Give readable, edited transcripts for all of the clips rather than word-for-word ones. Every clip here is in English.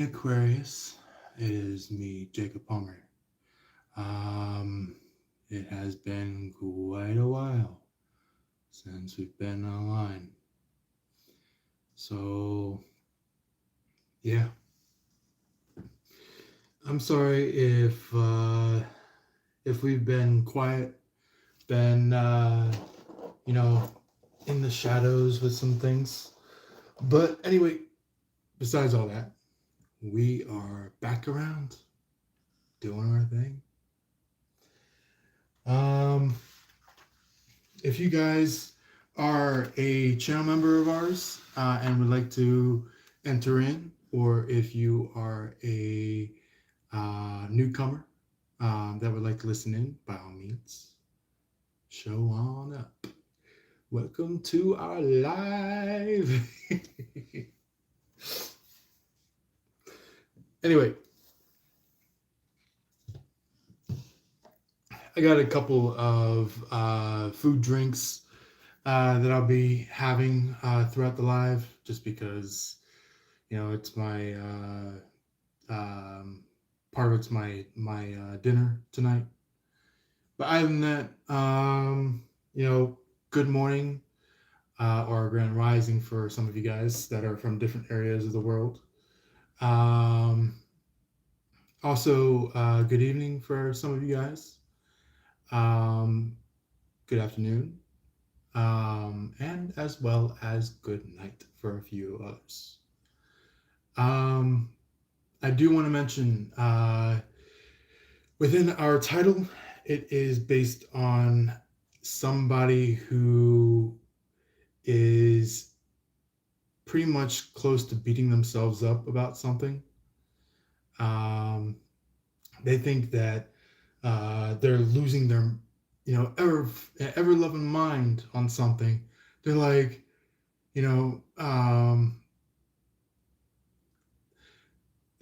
Aquarius, it is me, Jacob Palmer. It has been quite a while since we've been online. So, yeah, I'm sorry if we've been quiet, been you know, in the shadows with some things. But anyway, besides all that, we are back around doing our thing. Um, if you guys are a channel member of ours and would like to enter in, or if you are a newcomer that would like to listen in, by all means, show on up. Welcome to our live. Anyway, I got a couple of food drinks that I'll be having throughout the live, just because it's my part of it's my dinner tonight. But other than that, good morning or grand rising for some of you guys that are from different areas of the world. Um, Also, good evening for some of you guys. Um, Good afternoon, and as well as good night for a few others. Um, I do want to mention within our title, it is based on somebody who is pretty much close to beating themselves up about something. Um, they think that they're losing their, ever loving mind on something. They're like, you know, um,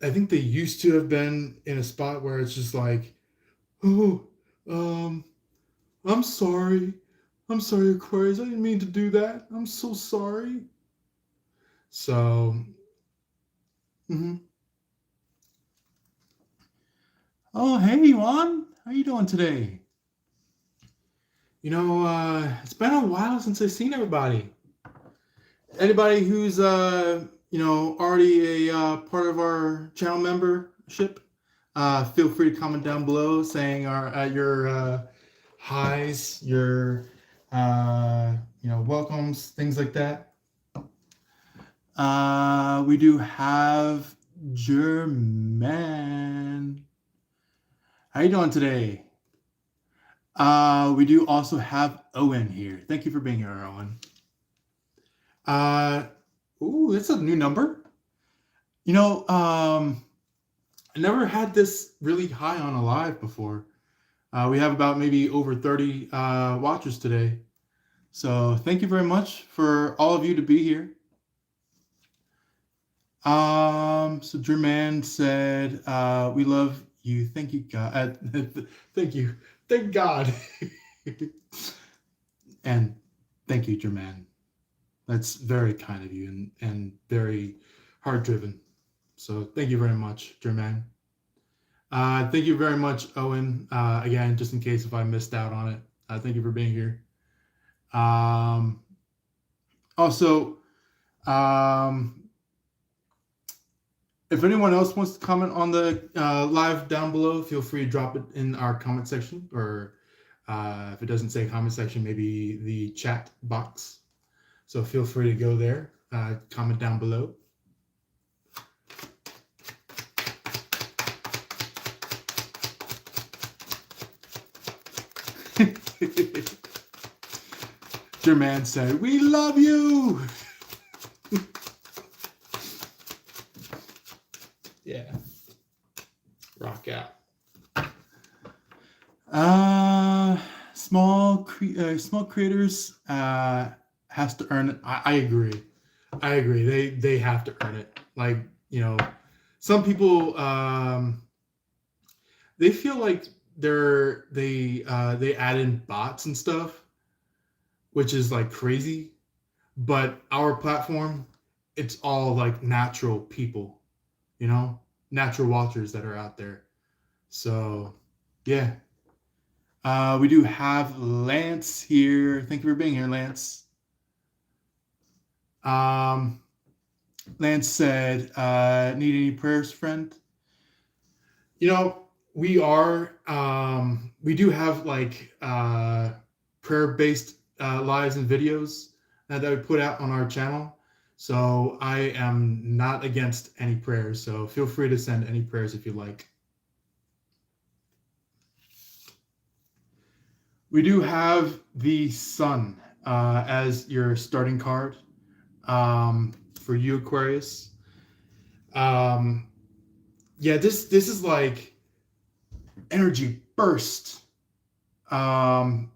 I think they used to have been in a spot where it's just like, oh, um, I'm sorry. I'm sorry, Aquarius. I didn't mean to do that. I'm so sorry. So, mhm. Oh, hey, Juan. How you doing today? It's been a while since I've seen everybody. Anybody who's, already a part of our channel membership, feel free to comment down below saying your highs, your, welcomes, things like that. We do have German. How you doing today? We do also have Owen here. Thank you for being here, Owen. Uh, that's a new number. I never had this really high on a live before. We have about maybe over 30 watchers today. So thank you very much for all of you to be here. So Jermaine said, we love you. Thank you, God. Thank you. Thank God. And thank you, Jermaine. That's very kind of you and very hard driven. So thank you very much, Jermaine. Thank you very much, Owen. Again, just in case if I missed out on it, thank you for being here. Also, if anyone else wants to comment on the live down below, feel free to drop it in our comment section, or if it doesn't say comment section, maybe the chat box. So feel free to go there, comment down below. Jermaine said, "We love you." Yeah, rock out. Small creators has to earn it. I agree. I agree. They have to earn it. Like, some people they feel like they add in bots and stuff, which is like crazy. But our platform, it's all like natural people. natural watchers that are out there. So, yeah. We do have Lance here. Thank you for being here, Lance. Um, Lance said, need any prayers, friend? We do have like prayer-based lives and videos that we put out on our channel. So I am not against any prayers. So feel free to send any prayers if you like. We do have the sun as your starting card for you, Aquarius. Yeah, this is like energy burst in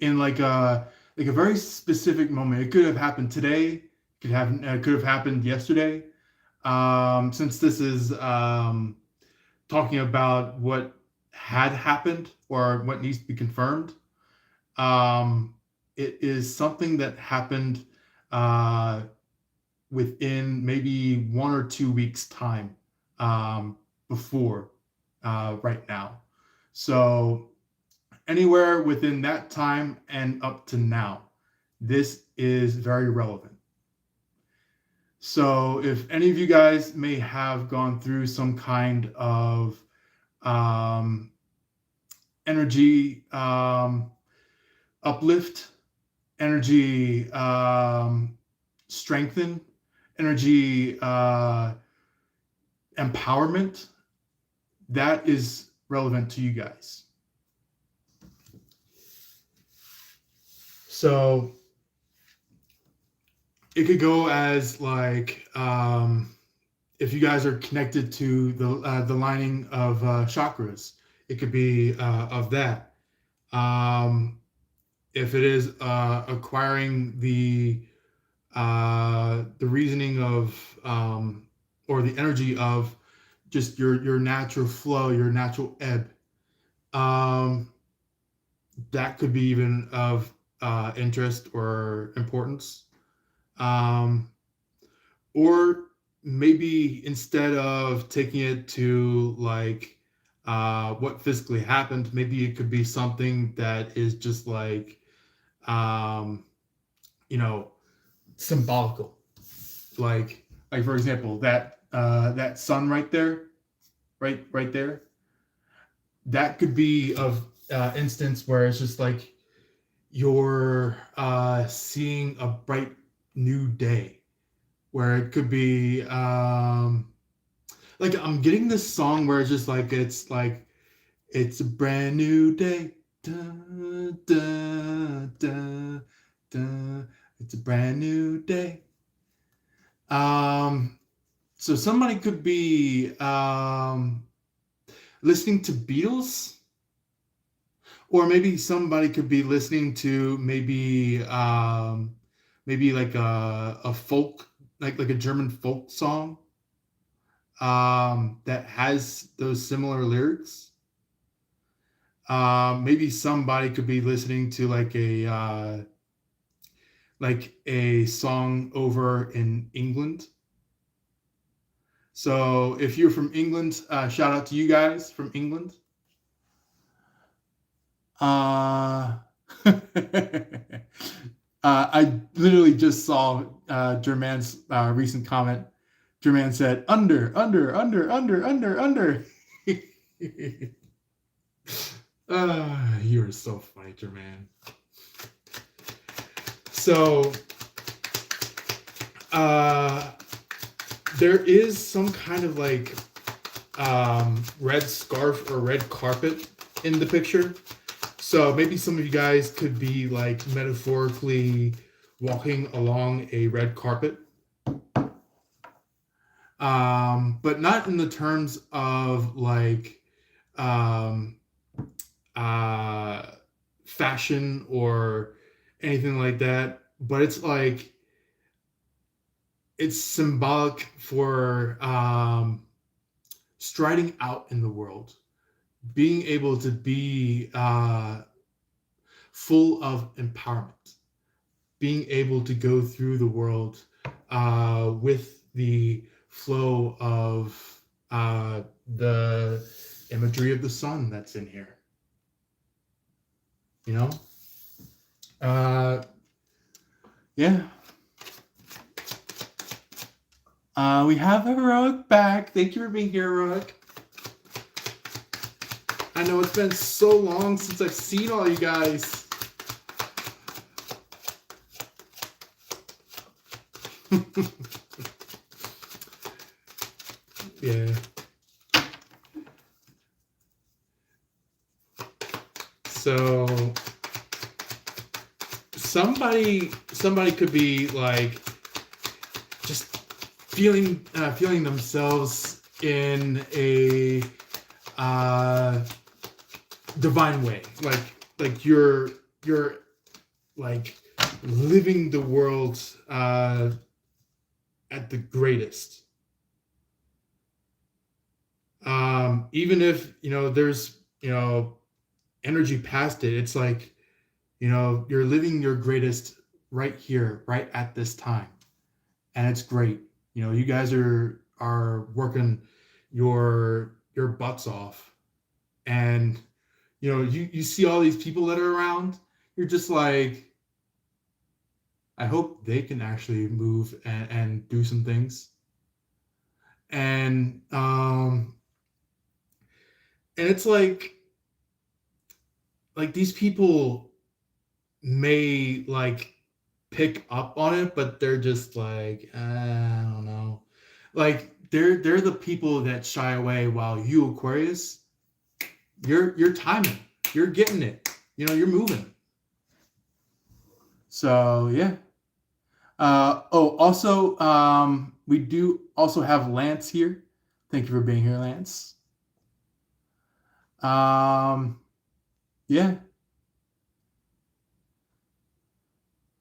like a very specific moment. It could have happened today. Could have happened yesterday. Since this is talking about what had happened or what needs to be confirmed, it is something that happened uh, within maybe 1 or 2 weeks time before right now. So anywhere within that time and up to now, this is very relevant. So if any of you guys may have gone through some kind of energy uplift, energy strengthen, energy empowerment, that is relevant to you guys. So it could go as like if you guys are connected to the lining of chakras, it could be of that. If it is acquiring the reasoning of or the energy of just your natural flow, your natural ebb, that could be even of interest or importance. Or maybe instead of taking it to like what physically happened, maybe it could be something that is just like symbolical. Like for example, that sun right there, right there, that could be of instance where it's just like you're seeing a bright new day, where it could be like I'm getting this song where it's just like it's a brand new day. Dun, dun, dun, dun. It's a brand new day. So somebody could be listening to Beatles, or maybe somebody could be listening to maybe like a folk, like a German folk song that has those similar lyrics. Maybe somebody could be listening to like a song over in England. So if you're from England, shout out to you guys from England. I literally just saw Jerman's recent comment. Jerman said, under. You're so funny, Jerman. So, there is some kind of like red scarf or red carpet in the picture. So maybe some of you guys could be like metaphorically walking along a red carpet. But not in the terms of like fashion or anything like that. But it's like, it's symbolic for striding out in the world, being able to be full of empowerment, being able to go through the world with the flow of the imagery of the sun that's in here. You know? Yeah. We have Heroic back. Thank you for being here, Heroic. I know it's been so long since I've seen all you guys. Yeah. So somebody could be like just feeling themselves in a divine way, like you're like living the world at the greatest. Even if there's energy past it, it's like you're living your greatest right here, right at this time, and it's great. You guys are working your butts off, and you see all these people that are around. You're just like, I hope they can actually move and do some things. And it's like these people may like pick up on it, but they're just like, I don't know. Like they're the people that shy away, while you, Aquarius, you're timing. You're getting it. You're moving. So yeah. Also, we do also have Lance here. Thank you for being here, Lance. Yeah.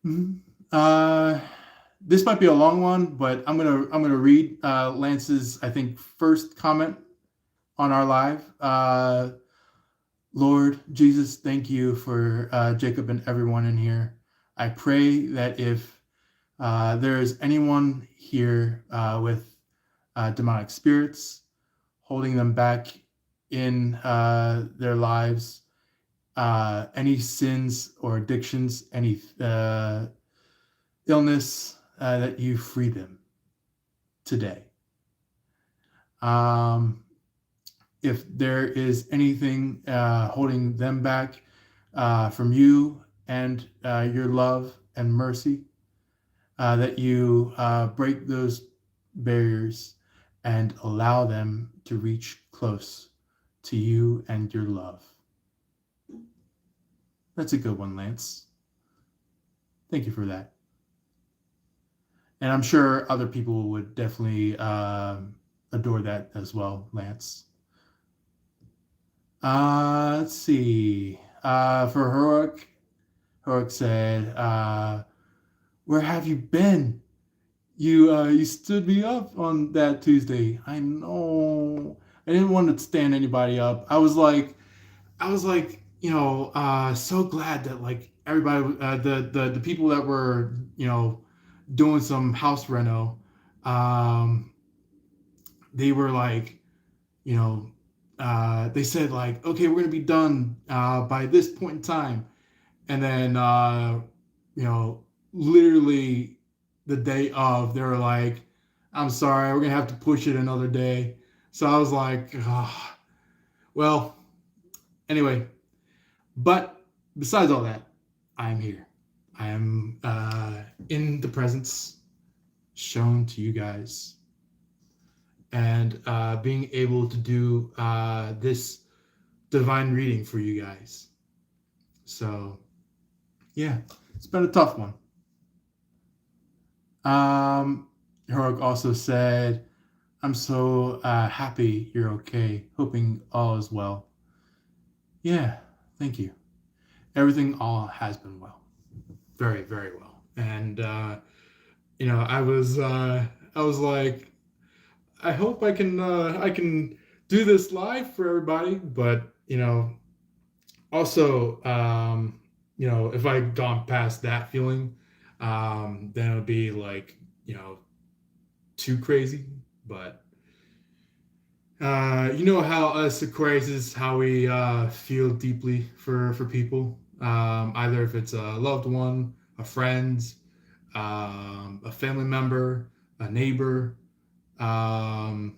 Mm-hmm. This might be a long one, but I'm gonna read Lance's, I think, first comment on our live. Lord Jesus, thank you for Jacob and everyone in here. I pray that if there is anyone here with demonic spirits holding them back in their lives, any sins or addictions, any illness, that you free them today. If there is anything holding them back from you and your love and mercy, that you break those barriers and allow them to reach close to you and your love. That's a good one, Lance. Thank you for that. And I'm sure other people would definitely adore that as well, Lance. Let's see. For Heroic said, where have you been? You stood me up on that Tuesday. I know. I didn't want to stand anybody up. I was like, so glad that like everybody, the people that were, doing some house reno, they were like, they said like, okay, we're gonna be done by this point in time, and then literally the day of, they were like, I'm sorry, we're gonna have to push it another day. So I was like, oh. Well, anyway, but besides all that, I am here. I am in the presence shown to you guys, and being able to do this divine reading for you guys. So, yeah, it's been a tough one. Heroic also said, I'm so happy you're okay, hoping all is well. Yeah, thank you. Everything all has been well. Very, very well. And, I was like, I hope I can do this live for everybody, but, also, if I had gone past that feeling, then it would be like, too crazy. But you know how us Aquarius is how we feel deeply for people. Either if it's a loved one, a friend, a family member, a neighbor, um,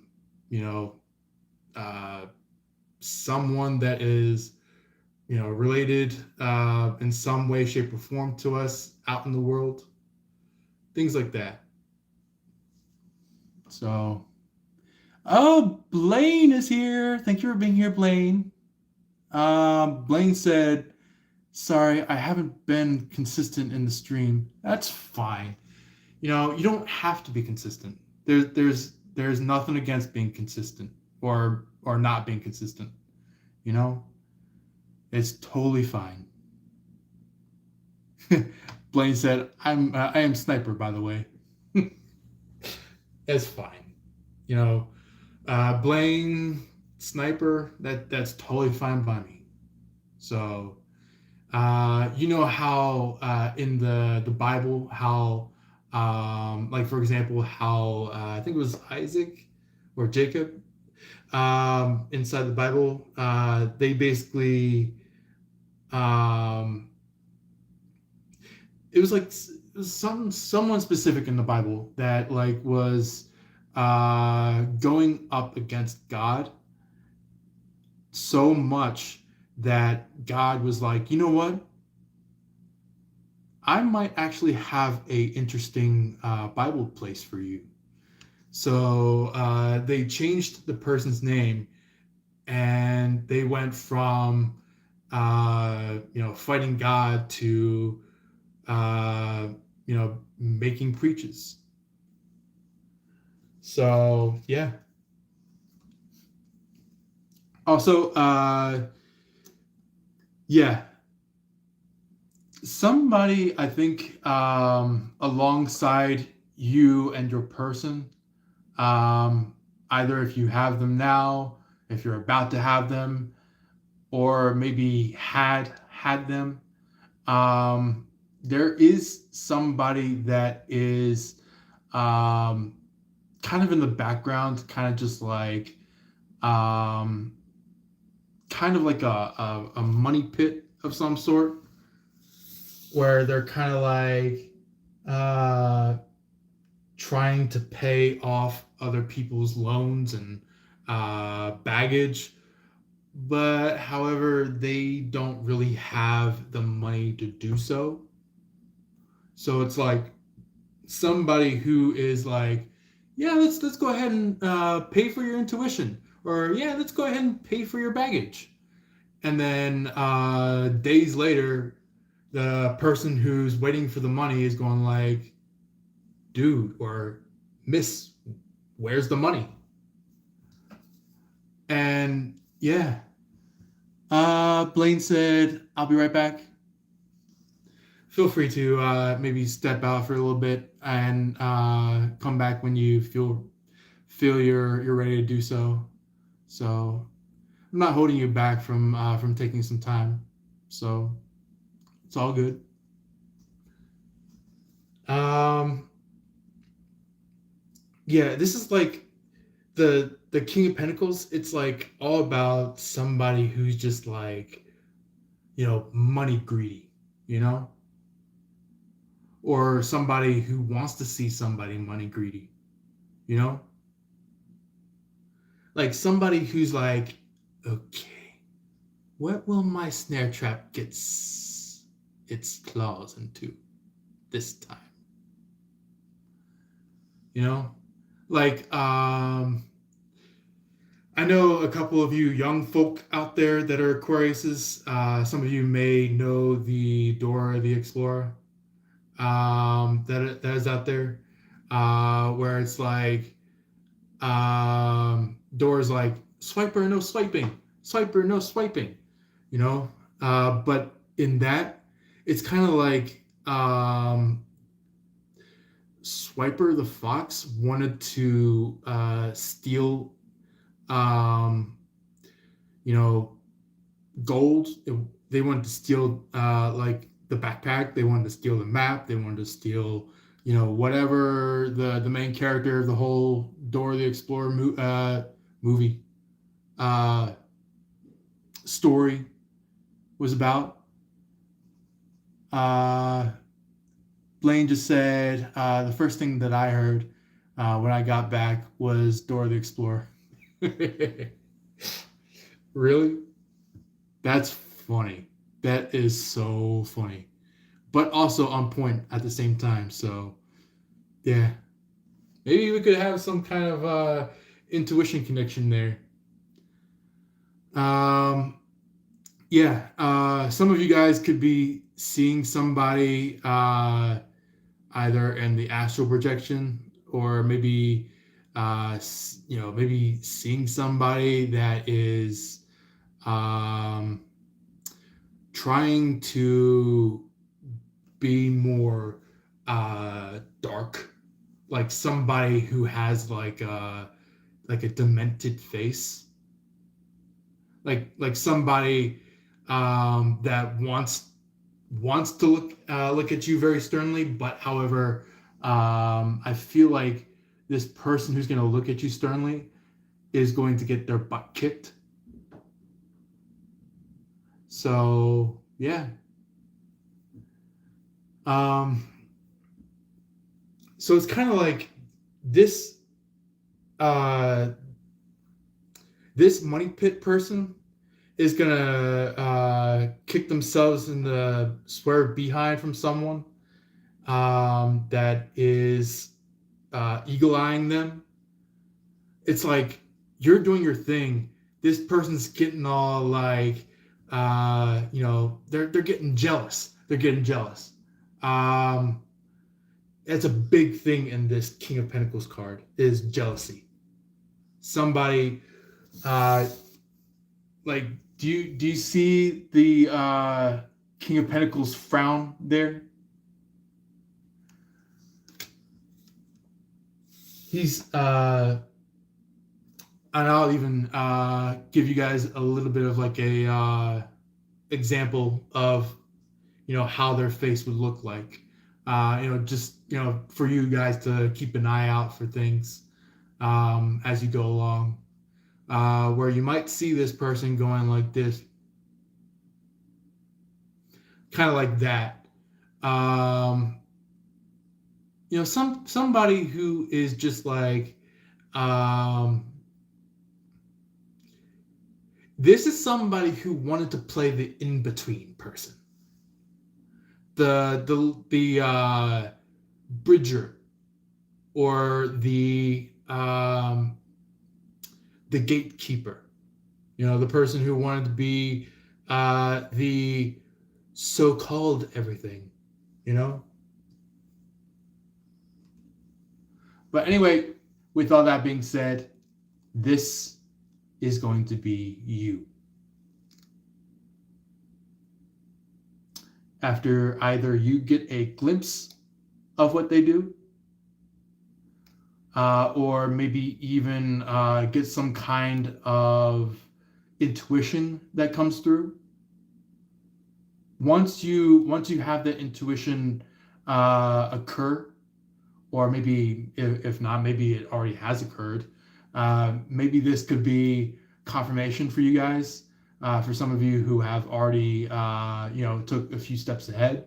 you know, uh, someone that is related in some way, shape, or form to us out in the world, things like that. So, oh, Blaine is here. Thank you for being here, Blaine. Blaine said, "Sorry, I haven't been consistent in the stream." That's fine. You don't have to be consistent. There's nothing against being consistent or not being consistent. You know, it's totally fine. Blaine said, I am sniper, by the way." It's fine. You know, Blaine sniper. That's totally fine by me. So, you know how in the Bible how like for example how I think it was Isaac or Jacob inside the Bible they basically um, it was like someone specific in the Bible that like was going up against God so much that God was like, you know what? I might actually have a interesting Bible place for you. So they changed the person's name, and they went from fighting God to making preaches. So yeah. Also, yeah, somebody I think alongside you and your person, um, either if you have them now, if you're about to have them, or maybe had them. There is somebody that is um, kind of in the background, kind of just like um, kind of like a money pit of some sort, where they're kind of like trying to pay off other people's loans and baggage, but however, they don't really have the money to do so. So it's like somebody who is like, yeah, let's go ahead and pay for your intuition, or yeah, let's go ahead and pay for your baggage. And then days later, the person who's waiting for the money is going like, dude or miss, where's the money? And yeah, Blaine said, I'll be right back. Feel free to maybe step out for a little bit and come back when you feel you're ready to do so. So I'm not holding you back from taking some time. So it's all good. Um, yeah, this is like the King of Pentacles. It's like all about somebody who's just like money greedy, you know, or somebody who wants to see somebody money greedy, you know, like somebody who's like, okay, what will my snare trap get its claws into this time? You know, like I know a couple of you young folk out there that are Aquariuses. Some of you may know the Dora the Explorer that is out there, where it's like Dora's like swiper no swiping, swiper no swiping, you know. But in that, it's kind of like Swiper the Fox wanted to steal um, you know, gold. They wanted to steal like the backpack. They wanted to steal the map. They wanted to steal, whatever the main character of the whole Dora the Explorer movie uh, story was about. Uh, Blaine just said the first thing that I heard when I got back was Dora the Explorer. Really? That's funny. That is so funny, but also on point at the same time. So yeah, maybe we could have some kind of intuition connection there. Um, yeah, some of you guys could be seeing somebody either in the astral projection, or maybe maybe seeing somebody that is um, trying to be more dark, like somebody who has like a demented face, like somebody that wants to look at you very sternly, but however, I feel like this person who's going to look at you sternly is going to get their butt kicked. So yeah. Um, so it's kind of like this uh, this money pit person is gonna kick themselves in the swear behind from someone that is eagle-eyeing them. It's like you're doing your thing. This person's getting all like, they're getting jealous. They're getting jealous. Um, that's a big thing in this King of Pentacles card is jealousy. Somebody, uh, like, do you see the King of Pentacles frown there? He's and I'll even give you guys a little bit of like a example of how their face would look like. Just for you guys to keep an eye out for things as you go along. Where you might see this person going like this, kind of like that. Somebody who is just like, this is somebody who wanted to play the in-between person, the bridger, or the gatekeeper. The person who wanted to be the so-called everything. But anyway, with all that being said, this is going to be you. After either you get a glimpse of what they do, or maybe even get some kind of intuition that comes through. Once you have that intuition occur, or maybe if not, maybe it already has occurred. Maybe this could be confirmation for you guys. For some of you who have already, took a few steps ahead.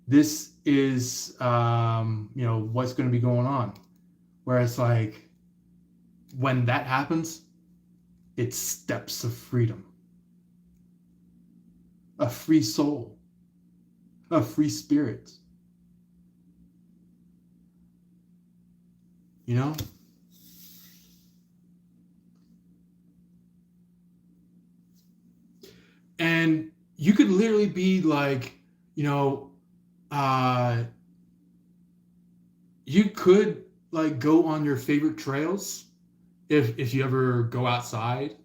This is, what's going to be going on. Where it's like, when that happens, it's steps of freedom. A free soul. A free spirit. And you could literally be like, you could like go on your favorite trails if you ever go outside,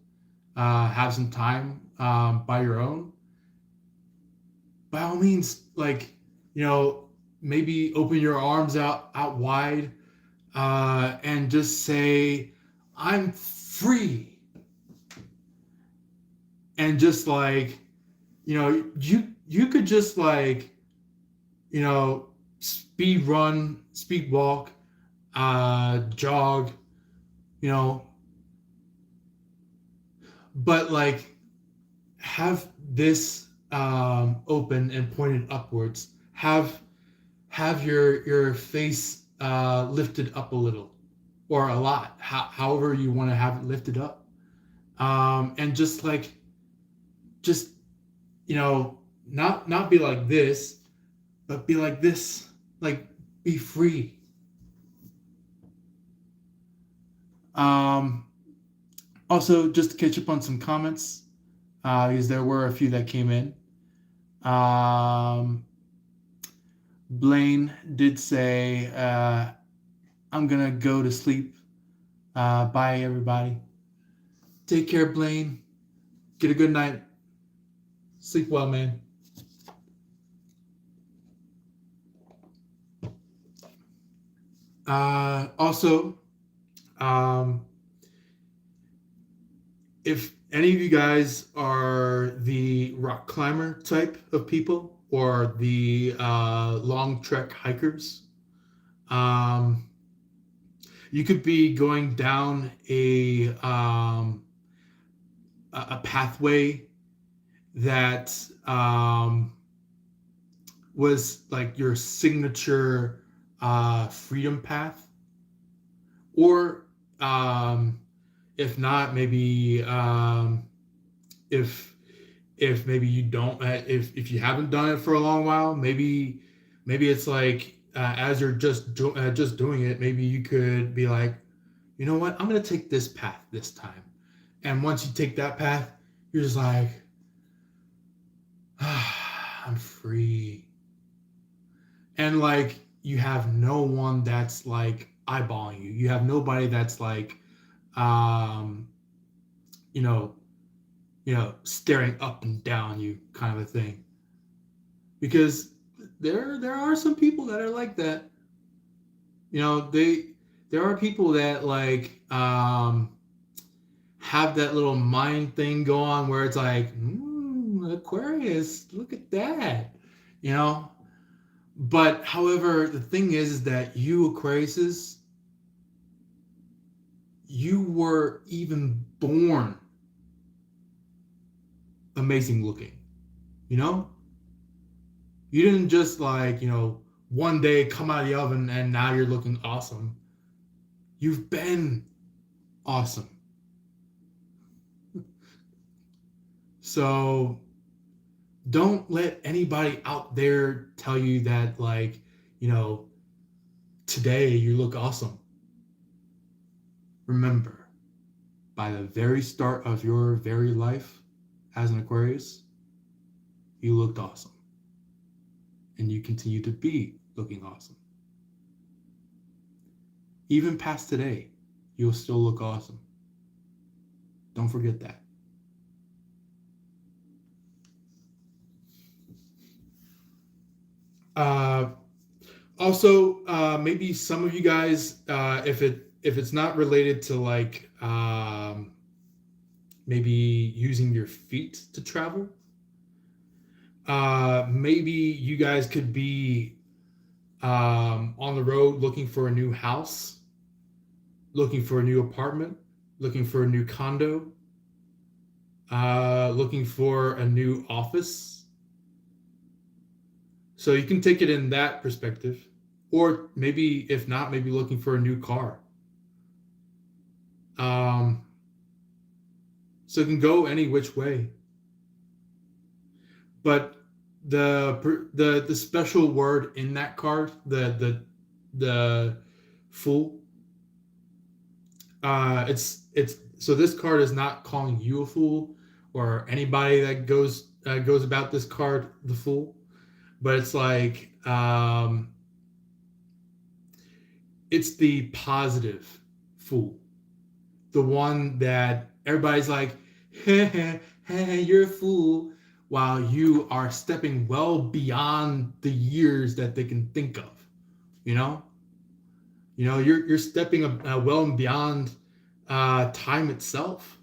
have some time by your own. By all means, like, maybe open your arms out wide and just say, I'm free. And just like, you could just like, speed run, speed walk, jog, you know, but like have this open and pointed upwards. Have your face lifted up a little or a lot, however you want to have it lifted up, and just like just not be like this, but be like this, like be free. Um, Also, just to catch up on some comments, because there were a few that came in. Um, Blaine did say, I'm going to go to sleep. Bye, everybody. Take care, Blaine. Get a good night. Sleep well, man. Also, um, if any of you guys are the rock climber type of people or the long trek hikers, um, you could be going down a pathway that was like your signature freedom path, or if not, maybe if maybe you don't, if you haven't done it for a long while, maybe it's like as you're just doing it, maybe you could be like, you know what, I'm gonna take this path this time, and once you take that path, you're just like, I'm free, and like you have no one that's like eyeballing you. You have nobody that's like, um, you know, staring up and down you, kind of a thing. Because there are some people that are like that. There are people that like have that little mind thing go on where it's like, Aquarius, look at that, you know. But however, the thing is that you Aquariuses, you were even born amazing looking, you know. You didn't just like, one day come out of the oven and now you're looking awesome. You've been awesome. So don't let anybody out there tell you that, like, today you look awesome. Remember, by the very start of your very life as an Aquarius, you looked awesome. And you continue to be looking awesome. Even past today, you'll still look awesome. Don't forget that. Also, maybe some of you guys, if it's not related to like maybe using your feet to travel, maybe you guys could be on the road looking for a new house, looking for a new apartment, looking for a new condo, looking for a new office. So you can take it in that perspective. Or maybe, if not, maybe looking for a new car. So it can go any which way. But the special word in that card, the fool, it's so this card is not calling you a fool or anybody that goes about this card the fool, but it's like it's the positive fool, the one that everybody's like, hey, you're a fool, while you are stepping well beyond the years that they can think of. You're stepping well and beyond time itself,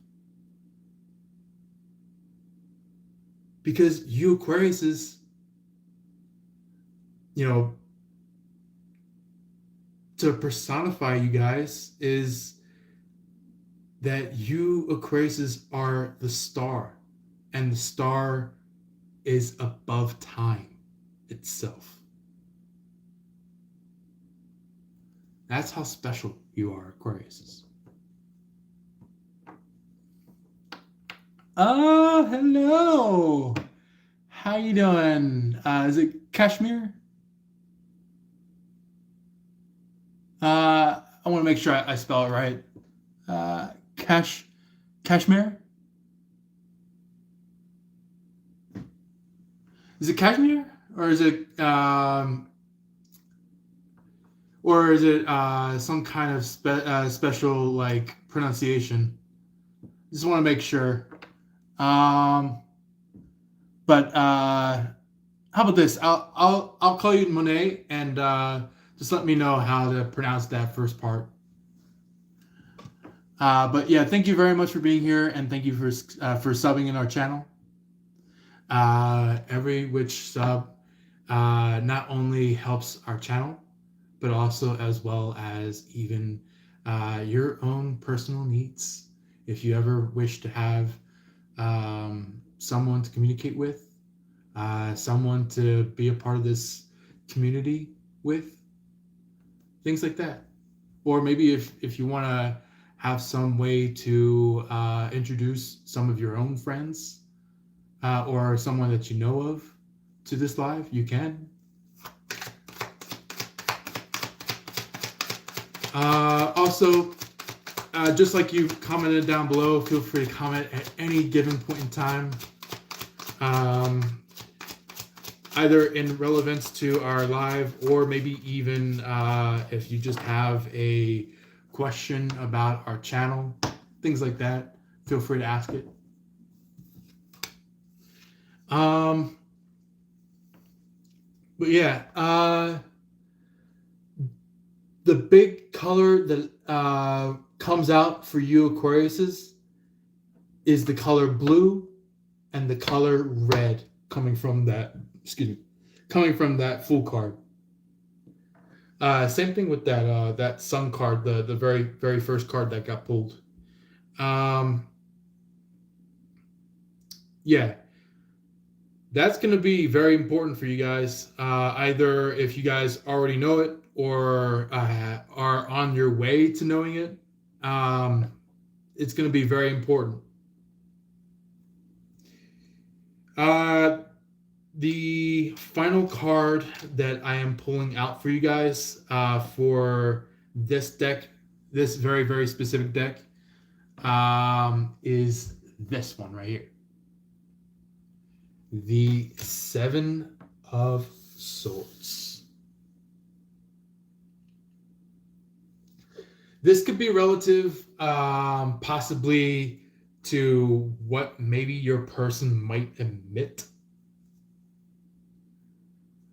because you Aquariuses, to personify you guys is that you Aquariuses are the star, and the star is above time itself. That's how special you are, Aquariuses. Oh, hello. How you doing? Is it Kashmir? I want to make sure I spell it right. Kashmir? Is it Kashmir? Or is it some kind of special like pronunciation? Just want to make sure. But how about this? I'll call you Monet, and just let me know how to pronounce that first part. But yeah, thank you very much for being here, and thank you for subbing in our channel. Every which sub not only helps our channel, but also as well as even your own personal needs. If you ever wish to have someone to communicate with, someone to be a part of this community with, things like that. Or maybe if you want to have some way to introduce some of your own friends or someone that you know of to this live, you can. Also, just like you commented down below, feel free to comment at any given point in time, either in relevance to our live, or maybe even if you just have a question about our channel, things like that, feel free to ask it. But yeah, the big color that comes out for you Aquariuses is the color blue and the color red coming from that, coming from that full card. Same thing with that Sun card, the very first card that got pulled. Yeah, that's going to be very important for you guys. Either if you guys already know it or are on your way to knowing it, it's going to be very important. The final card that I am pulling out for you guys for this deck, this very specific deck, is this one right here. The Seven of Swords. This could be relative, possibly to what maybe your person might emit.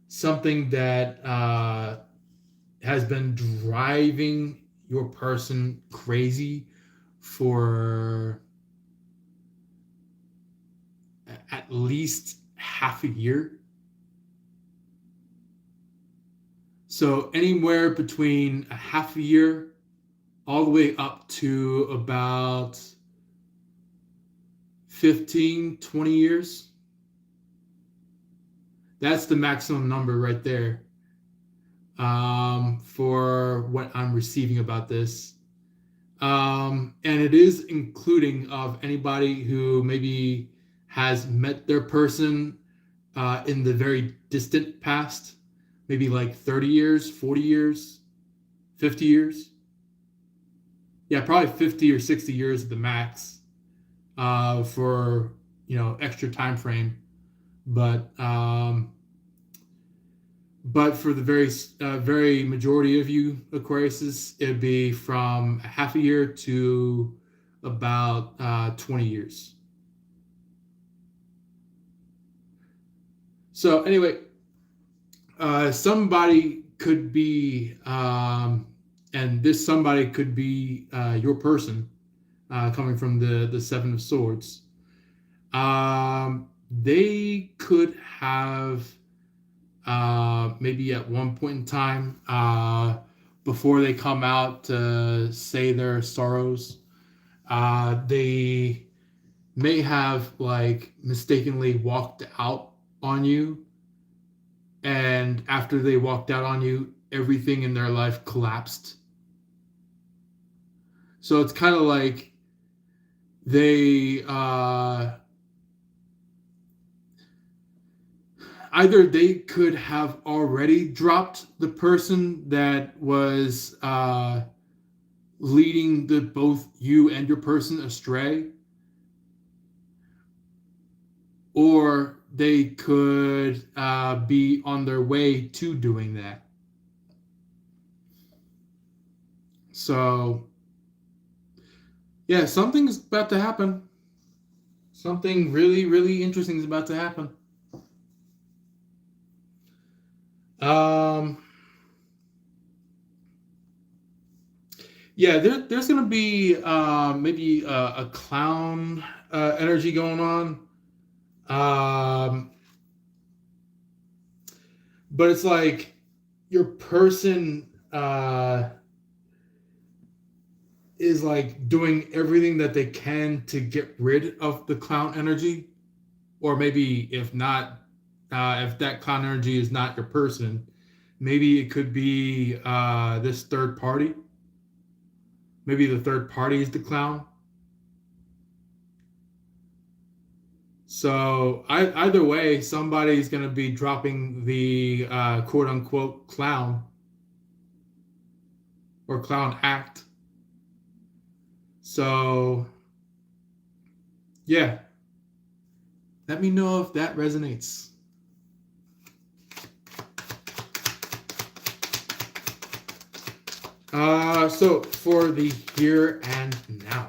Something that has been driving your person crazy for at least half a year. So anywhere between a half a year all the way up to about 15, 20 years. That's the maximum number right there for what I'm receiving about this. And it is including of anybody who maybe has met their person in the very distant past, maybe like 30 years, 40 years, 50 years. Yeah, probably 50 or 60 years at the max for, extra time frame. But for the very majority of you Aquariuses, it'd be from a half a year to about 20 years. So anyway, somebody could be, and this somebody could be your person, coming from the Seven of Swords. They could have maybe at one point in time before they come out to say their sorrows. They may have like mistakenly walked out on you, and after they walked out on you, everything in their life collapsed. So it's kind of like they either they could have already dropped the person that was leading both you and your person astray, or they could be on their way to doing that. So, yeah, something's about to happen. Something really, really interesting is about to happen. Yeah, there's going to be maybe a clown energy going on. But it's like your person is like doing everything that they can to get rid of the clown energy, or maybe if not, if that clown energy is not your person, maybe it could be this third party. Maybe the third party is the clown. So either way, somebody's going to be dropping the quote unquote clown or clown act. So, yeah. Let me know if that resonates. So for the here and now.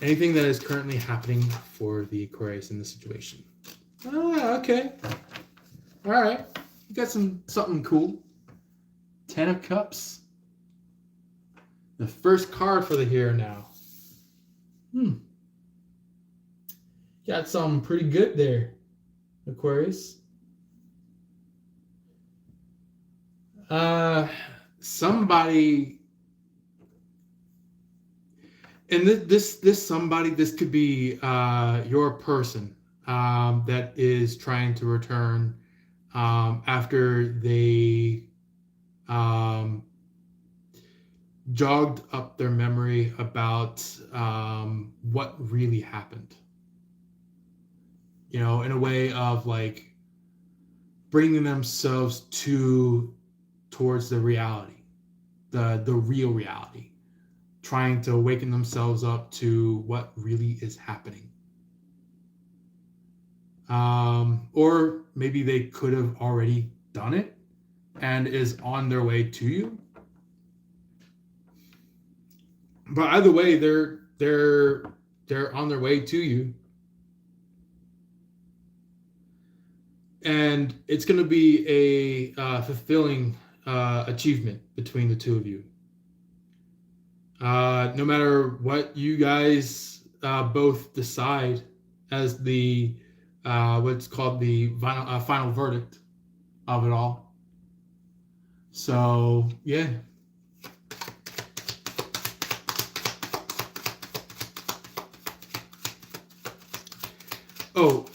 Anything that is currently happening for the Aquarius in this situation. Okay. All right. You got something cool. 10 of Cups. The first card for the here and now. Got something pretty good there, Aquarius. Somebody, and this somebody, this could be your person that is trying to return after they jogged up their memory about what really happened. You know, in a way of like bringing themselves towards the reality, the real reality, trying to awaken themselves up to what really is happening. Or maybe they could have already done it and is on their way to you. But either way, they're on their way to you. And it's going to be a fulfilling achievement between the two of you. No matter what you guys both decide as the what's called the final verdict of it all. So, yeah. Oh,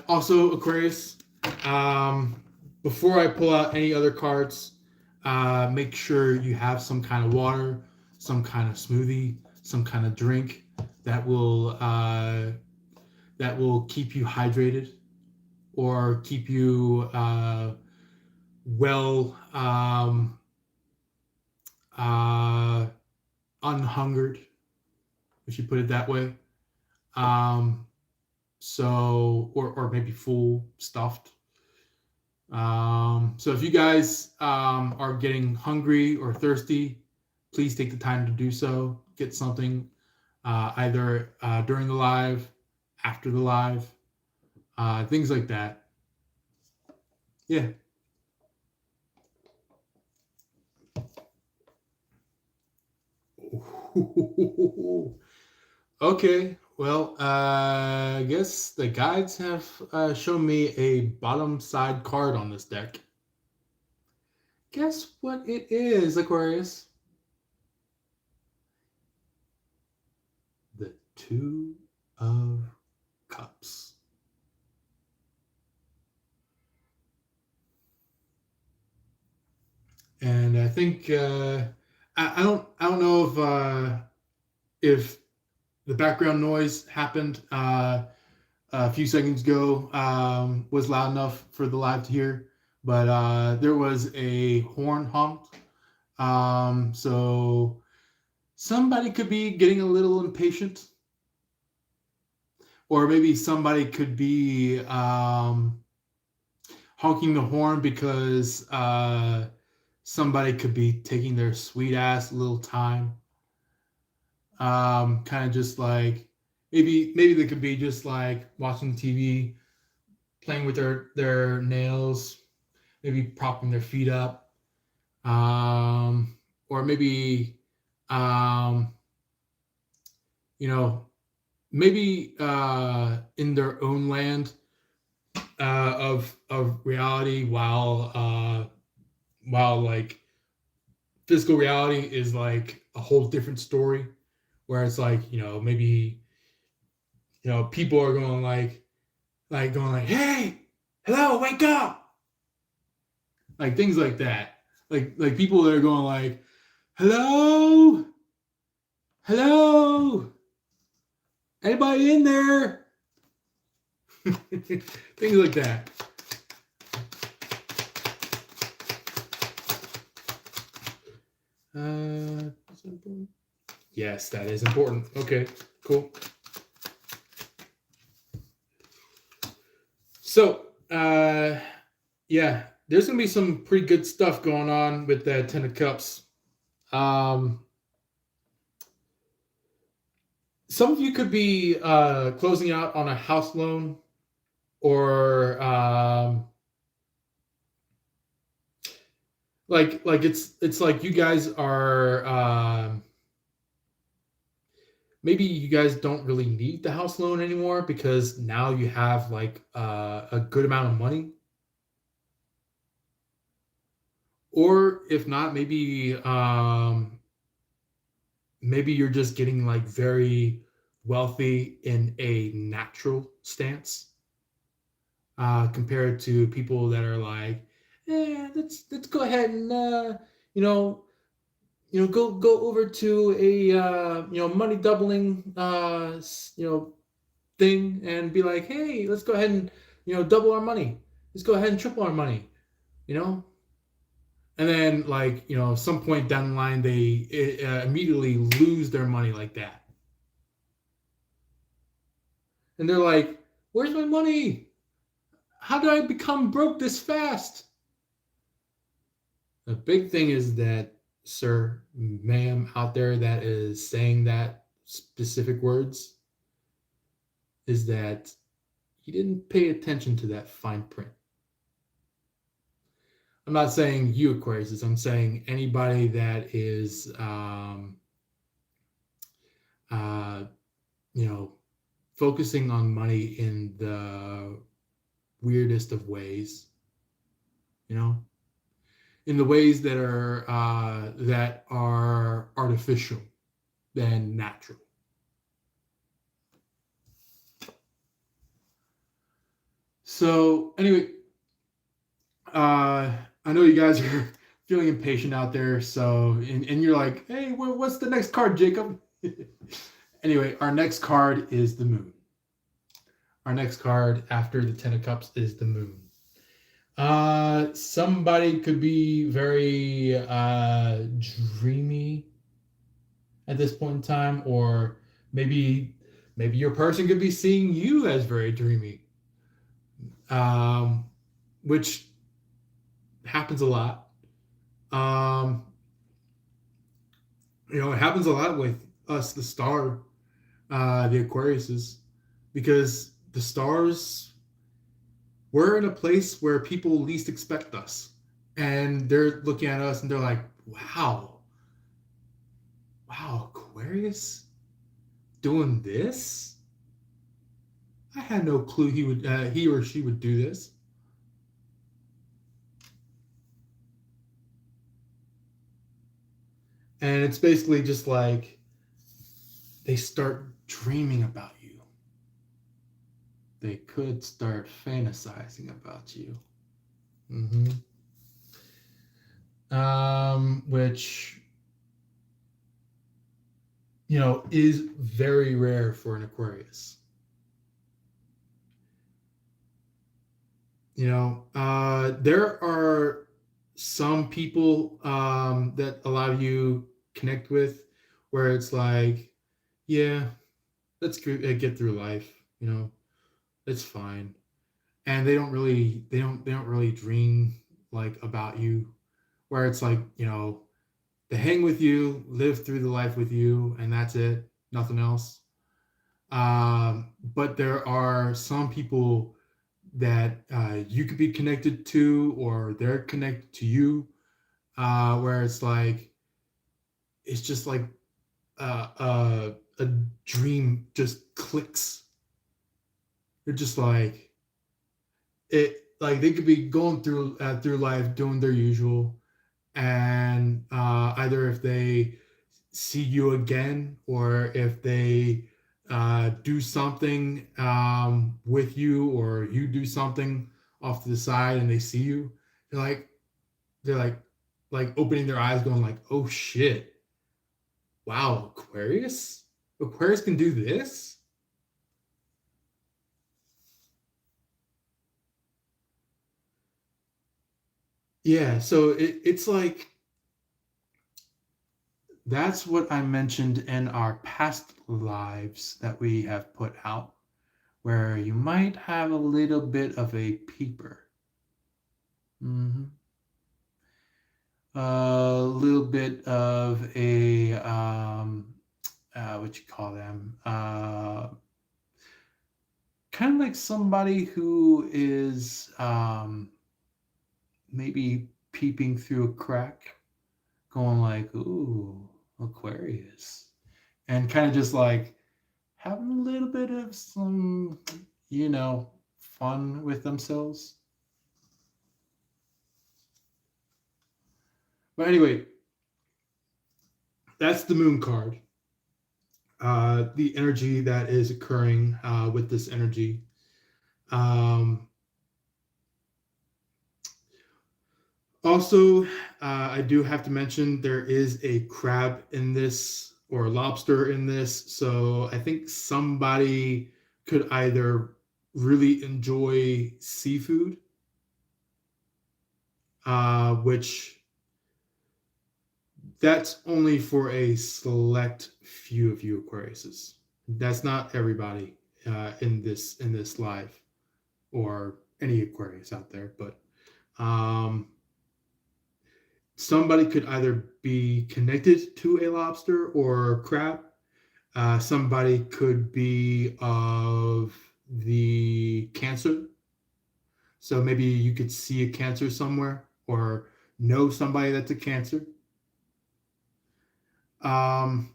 also Aquarius, before I pull out any other cards, make sure you have some kind of water, some kind of smoothie, some kind of drink that will keep you hydrated or keep you well unhungered, if you put it that way. So, or maybe full stuffed. So if you guys are getting hungry or thirsty, please take the time to do so. Get something either during the live, after the live, things like that. Yeah. Okay. Well, I guess the guides have shown me a bottom side card on this deck. Guess what it is, Aquarius? The Two of Cups. And I think I don't know if the background noise happened a few seconds ago was loud enough for the live to hear, but there was a horn honked. So somebody could be getting a little impatient, or maybe somebody could be honking the horn because somebody could be taking their sweet ass little time. Kind of just like maybe they could be just like watching TV, playing with their nails, maybe propping their feet up, or maybe um, you know maybe in their own land of reality, while like physical reality is like a whole different story, where it's like maybe people are going like going like, hey, hello, wake up, like things like that, like people that are going like, hello, hello, anybody in there, things like that. Yes, that is important. Okay, cool. So, yeah, there's gonna be some pretty good stuff going on with that Ten of Cups. Um, some of you could be closing out on a house loan, or like it's like you guys are maybe you guys don't really need the house loan anymore because now you have like a good amount of money, or if not, maybe you're just getting like very wealthy in a natural stance compared to people that are like, let's go ahead and you know go over to a money doubling thing and be like, hey, let's go ahead and double our money, let's go ahead and triple our money, you know and then like some point down the line they immediately lose their money like that, and they're like, where's my money, how did I become broke this fast? The big thing is that, sir, ma'am, out there that is saying that specific words, is that you didn't pay attention to that fine print. I'm not saying you, Aquarius, I'm saying anybody that is uh, you know focusing on money in the weirdest of ways, you know, in the ways that are artificial than natural. So anyway, I know you guys are feeling impatient out there. So and you're like, hey, what's the next card, Jacob? Anyway, our next card is the Moon. Our next card after the Ten of Cups is the Moon. Somebody could be very dreamy at this point in time, or maybe your person could be seeing you as very dreamy, um, which happens a lot. Um, it happens a lot with us, the Aquariuses, because the stars, we're in a place where people least expect us, and they're looking at us and they're like, wow, Aquarius, doing this? I had no clue he or she would do this. And it's basically just like they start dreaming about you. They could start fantasizing about you. Mm-hmm. Which, is very rare for an Aquarius. There are some people that a lot of you connect with where it's like, yeah, let's get through life. It's fine. And they don't really dream like about you, where it's like, they hang with you, live through the life with you, and that's it, nothing else. But there are some people that you could be connected to, or they're connected to you, where it's just like a dream just clicks. They're just like it, like they could be going through life doing their usual, and either if they see you again, or if they do something with you, or you do something off to the side and they see you, they're like they're like opening their eyes going like, oh shit, wow, Aquarius can do this. Yeah, so it's like that's what I mentioned in our past lives that we have put out, where you might have a little bit of a peeper. Hmm. A little bit of a, what you call them? Kind of like somebody who is maybe peeping through a crack, going like, ooh, Aquarius. And kind of just like having a little bit of some, fun with themselves. But anyway, that's the moon card. The energy that is occurring with this energy. Um, Also, I do have to mention there is a crab in this, or a lobster in this. So I think somebody could either really enjoy seafood, which that's only for a select few of you Aquariuses. That's not everybody in this live, or any Aquarius out there, but um, somebody could either be connected to a lobster or crab. Somebody could be of the Cancer. So maybe you could see a Cancer somewhere, or know somebody that's a Cancer. Um,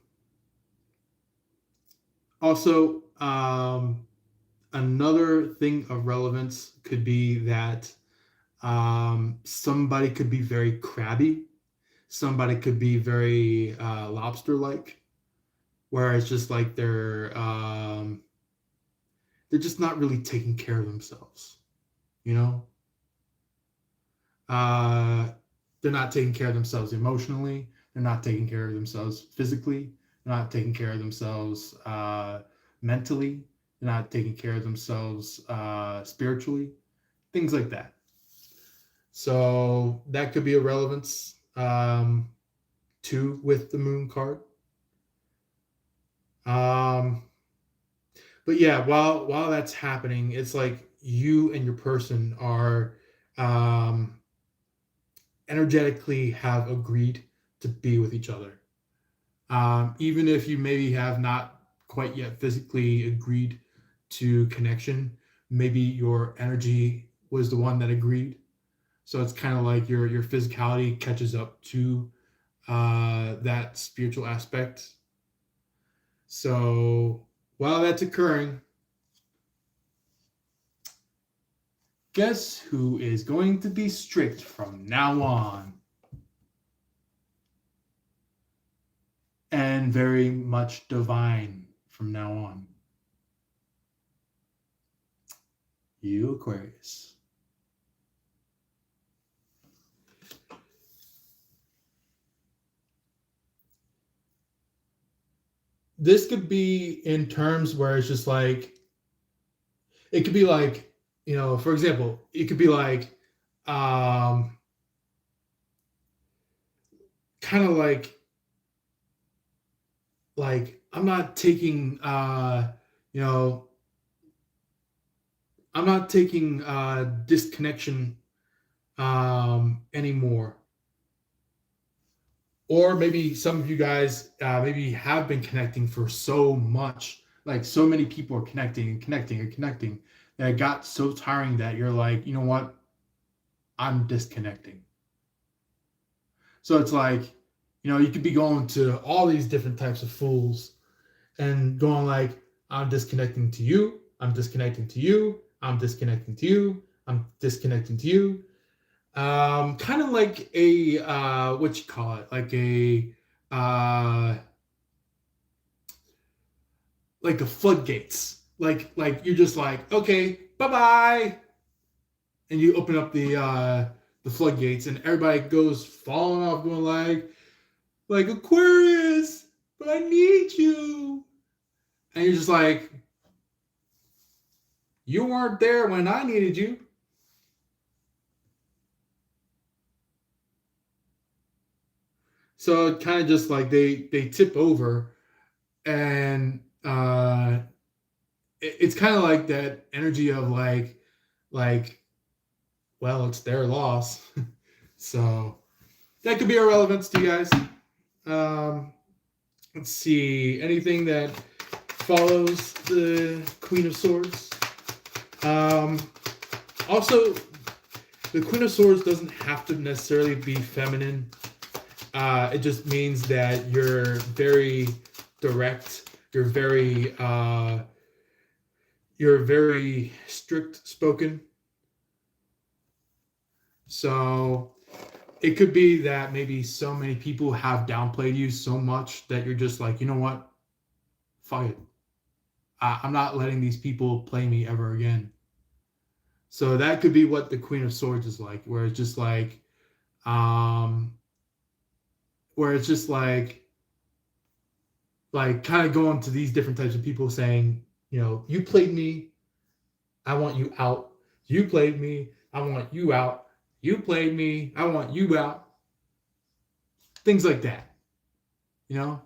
Also, another thing of relevance could be that somebody could be very crabby. Somebody could be very lobster like, where it's just like they're just not really taking care of themselves. You know, uh, they're not taking care of themselves emotionally. They're not taking care of themselves physically. They're not taking care of themselves mentally. They're not taking care of themselves spiritually. Things like that. So that could be a relevance too with the moon card. Um, but yeah, while that's happening, it's like you and your person are um, energetically have agreed to be with each other. Even if you maybe have not quite yet physically agreed to connection, maybe your energy was the one that agreed. So it's kind of like your physicality catches up to that spiritual aspect. So while that's occurring, guess who is going to be strict from now on? And very much divine from now on. You, Aquarius. This could be in terms where it's just like, it could be like, for example, it could be like, kind of like I'm not taking, I'm not taking disconnection anymore. Or maybe some of you guys maybe have been connecting for so much, like so many people are connecting and connecting and connecting, that it got so tiring that you're like, you know what, I'm disconnecting. So it's like, you could be going to all these different types of fools and going like, I'm disconnecting to you, I'm disconnecting to you, I'm disconnecting to you, I'm disconnecting to you. Kind of like a what you call it, uh, like the floodgates. Like you're just like, okay, bye bye, and you open up the floodgates, and everybody goes falling off, going like Aquarius, but I need you, and you're just like, you weren't there when I needed you. So it kind of just like they tip over, and it's kind of like that energy of like well, it's their loss. So that could be a relevance to you guys. Um, let's see, anything that follows the Queen of Swords. Also, the Queen of Swords doesn't have to necessarily be feminine. It just means that you're very direct. You're very strict spoken. So it could be that maybe so many people have downplayed you so much that you're just like, you know what? Fuck it. I'm not letting these people play me ever again. So that could be what the Queen of Swords is like, where it's just like, um, where it's just like kind of going to these different types of people saying, you played me, I want you out. You played me, I want you out. You played me, I want you out. Things like that, you know.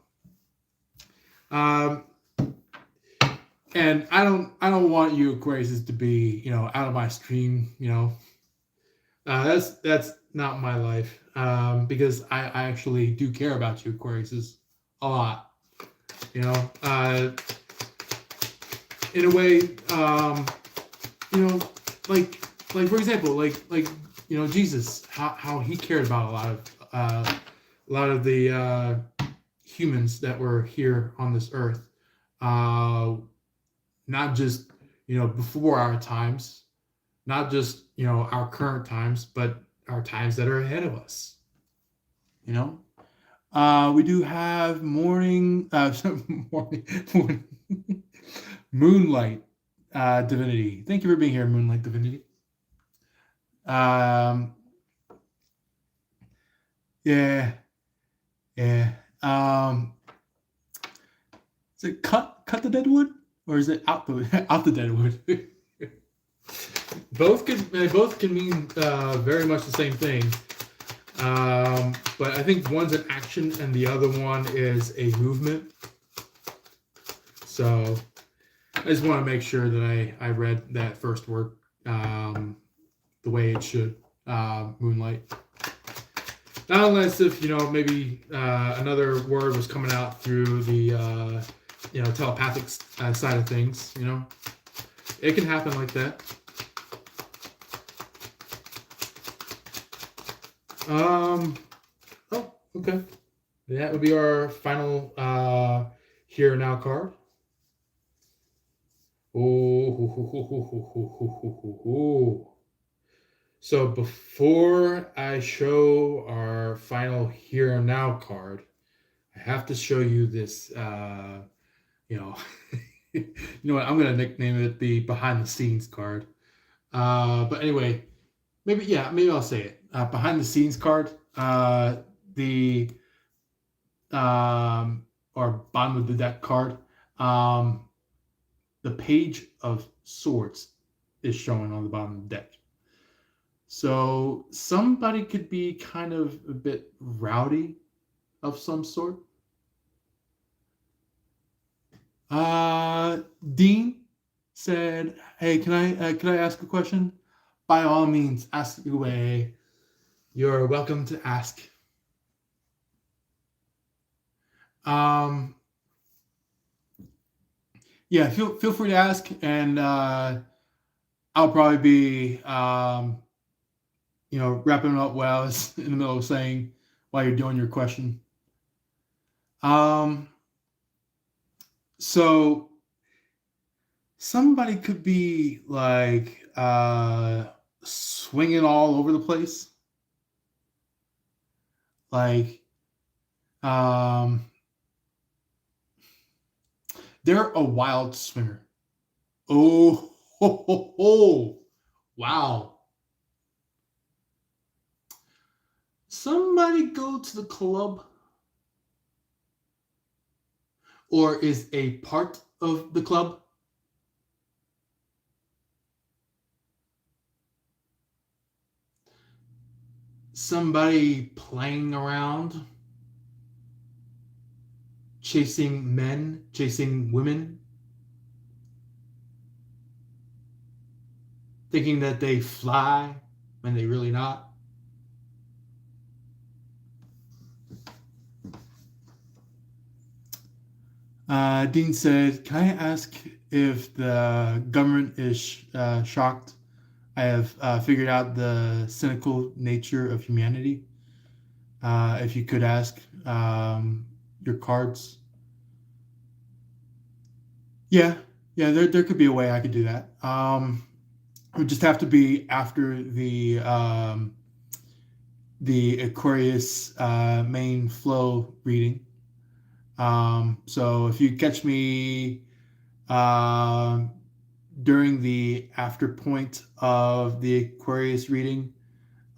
Um, and I don't want you Aquarius to be out of my stream. That's not my life, because I actually do care about you Aquarius a lot. In a way, like for example, Jesus, how he cared about a lot of the humans that were here on this earth, not just before our times, not just our current times, but our times that are ahead of us. We do have morning, moonlight divinity. Thank you for being here, moonlight divinity. Yeah, yeah. Is it cut the dead wood, or is it out the dead wood? both can mean very much the same thing. But I think one's an action and the other one is a movement. So I just want to make sure that I read that first word the way it should. Moonlight. Not unless if maybe another word was coming out through the telepathic side of things. It can happen like that. Oh, okay. That would be our final here now card. Oh, ho, ho, ho, ho, ho, ho, ho, ho, ho. So before I show our final here and now card, I have to show you this. You know, you know what? I'm gonna nickname it the behind the scenes card. But anyway, maybe I'll say it. Behind the scenes card. The or bottom of the deck card. Um, the page of swords is showing on the bottom of the deck. So somebody could be kind of a bit rowdy of some sort. Dean said, "Hey, can I ask a question? By all means, ask away. You're welcome to ask." Um, yeah, feel free to ask, and I'll probably be wrapping up what I was in the middle of saying while you're doing your question. Um, so somebody could be like swinging all over the place, like um, they're a wild swinger. Oh, ho, ho, ho. Wow. Somebody go to the club or is a part of the club. Somebody playing around, chasing men, chasing women, thinking that they fly when they really not. Dean said, "Can I ask if the government is shocked? I have figured out the cynical nature of humanity. If you could ask your cards." Yeah, yeah, there could be a way I could do that. It would just have to be after the Aquarius main flow reading. So if you catch me um, during the after point of the Aquarius reading,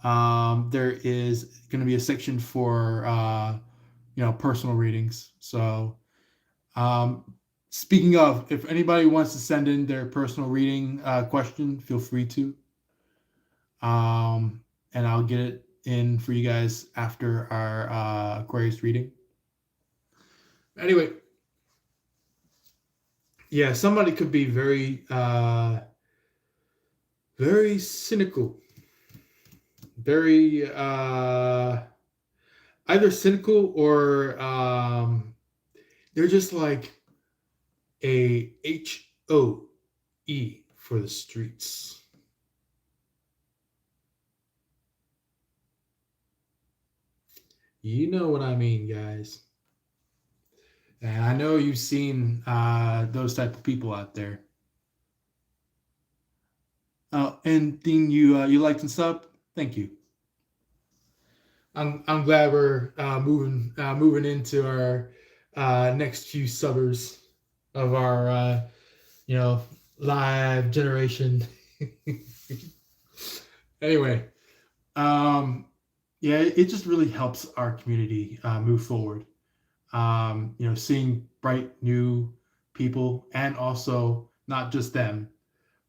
there is going to be a section for personal readings. So um, speaking of, if anybody wants to send in their personal reading question, feel free to, and I'll get it in for you guys after our Aquarius reading. Anyway, yeah, somebody could be very cynical, very either cynical or they're just like a HOE for the streets. You know what I mean, guys. And I know you've seen those type of people out there. And Dean, you liked and sub. Thank you. I'm glad we're moving into our next few subbers of our live generation. Anyway, yeah, it just really helps our community move forward. Seeing bright new people, and also not just them,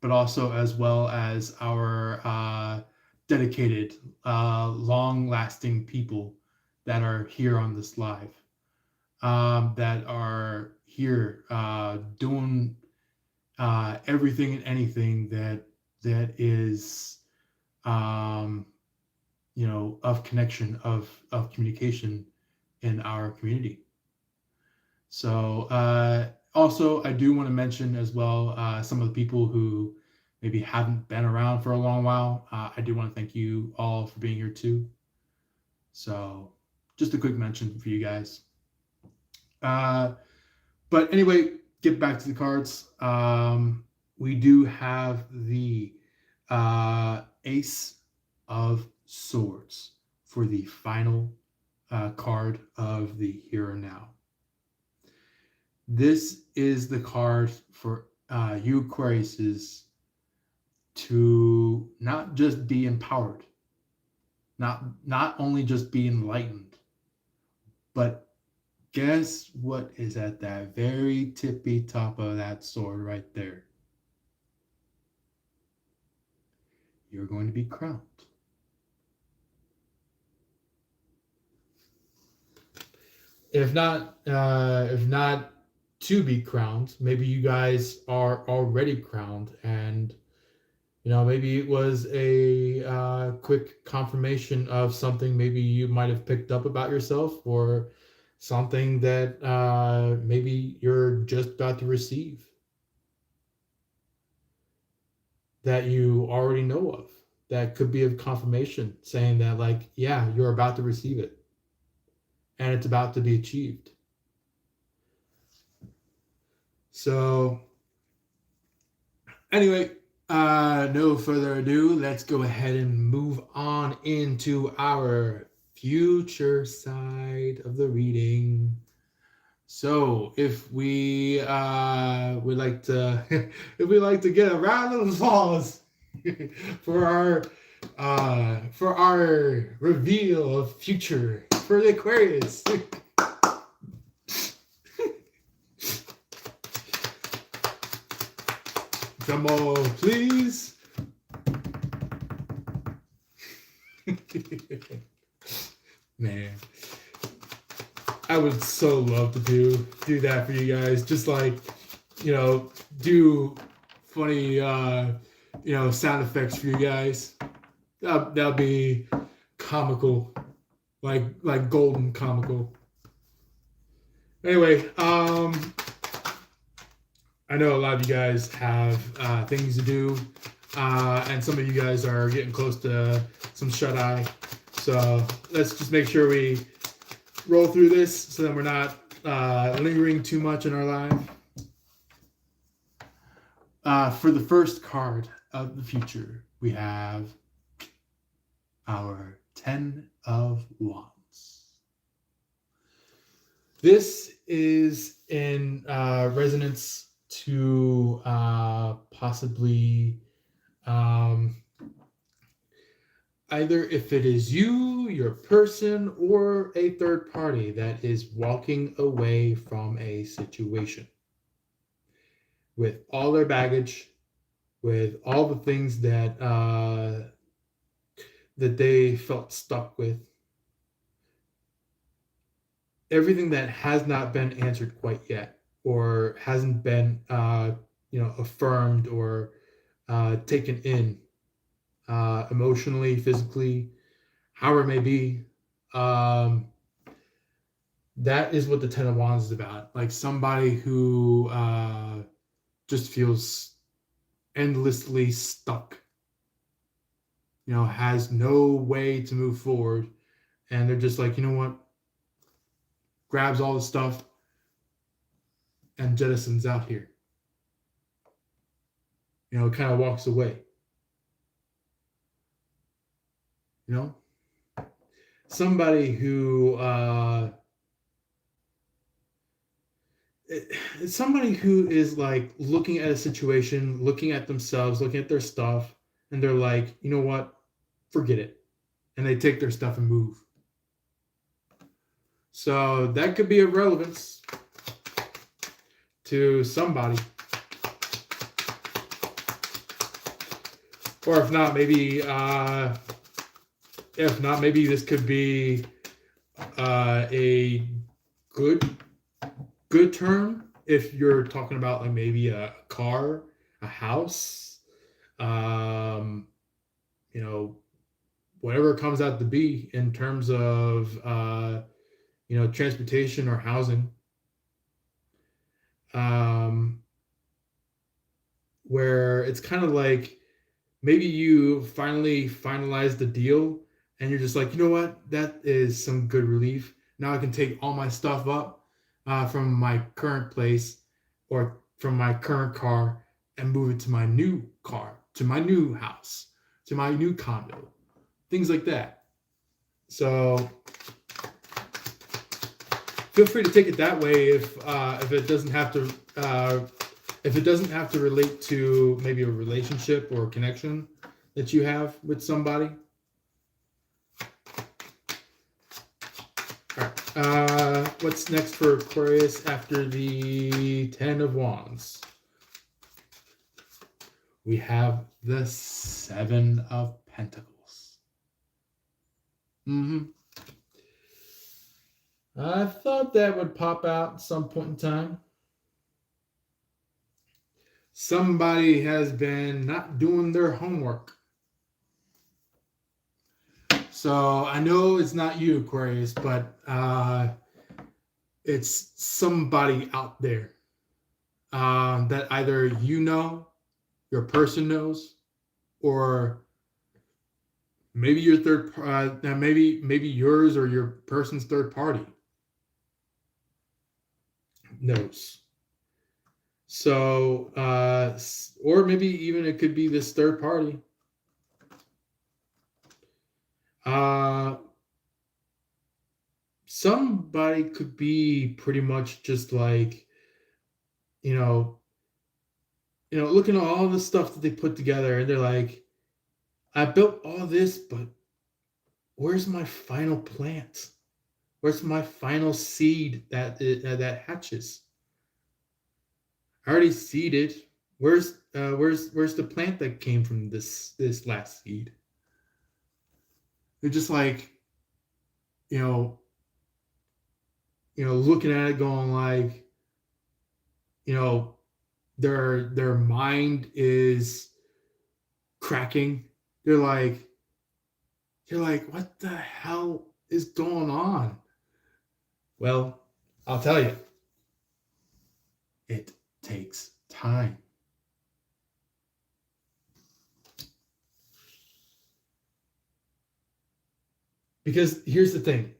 but also as well as our dedicated, long-lasting people that are here on this live, that are here doing everything and anything that is, of connection, of communication in our community. So also, I do want to mention as well some of the people who maybe haven't been around for a long while. I do want to thank you all for being here too. So just a quick mention for you guys. But anyway, get back to the cards. We do have the Ace of Swords for the final card of the Here and Now. This is the card for you Aquariuses to not just be empowered, not only just be enlightened, but guess what is at that very tippy top of that sword right there? You're going to be crowned. If not to be crowned, maybe you guys are already crowned, and maybe it was a quick confirmation of something maybe you might have picked up about yourself, or something that maybe you're just about to receive that you already know of. That could be a confirmation saying that, like, yeah, you're about to receive it and it's about to be achieved. So anyway, no further ado, let's go ahead and move on into our future side of the reading. So if we would like to if we like to get a round of applause for our reveal of future for the Aquarius. Drum roll, please. Man, I would so love to do that for you guys. Just like, do funny sound effects for you guys. That'll be comical, like golden comical. Anyway, I know a lot of you guys have things to do, and some of you guys are getting close to some shut-eye. So let's just make sure we roll through this so that we're not lingering too much in our life. For the first card of the future, we have our 10 of Wands. This is in resonance to possibly either if it is you, your person, or a third party that is walking away from a situation with all their baggage, with all the things that that they felt stuck with, everything that has not been answered quite yet, or hasn't been affirmed or taken in emotionally, physically, however it may be. That is what the 10 of Wands is about. Like somebody who just feels endlessly stuck, has no way to move forward, and they're just like, you know what, grabs all the stuff and jettisons out here. Kind of walks away. Somebody who somebody who is like looking at a situation, looking at themselves, looking at their stuff, and they're like, you know what, forget it, and they take their stuff and move. So that could be of relevance to somebody. Or if not, maybe this could be a good term if you're talking about like maybe a car, a house, whatever it comes out to be in terms of transportation or housing, where it's kind of like maybe you finally finalize the deal and you're just like, you know what, that is some good relief. Now I can take all my stuff up from my current place or from my current car and move it to my new car, to my new house, to my new condo, things like that. So feel free to take it that way if it doesn't have to if it doesn't have to relate to maybe a relationship or a connection that you have with somebody. All right. What's next for Aquarius after the Ten of Wands? We have the Seven of Pentacles. I thought that would pop out at some point in time. Somebody has been not doing their homework. So I know it's not you, Aquarius, but it's somebody out there that either you know, your person knows, or maybe your maybe yours or your person's third party knows. So, or maybe even it could be this third party. Somebody could be pretty much just like, you know, looking at all the stuff that they put together, and they're like, I built all this, but where's my final plant? Where's my final seed that hatches? I already seeded. Where's the plant that came from this last seed? They're just like, you know, looking at it, going like, their mind is cracking. They're like, what the hell is going on? Well, I'll tell you, it takes time. Because here's the thing.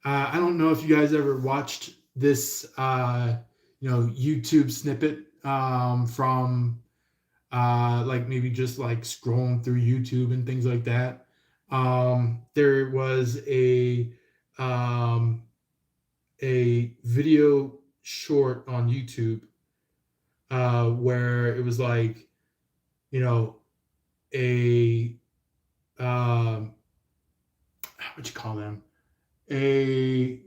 I don't know if you guys ever watched this, YouTube snippet from like maybe just like scrolling through YouTube and things like that. There was a video short on YouTube where it was like, a what you call them, a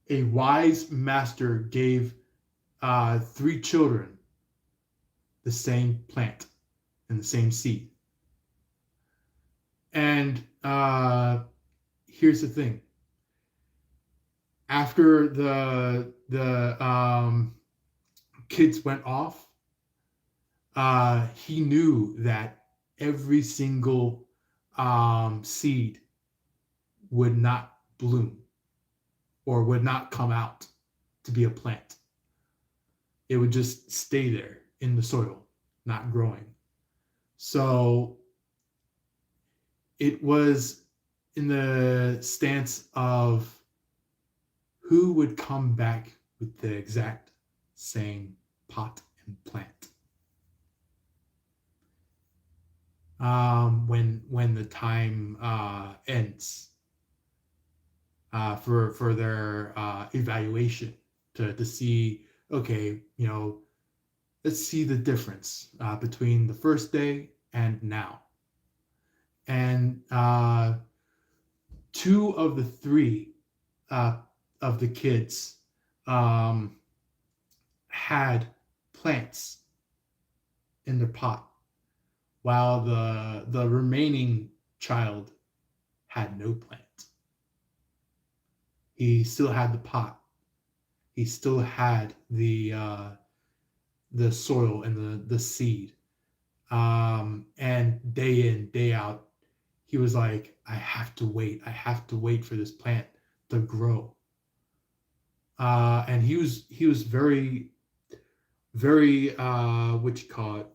wise master gave 3 children the same plant and the same seed. And here's the thing. After the kids went off, he knew that every single seed would not bloom or would not come out to be a plant. It would just stay there in the soil, not growing. So it was in the stance of who would come back with the exact same pot and plant. When the time ends for their evaluation to see, okay, let's see the difference between the first day and now. And 2 of the 3 of the kids had plants in their pot, while the remaining child had no plant. He still had the pot. He still had the soil and the seed. And day in, day out, he was like, I have to wait. I have to wait for this plant to grow. And he was very, very, what you call it?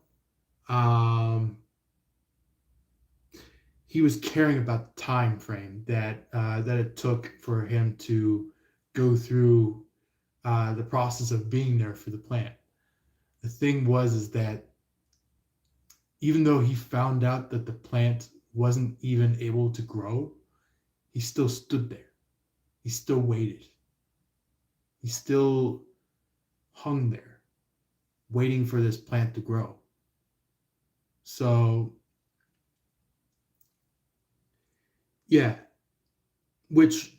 he was caring about the time frame that it took for him to go through the process of being there for the plant. The thing was is that even though he found out that the plant wasn't even able to grow, he still stood there. He still waited. He still hung there, waiting for this plant to grow. So, yeah, which,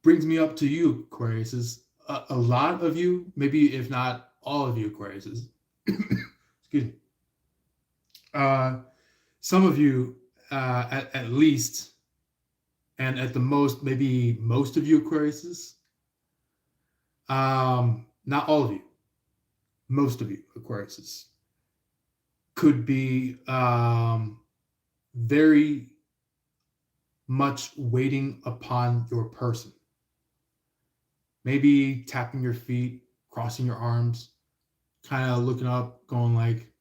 brings me up to you, Aquarius. Is a lot of you, maybe if not all of you, Aquarius, excuse me, uh, some of you, at least, and at the most, maybe most of you, Aquariuses, not all of you, most of you, Aquariuses, could be very much waiting upon your person. Maybe tapping your feet, crossing your arms, kind of looking up, going like,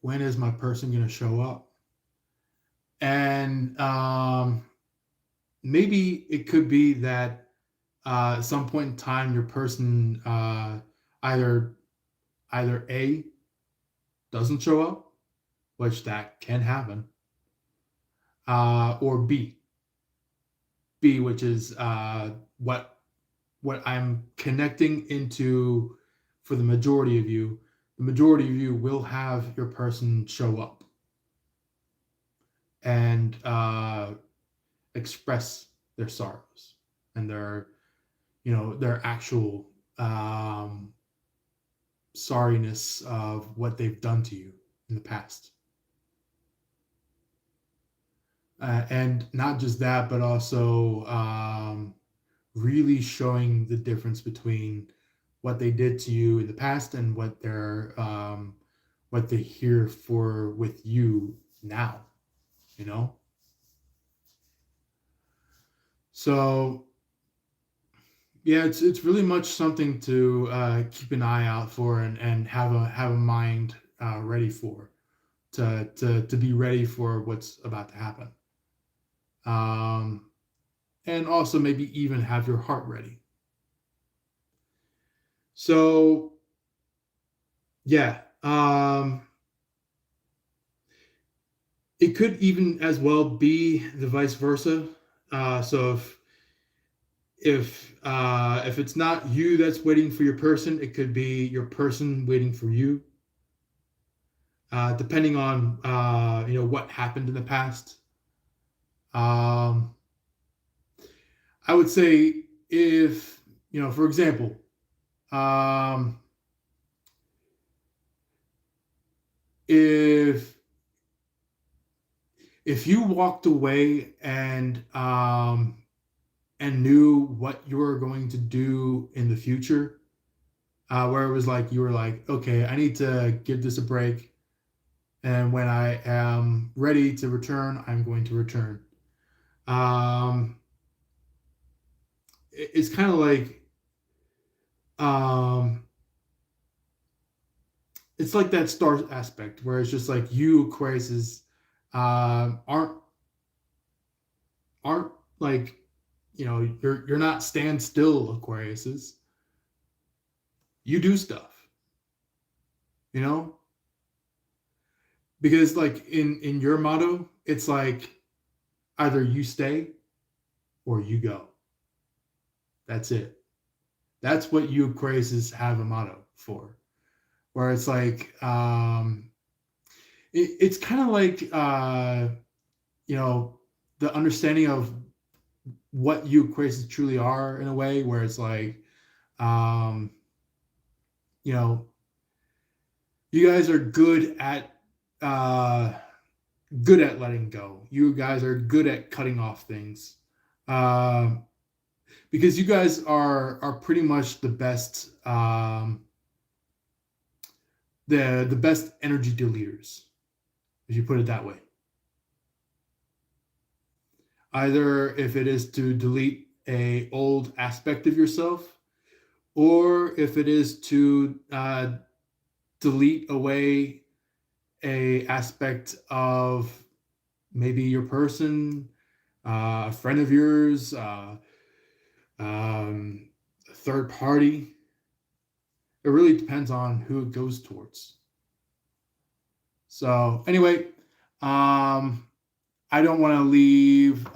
when is my person gonna show up? And maybe it could be that at some point in time, your person either A, doesn't show up, which that can happen, or B, which is what I'm connecting into for the majority of you. The majority of you will have your person show up and express their sorrows and their actual sorriness of what they've done to you in the past. And not just that, but also really showing the difference between what they did to you in the past and what they're here for with you now. So yeah, it's really much something to keep an eye out for and have a mind ready for, to be ready for what's about to happen. And also maybe even have your heart ready. So yeah, it could even as well be the vice versa. So if it's not you that's waiting for your person, it could be your person waiting for you. Depending on what happened in the past. I would say if for example, if you walked away and knew what you were going to do in the future, where it was like you were like, okay, I need to give this a break, and when I am ready to return, I'm going to return. It's kind of like it's like that star aspect where it's just like you, Aquarius, aren't like you're not stand still, Aquariuses. You do stuff, because like in your motto, it's like either you stay or you go. That's it. That's what you Aquariuses have a motto for, where it's like it's kind of like the understanding of what you Aquariuses truly are, in a way where it's like you guys are good at letting go. You guys are good at cutting off things, because you guys are pretty much the best the best energy deleters, if you put it that way. Either if it is to delete a old aspect of yourself, or if it is to delete away a aspect of maybe your person, a friend of yours, a third party. It really depends on who it goes towards. So anyway, um, I don't want to leave.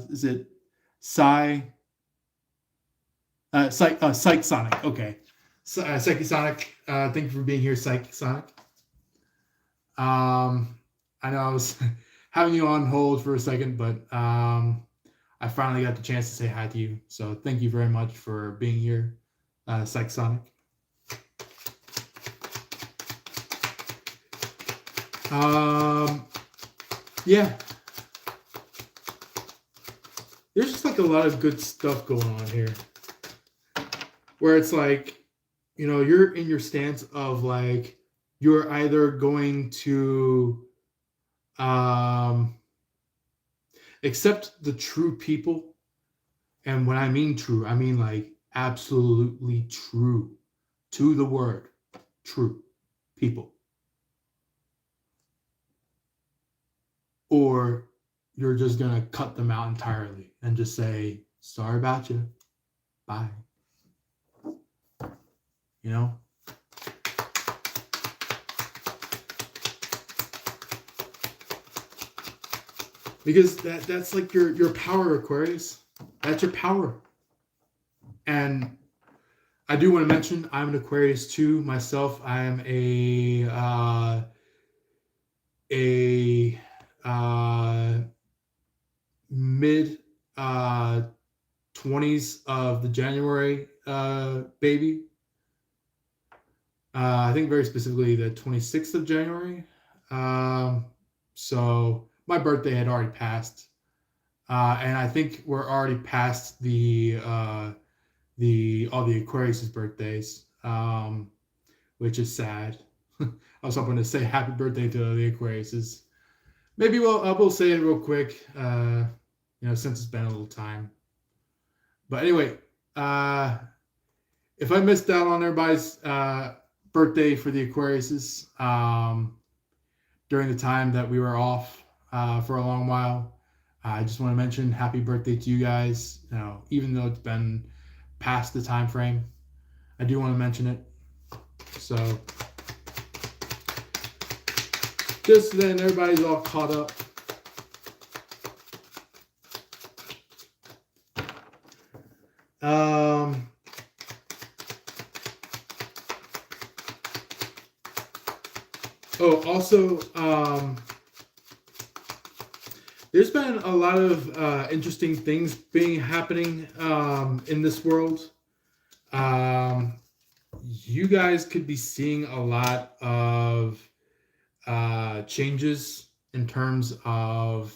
Is it Psy? Psych Sonic. Okay, Psyche Sonic. Thank you for being here, Psyche Sonic. I know I was having you on hold for a second, but I finally got the chance to say hi to you. So thank you very much for being here, Psych Sonic. Yeah, there's just like a lot of good stuff going on here, where it's like, you're in your stance of like you're either going to um, accept the true people, and when I mean true, I mean like absolutely true, to the word, true people, or you're just gonna cut them out entirely and just say sorry about you, bye. You know, because that's like your power, Aquarius. That's your power. And I do want to mention I'm an Aquarius too myself. I am a mid 20s of the January baby. I think very specifically the 26th of January. So my birthday had already passed, and I think we're already past the all the Aquarius' birthdays, which is sad. I was hoping to say happy birthday to the Aquariuses. Maybe we'll say it real quick, since it's been a little time. But anyway, if I missed out on everybody's birthday for the Aquariuses during the time that we were off for a long while, I just want to mention happy birthday to you guys. Even though it's been past the time frame, I do want to mention it. So just then everybody's all caught up. Also, there's been a lot of interesting things happening in this world. You guys could be seeing a lot of changes in terms of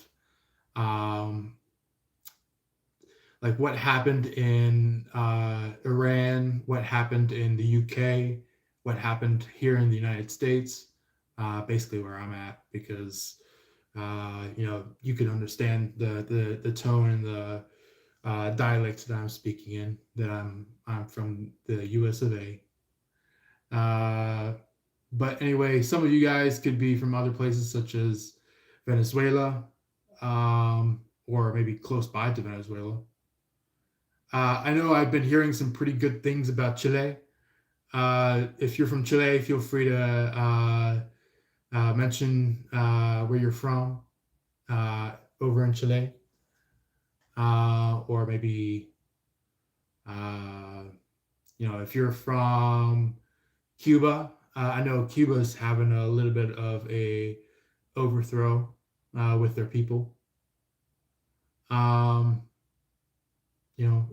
like what happened in Iran, what happened in the UK, what happened here in the United States. Basically where I'm at, because you can understand the tone and the dialect that I'm speaking in. That I'm from the U.S. of A. But anyway, some of you guys could be from other places such as Venezuela, or maybe close by to Venezuela. I know I've been hearing some pretty good things about Chile. If you're from Chile, feel free to mention where you're from over in Chile, or maybe if you're from Cuba. I know Cuba's having a little bit of a overthrow with their people.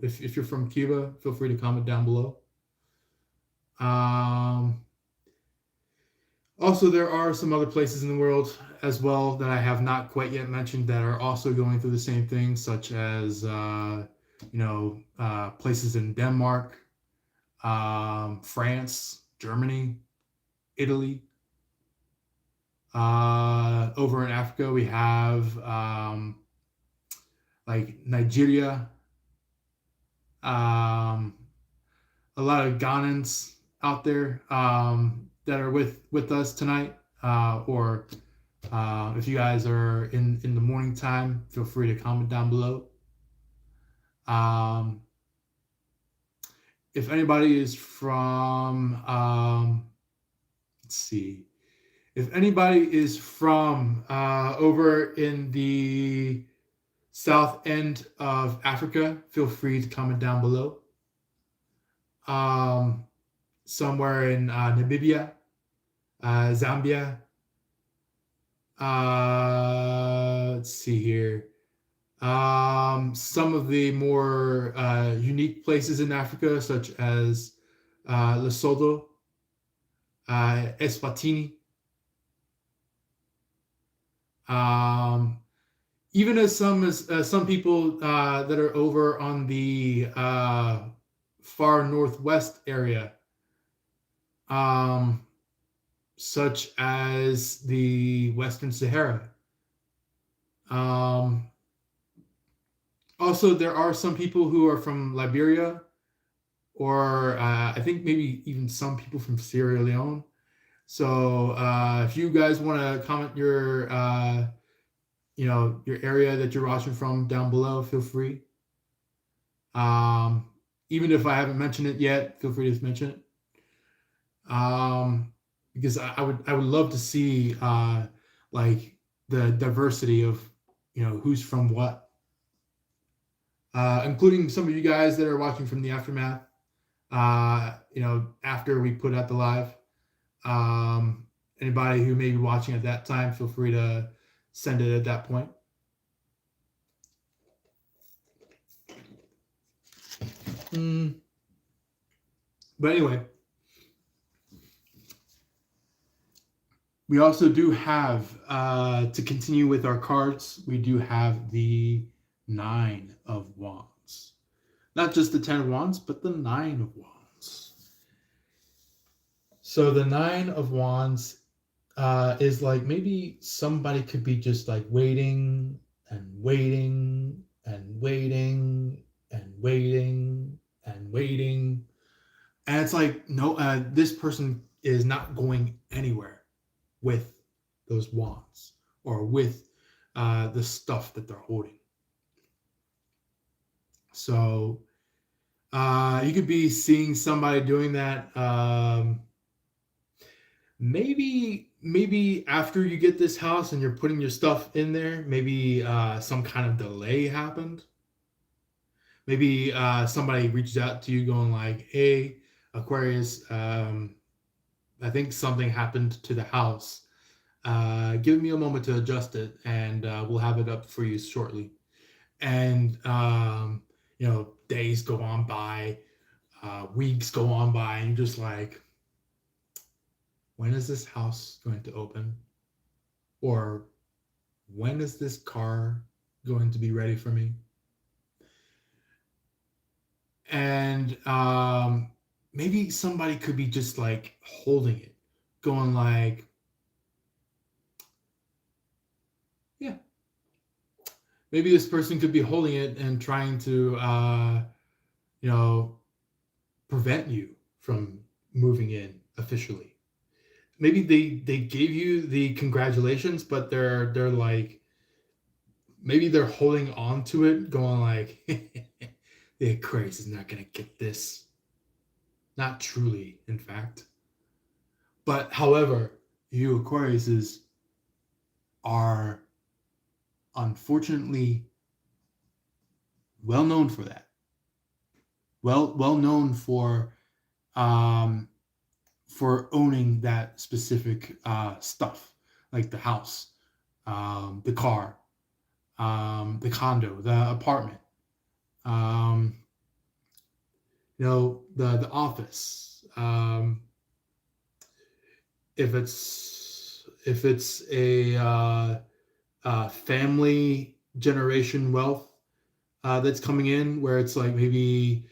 If you're from Cuba, feel free to comment down below. Also, there are some other places in the world as well that I have not quite yet mentioned that are also going through the same thing, such as places in Denmark, France, Germany, Italy. Over in Africa, we have like Nigeria, a lot of Ghanans out there that are with us tonight. or if you guys are in the morning time, feel free to comment down below. Um, if anybody is from, let's see, if anybody is from over in the south end of Africa, feel free to comment down below. Somewhere in Namibia, Zambia. Let's see here. Some of the more unique places in Africa, such as Lesotho, Eswatini, even as some people that are over on the far northwest area, such as the Western Sahara. Also, there are some people who are from Liberia, or I think maybe even some people from Sierra Leone. So if you guys want to comment your your area that you're watching from down below, feel free. Even if I haven't mentioned it yet, feel free to mention it. Because I would love to see like the diversity of who's from what, including some of you guys that are watching from the aftermath. After we put out the live. Anybody who may be watching at that time, feel free to send it at that point. But anyway, we also do have, to continue with our cards, we do have the 9 of Wands. Not just the 10 of Wands, but the 9 of Wands. So the 9 of Wands is like maybe somebody could be just like waiting and waiting and waiting and waiting and waiting. And it's like, no, this person is not going anywhere with those wands or with the stuff that they're holding. So you could be seeing somebody doing that. Maybe after you get this house and you're putting your stuff in there, maybe some kind of delay happened. Maybe somebody reached out to you going like, hey, Aquarius, I think something happened to the house. Give me a moment to adjust it, and we'll have it up for you shortly. And days go on by, weeks go on by, and you're just like, when is this house going to open? Or when is this car going to be ready for me? And maybe somebody could be just like holding it, going like, yeah. Maybe this person could be holding it and trying to, prevent you from moving in officially. Maybe they gave you the congratulations, but they're like, maybe they're holding on to it, going like, the Aquarius is not gonna get this. Not truly, in fact. But however, you Aquariuses are unfortunately well known for that. Well known for owning that specific stuff, like the house, the car, the condo, the apartment, the office. If it's a family generation wealth that's coming in, where it's like maybe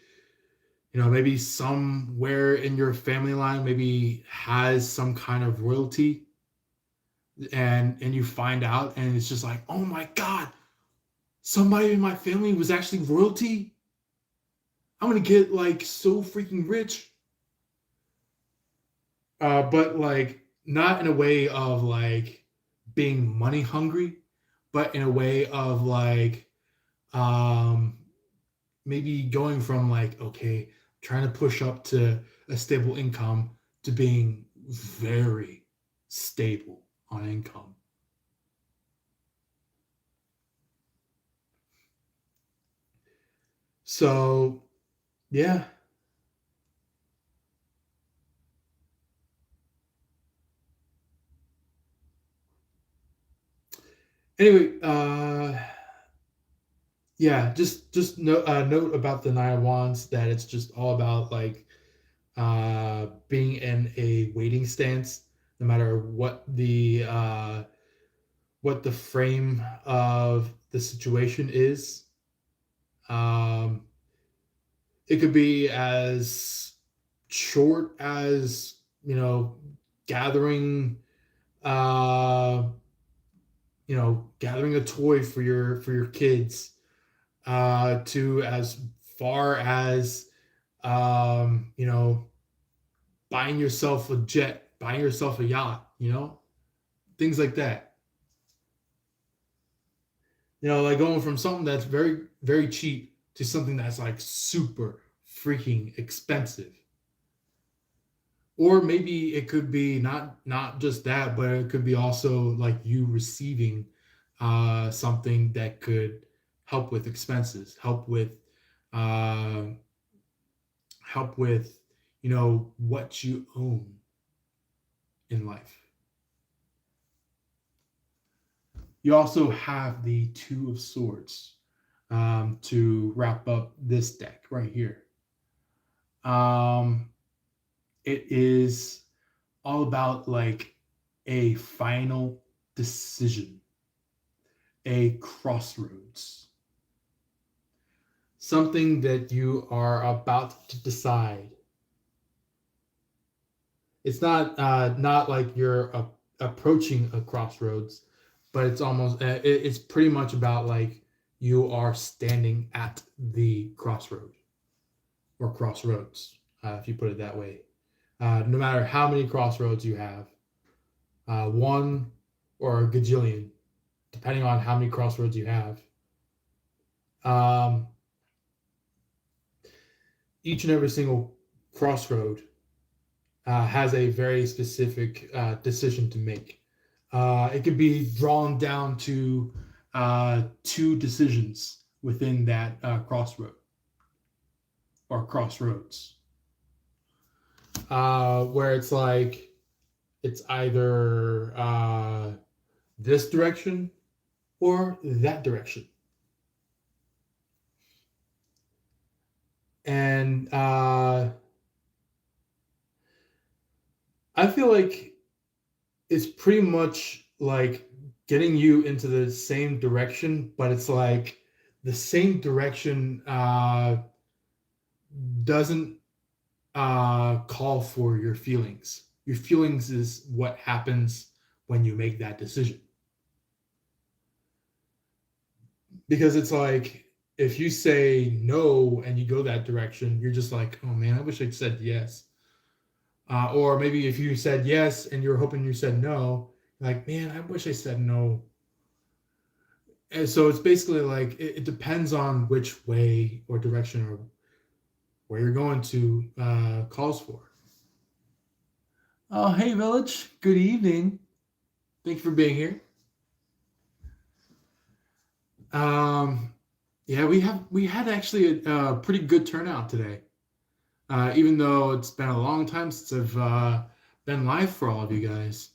somewhere in your family line maybe has some kind of royalty, and you find out, and it's just like, oh my God, somebody in my family was actually royalty. I'm gonna get like so freaking rich. But like not in a way of like being money hungry, but in a way of like um maybe going from like, okay, trying to push up to a stable income to being very stable on income. So yeah. Anyway, yeah, just note about the Nine of Wands that it's just all about like being in a waiting stance, no matter what the frame of the situation is. Um, it could be as short as, gathering uh, gathering a toy for your kids, to as far as buying yourself a jet, buying yourself a yacht, things like that. Like going from something that's very, very cheap to something that's like super freaking expensive. Or maybe it could be not just that, but it could be also like you receiving something that could help with expenses, uh, help with what you own in life. You also have the Two of Swords, to wrap up this deck right here. Um, it is all about like a final decision, a crossroads, something that you are about to decide. It's not like you're approaching a crossroads, but it's almost it's pretty much about like you are standing at the crossroad or crossroads, if you put it that way. No matter how many crossroads you have, one or a gajillion, depending on how many crossroads you have. Um, each and every single crossroad has a very specific decision to make. It could be drawn down to two decisions within that crossroad or crossroads, where it's like it's either this direction or that direction. And I feel like it's pretty much like getting you into the same direction, but it's like the same direction doesn't call for your feelings. Your feelings is what happens when you make that decision. Because it's like if you say no and you go that direction, you're just like, oh man, I wish I'd said yes. Or maybe if you said yes and you're hoping you said no, like, man, I wish I said no. And so it's basically like it depends on which way or direction or where you're going to calls for. Oh, hey, Village. Good evening. Thank you for being here. Um, yeah, we had actually a pretty good turnout today. Even though it's been a long time since I've been live for all of you guys.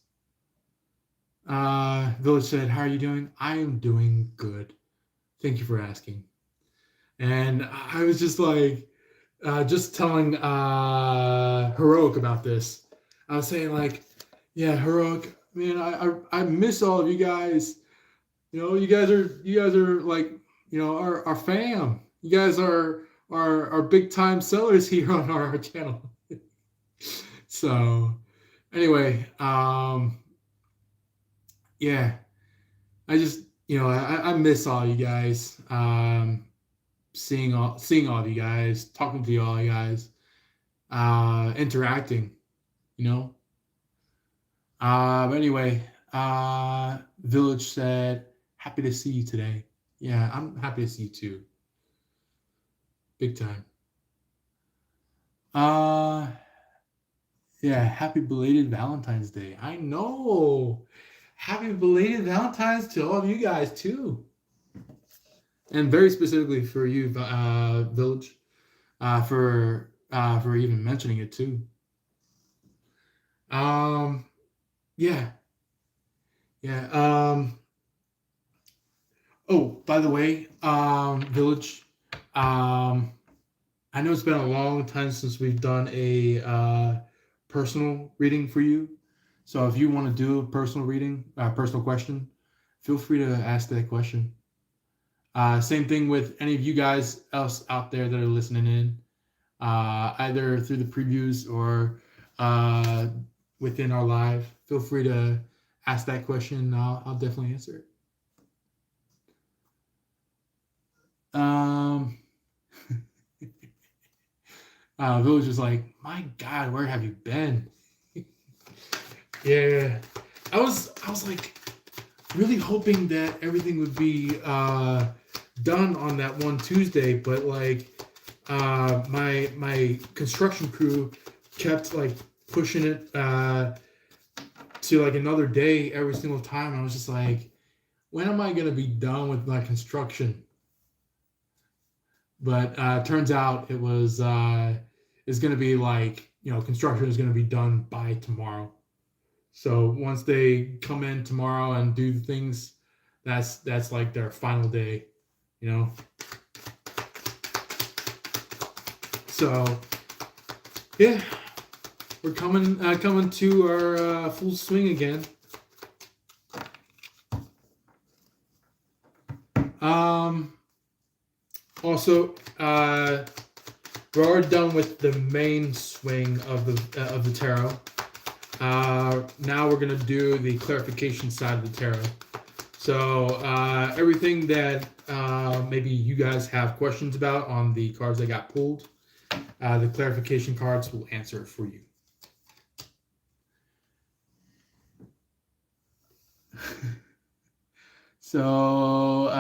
Village said, "How are you doing?" I am doing good. Thank you for asking. And I was just like, just telling Heroic about this. I was saying like, yeah, Heroic, man, I miss all of you guys. You guys are like, our fam. You guys are big time sellers here on our channel. So anyway, yeah, I just I miss all you guys. Seeing all of you guys, talking to all you guys, interacting, you know. But anyway, Village said, "Happy to see you today." Yeah, I'm happy to see you too. Big time. Uh, yeah, happy belated Valentine's Day. I know. Happy belated Valentine's to all of you guys too, and very specifically for you, Village, for even mentioning it too. Um, yeah, yeah. Oh, by the way, Village, um, I know it's been a long time since we've done a personal reading for you. So if you want to do a personal reading, personal question, feel free to ask that question. Same thing with any of you guys else out there that are listening in, either through the previews or uh, within our live. Feel free to ask that question. I'll definitely answer it. Um, Village was like, "My God, where have you been?" Yeah, I was like really hoping that everything would be done on that one Tuesday, but like my construction crew kept like pushing it to like another day every single time. I was just like, when am I gonna be done with my construction? But turns out it was it's gonna be like, construction is gonna be done by tomorrow. So once they come in tomorrow and do the things, that's like their final day, you know. So yeah, we're coming to our full swing again. Um, Also, we're already done with the main swing of the tarot. Now we're gonna do the clarification side of the tarot. So everything that maybe you guys have questions about on the cards that got pulled, the clarification cards will answer it for you. So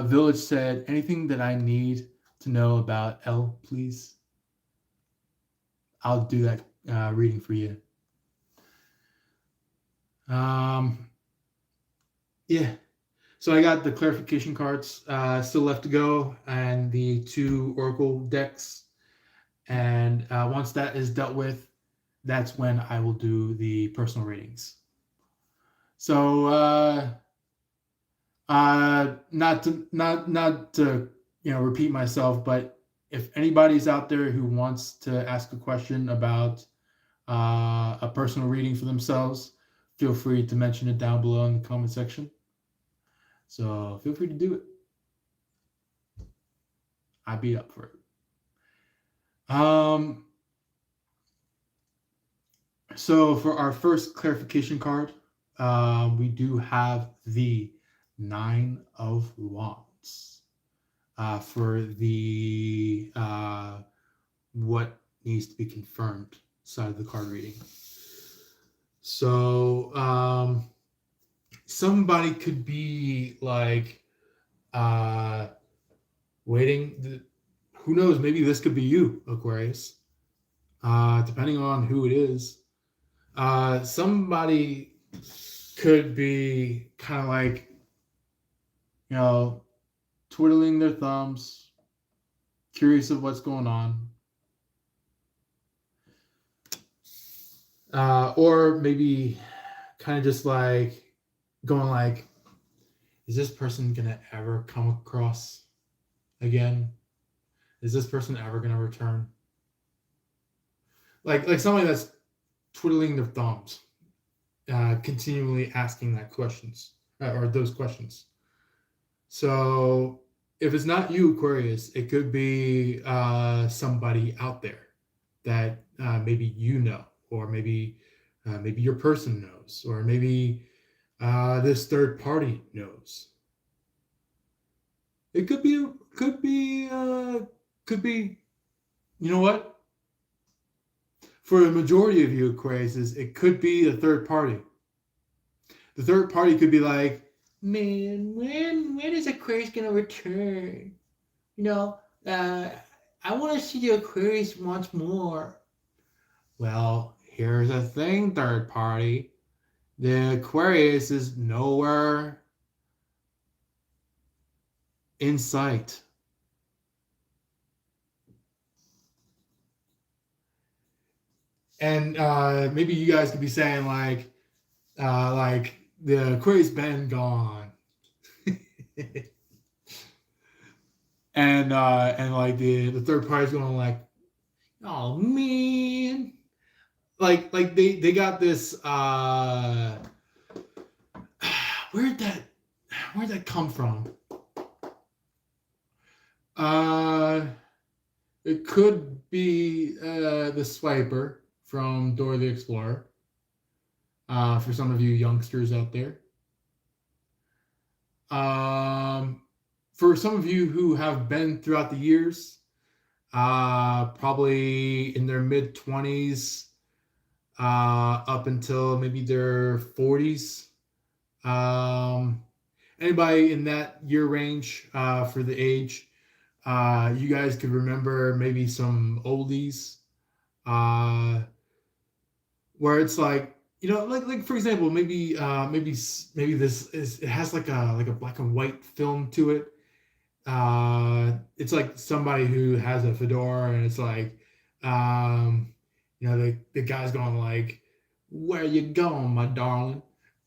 Village said, anything that I need to know about L, please. I'll do that reading for you. Yeah. So I got the clarification cards still left to go, and the 2 Oracle decks. And once that is dealt with, that's when I will do the personal readings. So not to repeat myself, but if anybody's out there who wants to ask a question about a personal reading for themselves, feel free to mention it down below in the comment section. So feel free to do it. I'd be up for it. So for our first clarification card, we do have the 9 of Wands for the what needs to be confirmed side of the card reading. So somebody could be like waiting. Who knows? Maybe this could be you, Aquarius. Depending on who it is. Somebody could be kind of like, twiddling their thumbs, curious of what's going on. Or maybe kind of just like going like, is this person gonna ever come across again? Is this person ever gonna return? Like somebody that's twiddling their thumbs, continually asking that questions or those questions. So if it's not you, Aquarius, it could be somebody out there that maybe you know, or maybe your person knows, or maybe this third party knows. It could be, you know what? For the majority of you, Aquarius, it could be a third party. the third party could be like, man, when is Aquarius gonna return? You know, I want to see the Aquarius once more. Well, here's the thing, third party. The Aquarius is nowhere in sight. And maybe you guys could be saying like the Aquarius been gone, and like the third party's going like, oh man, like they got this where'd that where'd that come from? Uh, it could be the Swiper from Dora the Explorer. For some of you youngsters out there. For some of you who have been throughout the years, probably in their mid 20s, up until maybe their 40s. Anybody in that year range for the age, you guys could remember maybe some oldies where it's like, like for example, maybe this is, it has like a black and white film to it. It's like somebody who has a fedora, and it's like, the guy's going like, "Where you going, my darling?"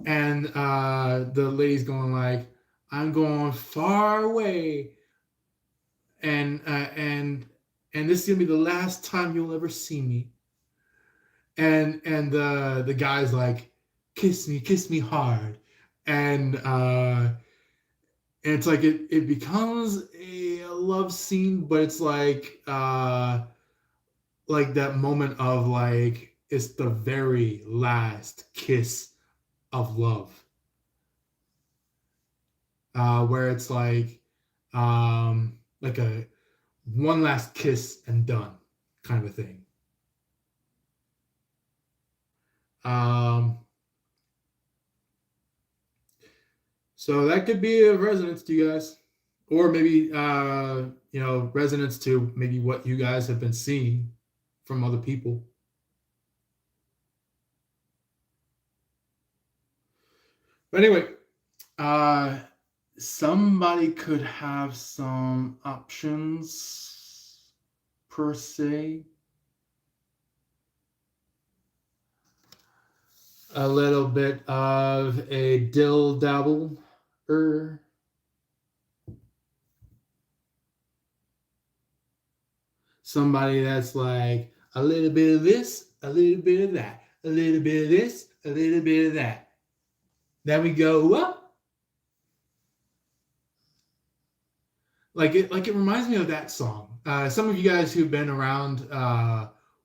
And the lady's going like, "I'm going far away, and this is gonna be the last time you'll ever see me." And the guy's like, kiss me hard. And it's like it becomes a love scene, but it's like that moment of like, it's the very last kiss of love, where it's like a one last kiss and done kind of a thing. Um, so that could be a resonance to you guys, or maybe resonance to maybe what you guys have been seeing from other people. But anyway, somebody could have some options per se. A little bit of a dill dabble. Somebody that's like a little bit of this, a little bit of that, a little bit of this, a little bit of that. Then we go up. Like it reminds me of that song. Some of you guys who've been around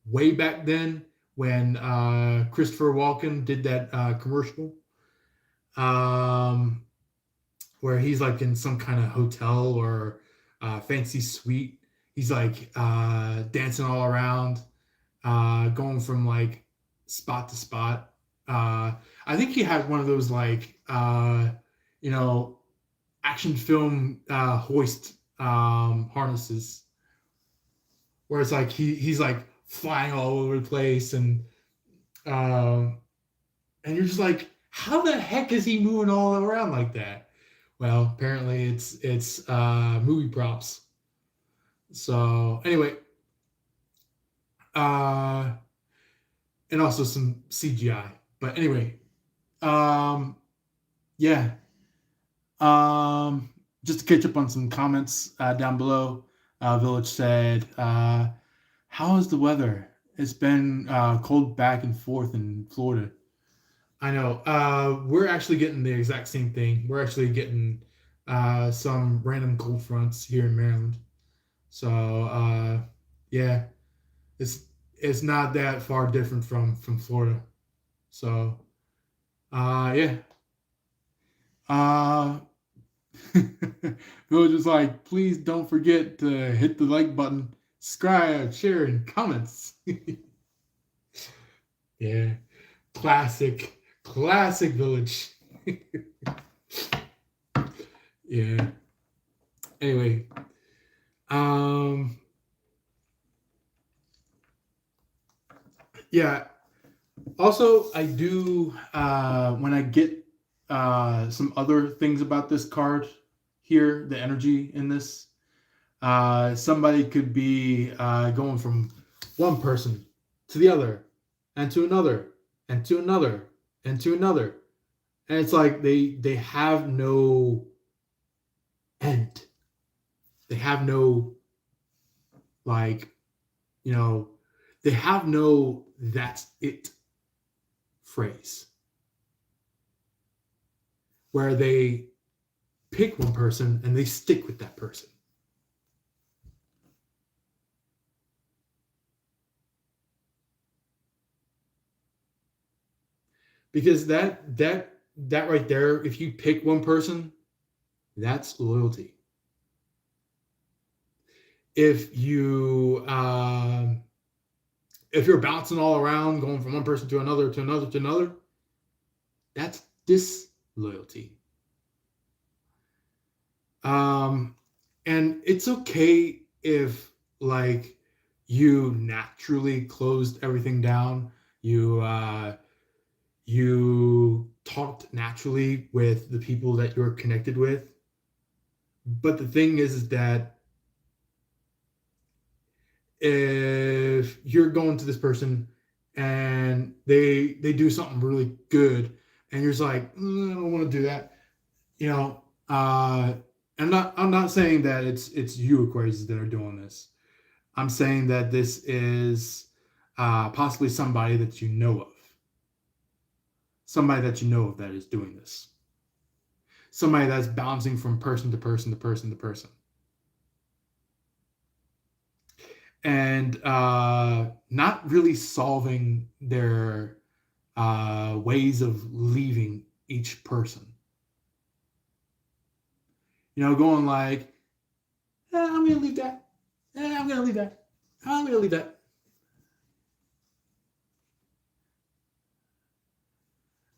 way back then, when Christopher Walken did that commercial, where he's like in some kind of hotel or fancy suite. He's like dancing all around, going from like spot to spot. I think he had one of those like action film hoist harnesses, where it's like he's like flying all over the place, and you're just like, how the heck is he moving all around like that? Well, apparently it's movie props. So anyway, and also some CGI. But anyway, yeah. Just to catch up on some comments down below, Village said, "How is the weather? It's been cold back and forth in Florida." I know. We're actually getting the exact same thing. We're actually getting some random cold fronts here in Maryland. So yeah, it's not that far different from Florida. So yeah. Village is like, please don't forget to hit the like button, subscribe, share, and comments. Yeah, classic Village. Yeah. Anyway, um, yeah. Also, I do when I get some other things about this card here, the energy in this. Somebody could be going from one person to the other, and to another, and to another, and to another, and it's like they have no end. They have no like you know they have no that's it phrase where they pick one person and they stick with that person. Because that right there, if you pick one person, that's loyalty. If you if you're bouncing all around, going from one person to another to another to another, that's disloyalty. Um, and it's okay if like you naturally closed everything down. You talked naturally with the people that you're connected with. But the thing is that if you're going to this person and they do something really good and you're just like, I don't want to do that, you know, I'm not saying that it's you Aquarius that are doing this. I'm saying that this is possibly somebody that you know of. Somebody that you know of that is doing this. Somebody that's bouncing from person to person to person to person. And not really solving their ways of leaving each person. Going like, I'm going to leave that. I'm going to leave that. I'm going to leave that.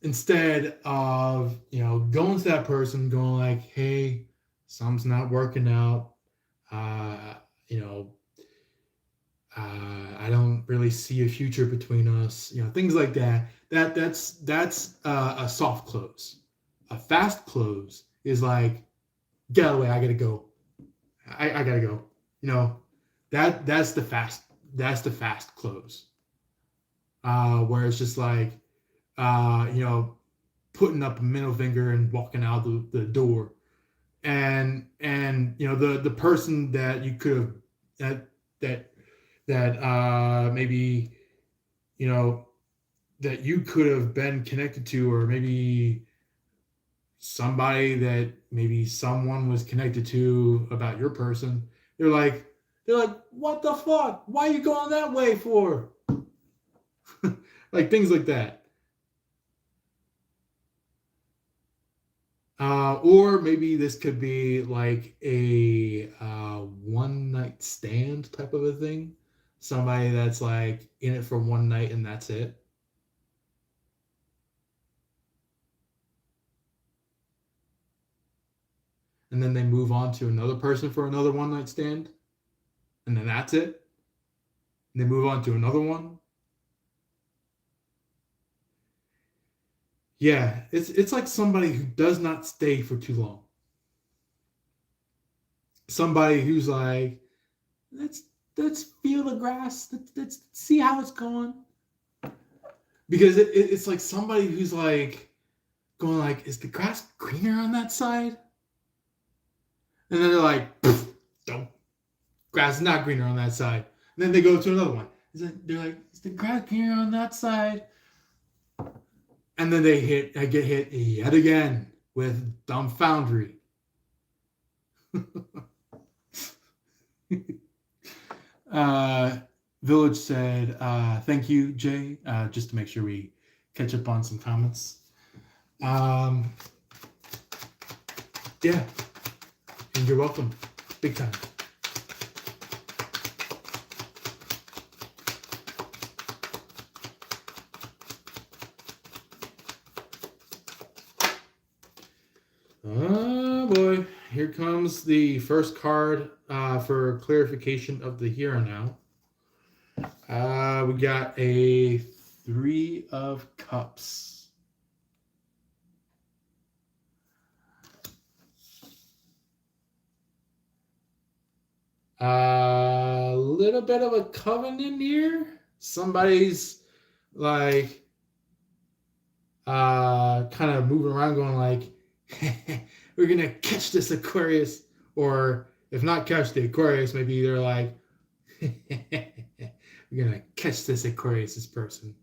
Instead of, going to that person, going like, hey, something's not working out. You know, I don't really see a future between us. Things like that. That's a soft close. A fast close is like, get out of the way. I gotta go. I gotta go. That's the fast close. Where it's just like, putting up a middle finger and walking out the door, and the person that you could have that maybe you know that you could have been connected to, or maybe somebody that maybe someone was connected to about your person. They're like, what the fuck? Why are you going that way for? Like things like that. Or maybe this could be like a one night stand type of a thing. Somebody that's like in it for one night and that's it. And then they move on to another person for another one night stand. And then that's it. And they move on to another one. Yeah, it's like somebody who does not stay for too long. Somebody who's like, let's let's feel the grass. Let's see how it's going. Because it's like somebody who's like going like, is the grass greener on that side? And then they're like, don't. Grass is not greener on that side. And then they go to another one. They're like, is the grass greener on that side? And then I get hit yet again with dumbfoundry. Village said, thank you, Jay, just to make sure we catch up on some comments. Yeah, and you're welcome, big time. here comes the first card for clarification of the here and now. We got a Three of Cups. A little bit of a covenant here. Somebody's like kind of moving around going like, we're going to catch this Aquarius. Or if not catch the Aquarius, maybe they're like, we're going to catch this Aquarius, this person.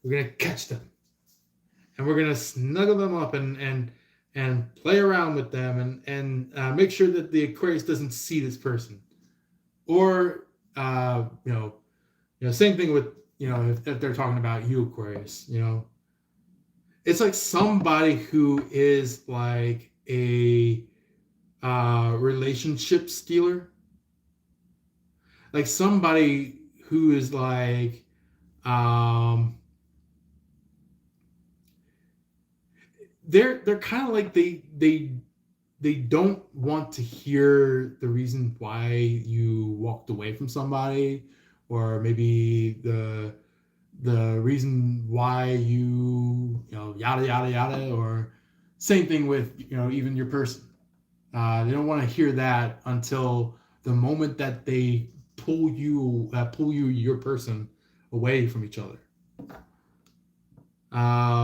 We're going to catch them. And we're going to snuggle them up and play around with them and make sure that the Aquarius doesn't see this person. Or, same thing with, if they're talking about you, Aquarius, it's like somebody who is like a relationship stealer, like somebody who is like they're kind of like they don't want to hear the reason why you walked away from somebody, or maybe the reason why you yada yada yada, or same thing with even your person. They don't want to hear that until the moment that they pull you your person away from each other.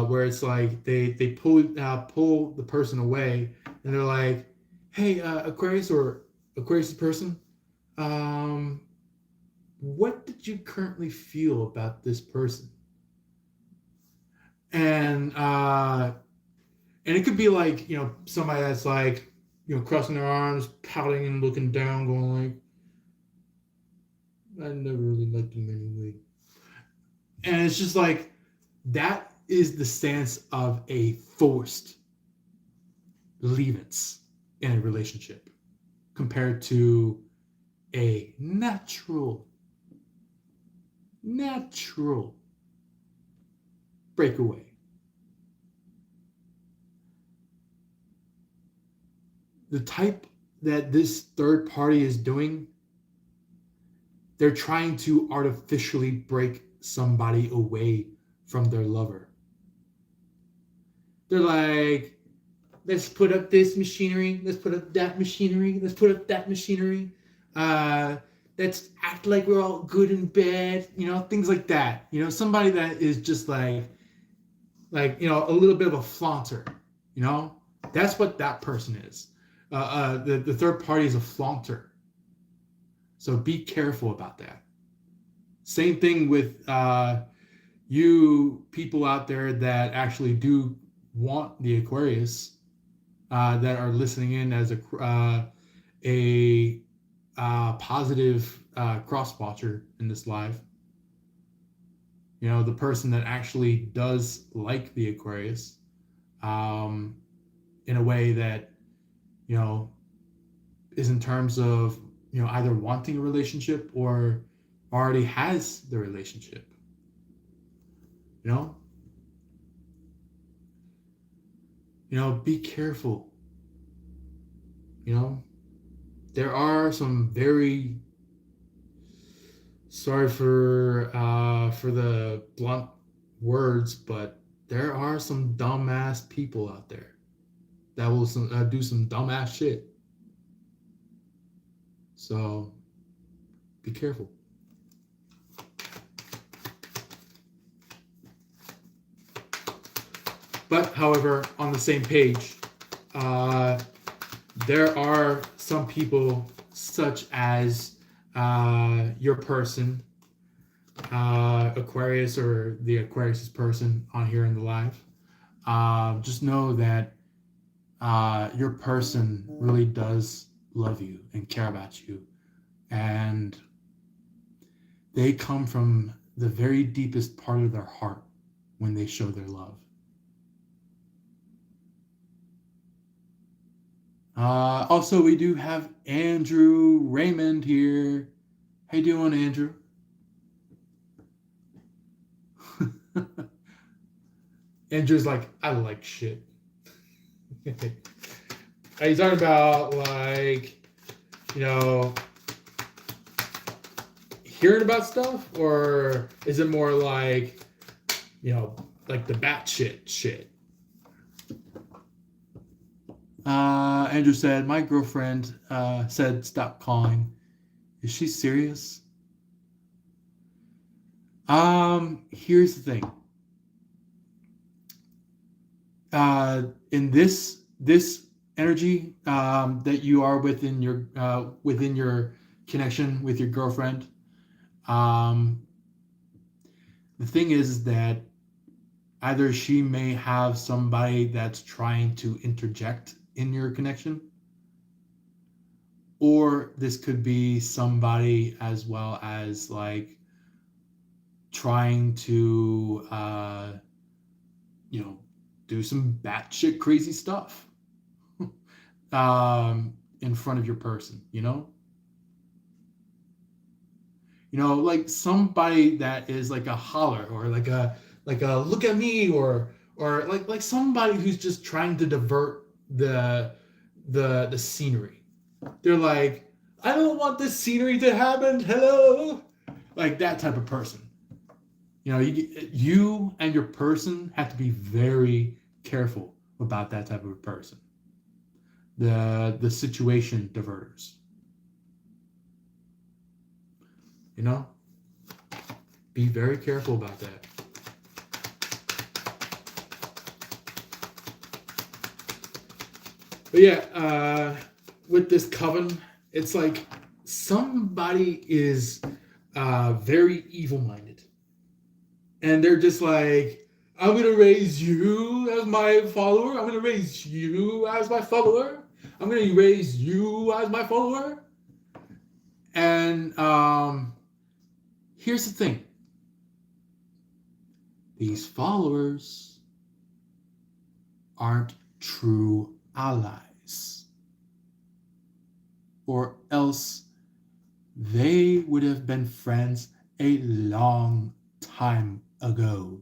Where it's like they pull the person away, and they're like, hey, Aquarius or Aquarius person, what did you currently feel about this person? And it could be like somebody that's like crossing their arms, pouting and looking down, going like, I never really liked him anyway. And it's just like that is the stance of a forced leave-its in a relationship compared to a natural breakaway. The type that this third party is doing, they're trying to artificially break somebody away from their lover. They're like, let's put up this machinery, let's put up that machinery, let's put up that machinery. Let's act like we're all good and bad, things like that. Somebody that is just like a little bit of a flaunter, That's what that person is. The third party is a flaunter. So be careful about that. Same thing with you people out there that actually do want the Aquarius, that are listening in as a positive cross watcher in this live. The person that actually does like the Aquarius, in a way that is in terms of either wanting a relationship or already has the relationship. Be careful. There are some very, sorry for the blunt words, but there are some dumbass people out there that will do some dumbass shit. So be careful. But however, on the same page, there are some people such as your person, Aquarius or the Aquarius person on here in the live. Just know that your person really does love you and care about you, and they come from the very deepest part of their heart when they show their love. Also, we do have Andrew Raymond here. How you doing, Andrew? Andrew's like, I like shit. Are you talking about like, you know, hearing about stuff, or is it more like, like the batshit shit? Andrew said, my girlfriend said stop calling. Is she serious? Here's the thing. In this energy that you are within your connection with your girlfriend, um, the thing is that either she may have somebody that's trying to interject in your connection, or this could be somebody as well as like trying to do some batshit crazy stuff in front of your person, like somebody that is like a holler, or like a look at me, or like somebody who's just trying to divert the scenery. They're like, I don't want this scenery to happen. Hello, like that type of person. You and your person have to be very careful about that type of a person. The situation diverters. Be very careful about that. But yeah, with this coven, it's like somebody is very evil-minded. And they're just like, I'm going to raise you as my follower. I'm going to raise you as my follower. I'm going to raise you as my follower. And here's the thing. These followers aren't true allies. Or else they would have been friends a long time ago.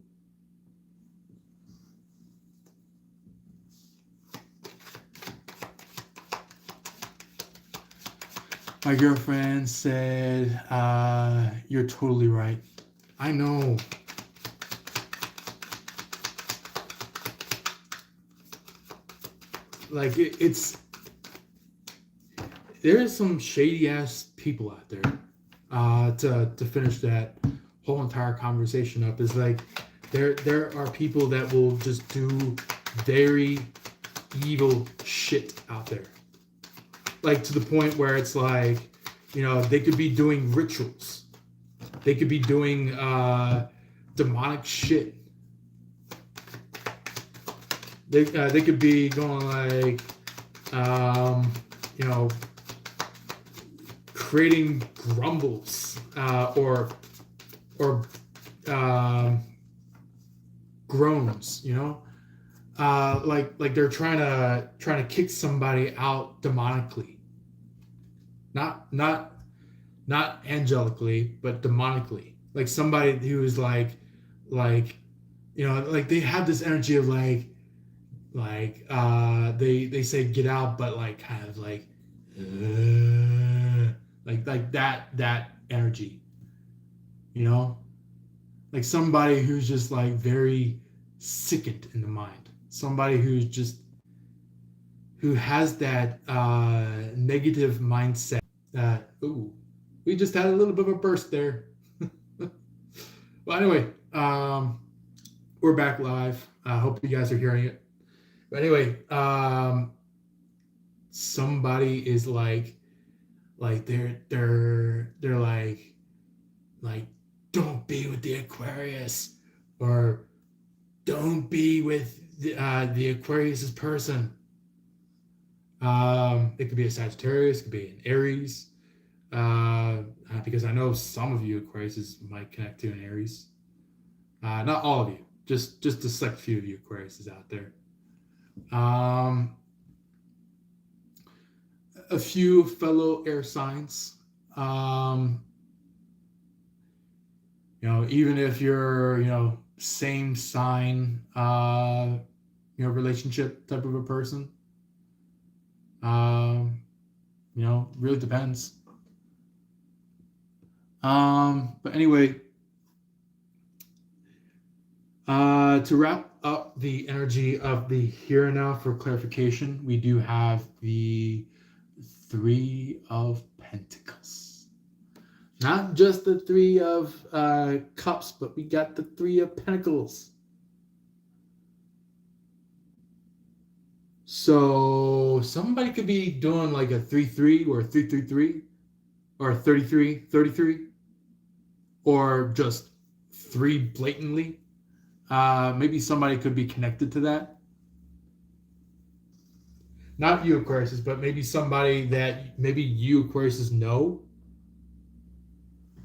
My girlfriend said, you're totally right. I know. Like, there's some shady ass people out there. To finish that whole entire conversation up, is like there are people that will just do very evil shit out there. Like, to the point where it's like, they could be doing rituals. They could be doing demonic shit. They could be going like, creating grumbles or groans. Like they're trying to kick somebody out demonically. Not angelically, but demonically. Like somebody who is like they have this energy of like they say get out, but like kind of like that energy. Like somebody who's just like very sickened in the mind. Somebody who has that negative mindset. We just had a little bit of a burst there. Well, anyway, we're back live. I hope you guys are hearing it. But anyway, somebody is like they're like don't be with the Aquarius, or don't be with the Aquarius's person. It could be a Sagittarius, it could be an Aries, because I know some of you Aquariuses might connect to an Aries. Not all of you, just a select few of you Aquariuses out there. A few fellow air signs. Even if you're same sign relationship type of a person, Really depends. But anyway, to wrap up the energy of the here and now for clarification, we do have the Three of Pentacles. Not just the Three of Cups, but we got the Three of Pentacles. So somebody could be doing like a 3-3 or a 3-3-3 or a 33-33 or just three blatantly. Maybe somebody could be connected to that. Not you, Aquarius, but maybe somebody that maybe you, Aquarius, know,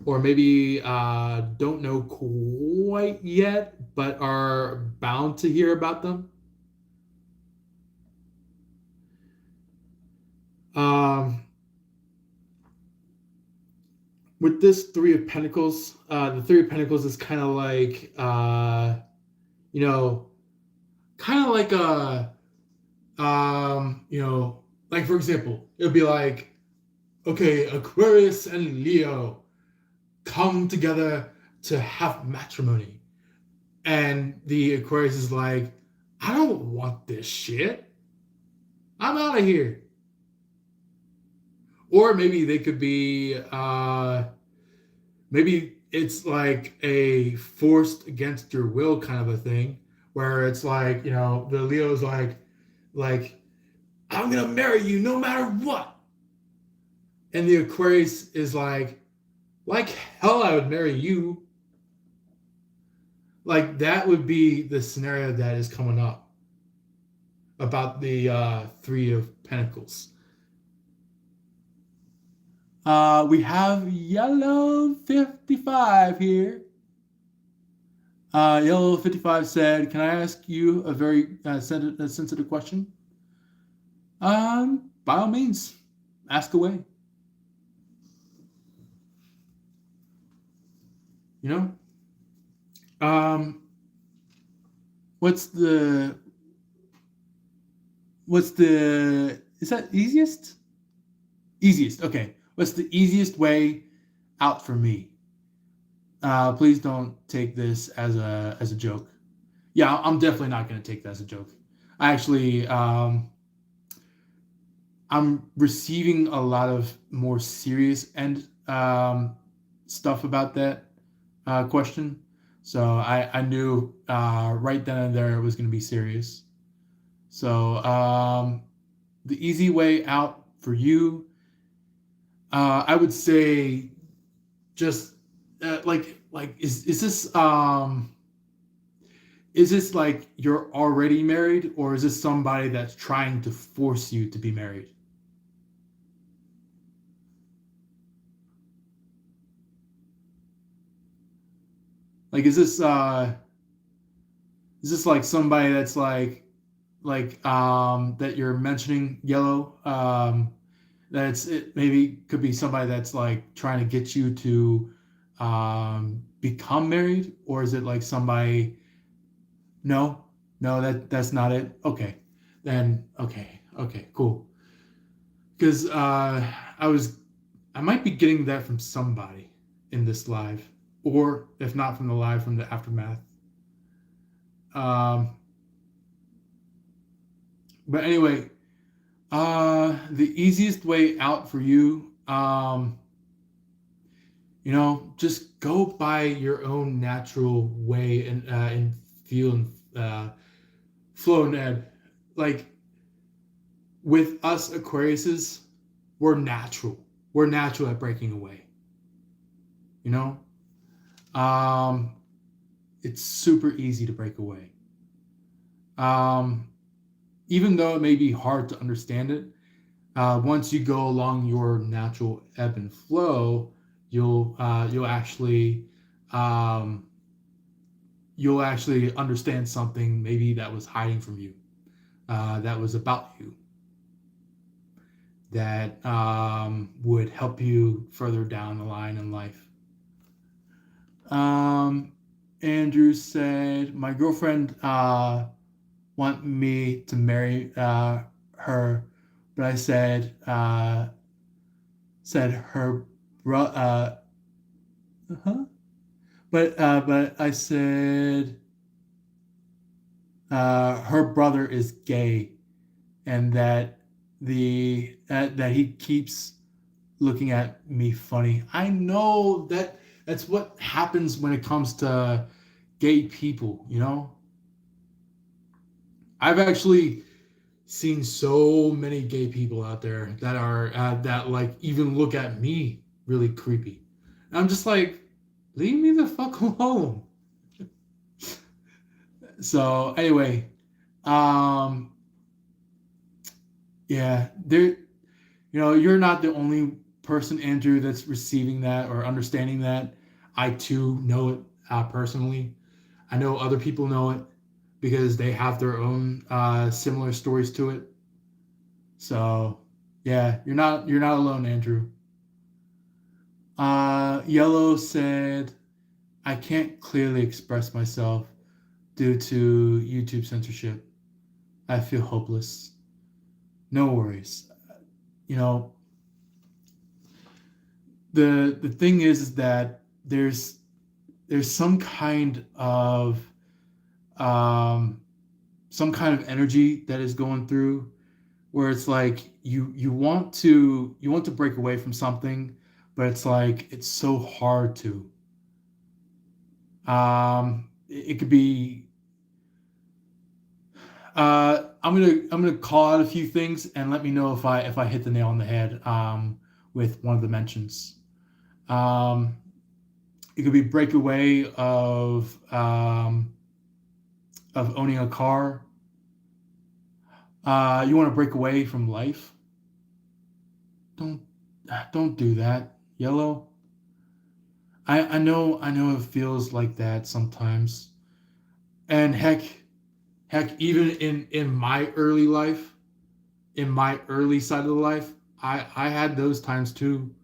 or maybe don't know quite yet, but are bound to hear about them. With this Three of Pentacles, the Three of Pentacles is kind of like, kind of like a, like for example, it would be like, okay, Aquarius and Leo come together to have matrimony. And the Aquarius is like, I don't want this shit. I'm out of here. Or maybe they could be, maybe it's like a forced against your will kind of a thing, where it's like, the Leo's like, I'm gonna marry you no matter what. And the Aquarius is like hell I would marry you. Like that would be the scenario that is coming up about the Three of Pentacles. We have Yellow 55 here. Yellow 55 said, "Can I ask you a very sensitive question?" By all means, ask away. What's the is that easiest? Easiest, okay. What's the easiest way out for me? Please don't take this as a joke. Yeah, I'm definitely not going to take that as a joke. I actually, I'm receiving a lot of more serious stuff about that question. So I knew right then and there it was going to be serious. So the easy way out for you, I would say, just is this like you're already married, or is this somebody that's trying to force you to be married? Like is this like somebody that's like that you're mentioning, Yellow, it maybe could be somebody that's like trying to get you to become married, or is it like somebody? No, that's not it. Okay, then okay, cool. Because I might be getting that from somebody in this live, or if not from the live, from the aftermath. But anyway, the easiest way out for you, just go by your own natural way and feel and flow and ebb. Like with us Aquariuses, we're natural. We're natural at breaking away. It's super easy to break away. Even though it may be hard to understand it, once you go along your natural ebb and flow, you'll actually understand something maybe that was hiding from you, that was about you, that would help you further down the line in life. Andrew said, my girlfriend want me to marry her, but I said her bro huh? But I said her brother is gay, and that that he keeps looking at me funny. I know that that's what happens when it comes to gay people, you know? I've actually seen so many gay people out there that are that like even look at me really creepy. And I'm just like, leave me the fuck alone. So anyway, um, yeah, there. You know, you're not the only person, Andrew, that's receiving that or understanding that. I too know it personally. I know other people know it because they have their own similar stories to it. So, yeah, you're not alone, Andrew. Yellow said, "I can't clearly express myself due to YouTube censorship. I feel hopeless. No worries. You know, the thing is that there's um, some kind of energy that is going through where it's like you want to break away from something, but it's like it's so hard to. It could be. I'm gonna call out a few things and let me know if I hit the nail on the head with one of the mentions. Um, it could be breakaway of owning a car. You want to break away from life? Don't don't do that, Yellow. I know it feels like that sometimes. And heck, even in my early life, in my early side of the life, I had those times too.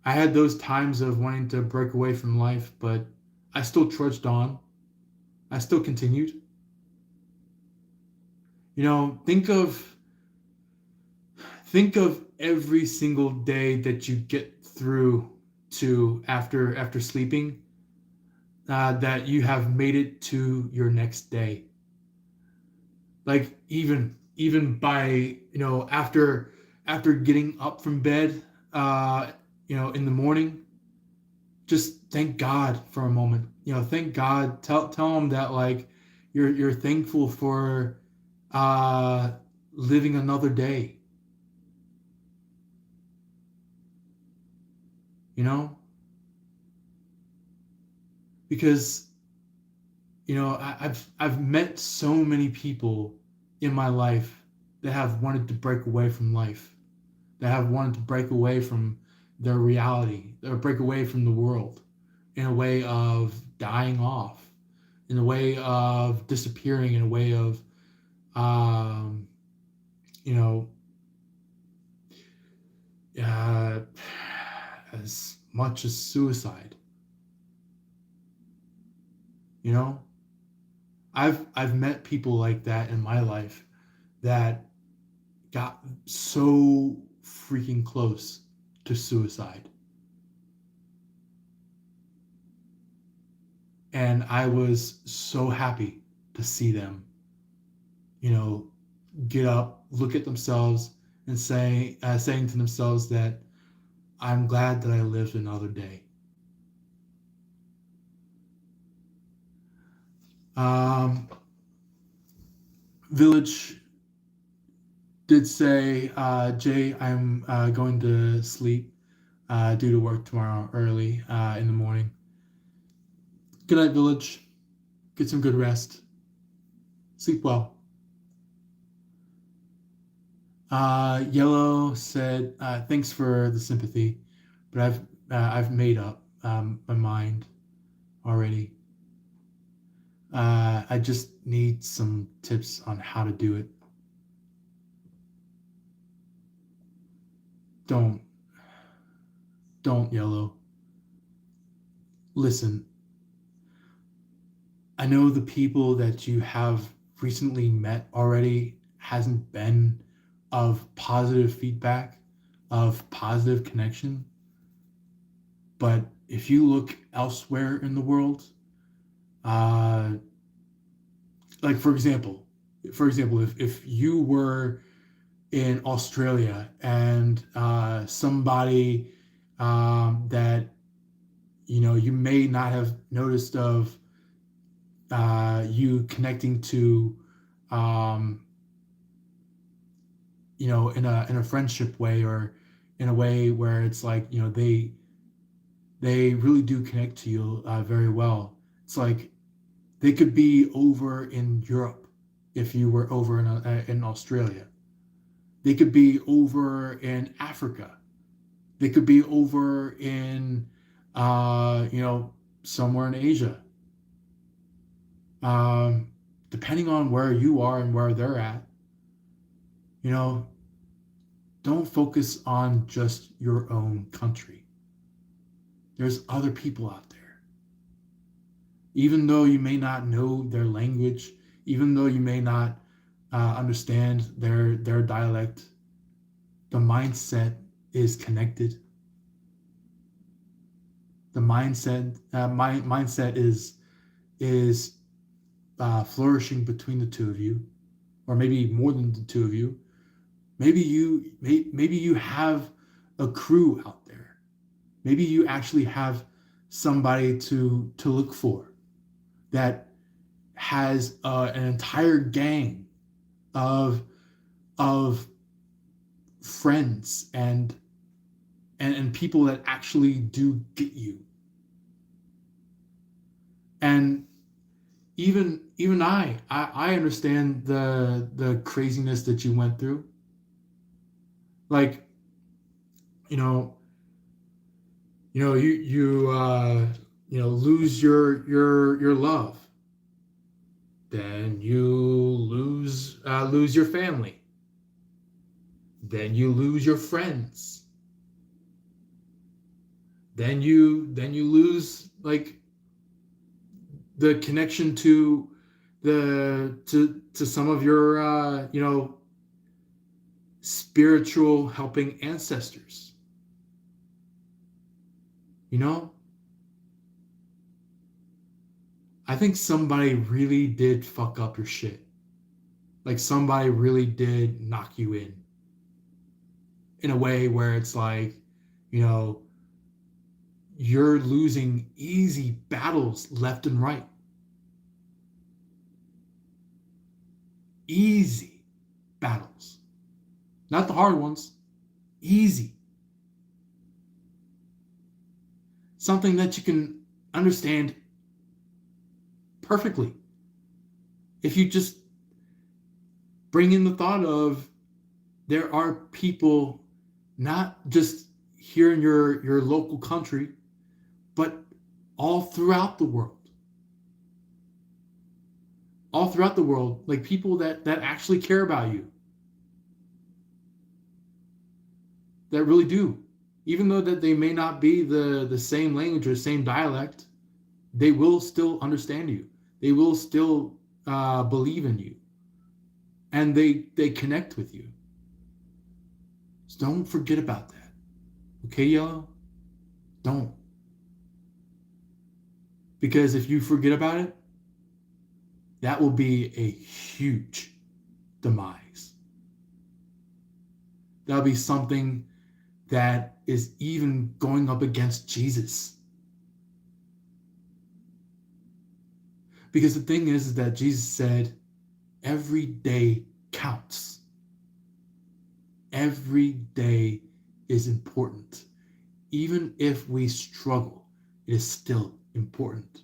I had those times of wanting to break away from life, but I still trudged on. I still continued. You know, think of every single day that you get through to after sleeping, that you have made it to your next day. Like even by after getting up from bed, in the morning, just thank God for a moment. Thank God. Tell him that like you're thankful for uh, living another day. You know, because I've met so many people in my life that have wanted to break away from life, that have wanted to break away from their reality, or break away from the world, in a way of dying off, in a way of disappearing, in a way of um, you know uh, as much as suicide. You know, I've met people like that in my life that got so freaking close to suicide. And I was so happy to see them, you know, get up, look at themselves, and saying to themselves that I'm glad that I lived another day. Um, Village did say, Jay, I'm going to sleep due to work tomorrow early in the morning. Good night, Village. Get some good rest. Sleep well. Yellow said, "Thanks for the sympathy, but I've made up my mind already. I just need some tips on how to do it. Don't don't Yellow. Listen, I know the people that you have recently met already hasn't been of positive feedback, of positive connection. But if you look elsewhere in the world, uh, like if you were in Australia and somebody that you may not have noticed of you connecting to, um, in a friendship way, or in a way where it's like they really do connect to you very well. It's like they could be over in Europe if you were over in Australia. They could be over in Africa. They could be over in, somewhere in Asia. Um, Depending on where you are and where they're at, you know, don't focus on just your own country. There's other people out there. Even though you may not know their language, even though you may not understand their dialect, the mindset is connected. The mindset is flourishing between the two of you, or maybe more than the two of you. Maybe you have a crew out there. Maybe you actually have somebody to look for that has an entire gang of of friends and people that actually do get you. And even I understand the craziness that you went through. Like, you know, lose your love, then you lose your family, then you lose your friends, then you lose like the connection to to some of your spiritual helping ancestors. I think somebody really did fuck up your shit. Like somebody really did knock you in a way where it's like, you know, you're losing easy battles left and right. Easy battles. Not the hard ones. Easy. Something that you can understand perfectly. If you just bring in the thought of there are people not just here in your local country, but all throughout the world. All throughout the world, like people that actually care about you. That really do. Even though that they may not be the same language or same dialect, they will still understand you. They will still believe in you. And they connect with you. So don't forget about that. Okay, y'all? Don't. Because if you forget about it, that will be a huge demise. That'll be something that is even going up against Jesus. Because the thing is that Jesus said, every day counts. Every day is important. Even if we struggle, it is still important.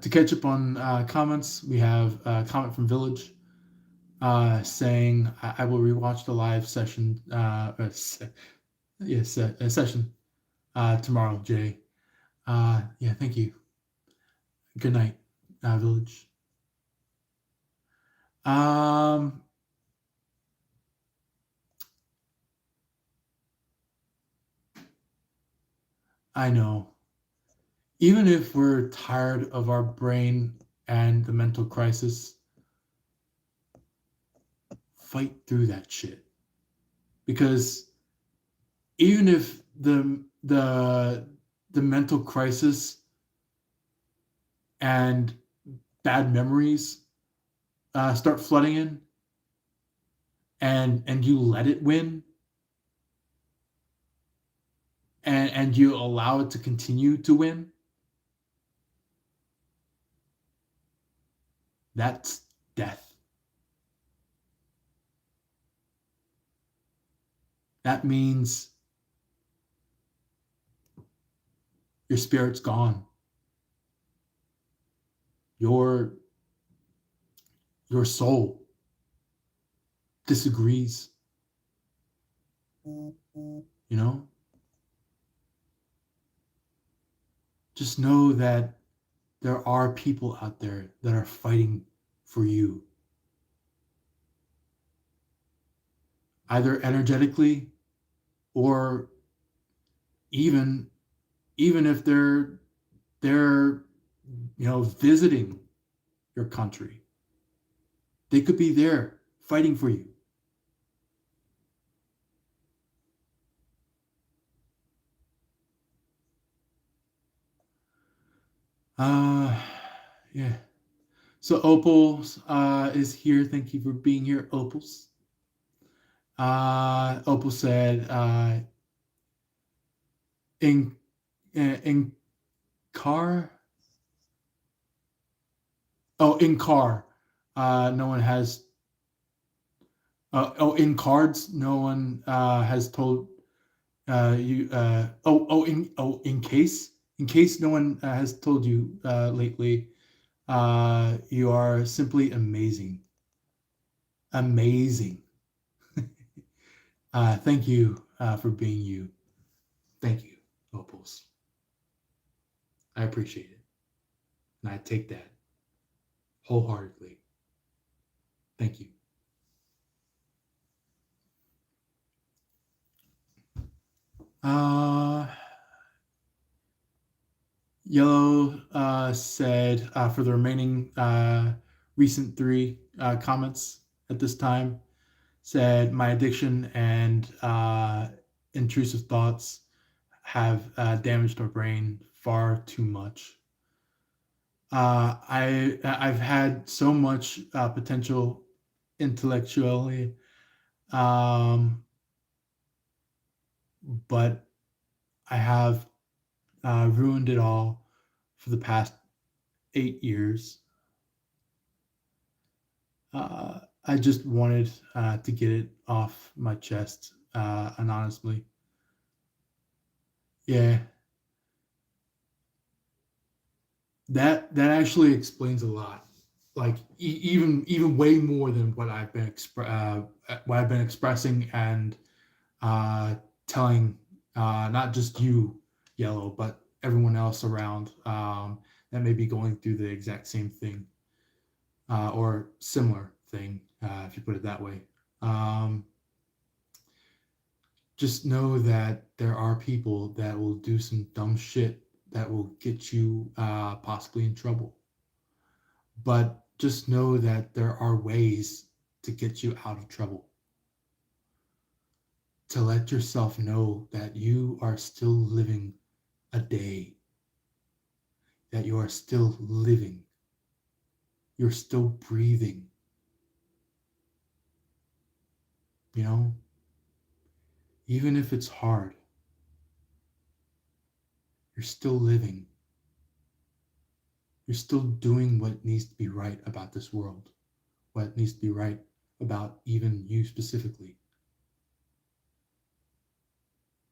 To catch up on comments, we have a comment from Village saying, I will rewatch the live session, session tomorrow, Jay. Yeah, thank you. Good night, Village. I know. Even if we're tired of our brain and the mental crisis, fight through that shit. Because even if the mental crisis and bad memories start flooding in, and you let it win, and you allow it to continue to win, that's death. That means your spirit's gone. Your your soul disagrees. You know, just know that there are people out there that are fighting for you, either energetically or even if they're visiting your country. They could be there fighting for you. Uh yeah. So Opal is here. Thank you for being here, Opals. Opal said in in car. Oh, in car. No one has. In cards, no one has told you. In case no one has told you lately, you are simply amazing. Amazing. Thank you for being you. Thank you, Opals. I appreciate it. And I take that wholeheartedly. Thank you. Uh, Yellow said for the remaining recent three comments at this time, said my addiction and intrusive thoughts have damaged my brain far too much. I've had so much potential intellectually, um, but I have ruined it all for the past 8 years. I just wanted to get it off my chest, anonymously. Yeah, that actually explains a lot. Like even way more than what I've been expressing and uh, telling not just you, Yellow, but everyone else around that may be going through the exact same thing or similar thing, if you put it that way. Um, just know that there are people that will do some dumb shit that will get you possibly in trouble. But just know that there are ways to get you out of trouble. To let yourself know that you are still living a day, that you are still living, you're still breathing. You know, even if it's hard, you're still living. You're still doing what needs to be right about this world, what needs to be right about even you specifically.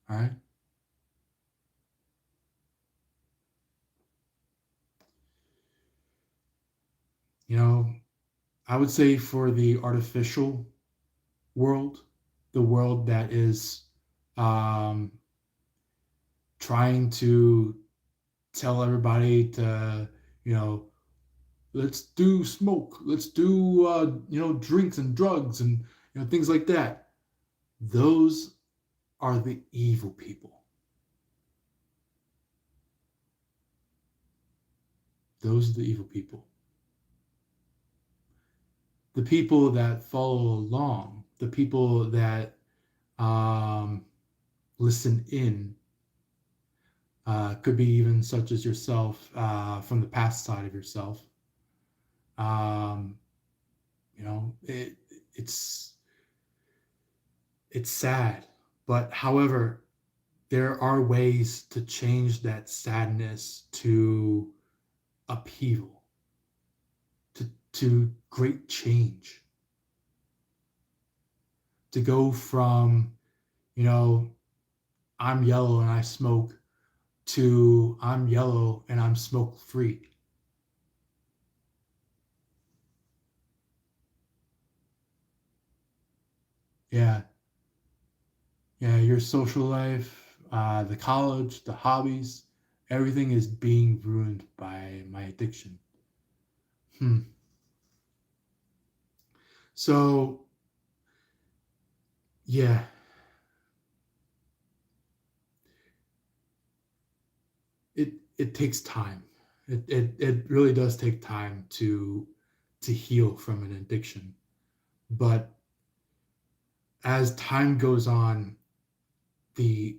All right? You know, I would say for the artificial world, the world that is um, trying to tell everybody to, you know, let's do smoke, let's do, drinks and drugs and, things like that. Those are the evil people. those are the evil people. The people that follow along, the people that um, listen in, could be even such as yourself, from the past side of yourself. Um, it's it's sad, but however, there are ways to change that sadness to upheaval, to great change, to go from, you know, I'm yellow and I smoke, to I'm yellow and I'm smoke free. Yeah, yeah, your social life, the college, the hobbies, everything is being ruined by my addiction. Hmm. So, yeah, it takes time. It really does take time to heal from an addiction. But as time goes on, the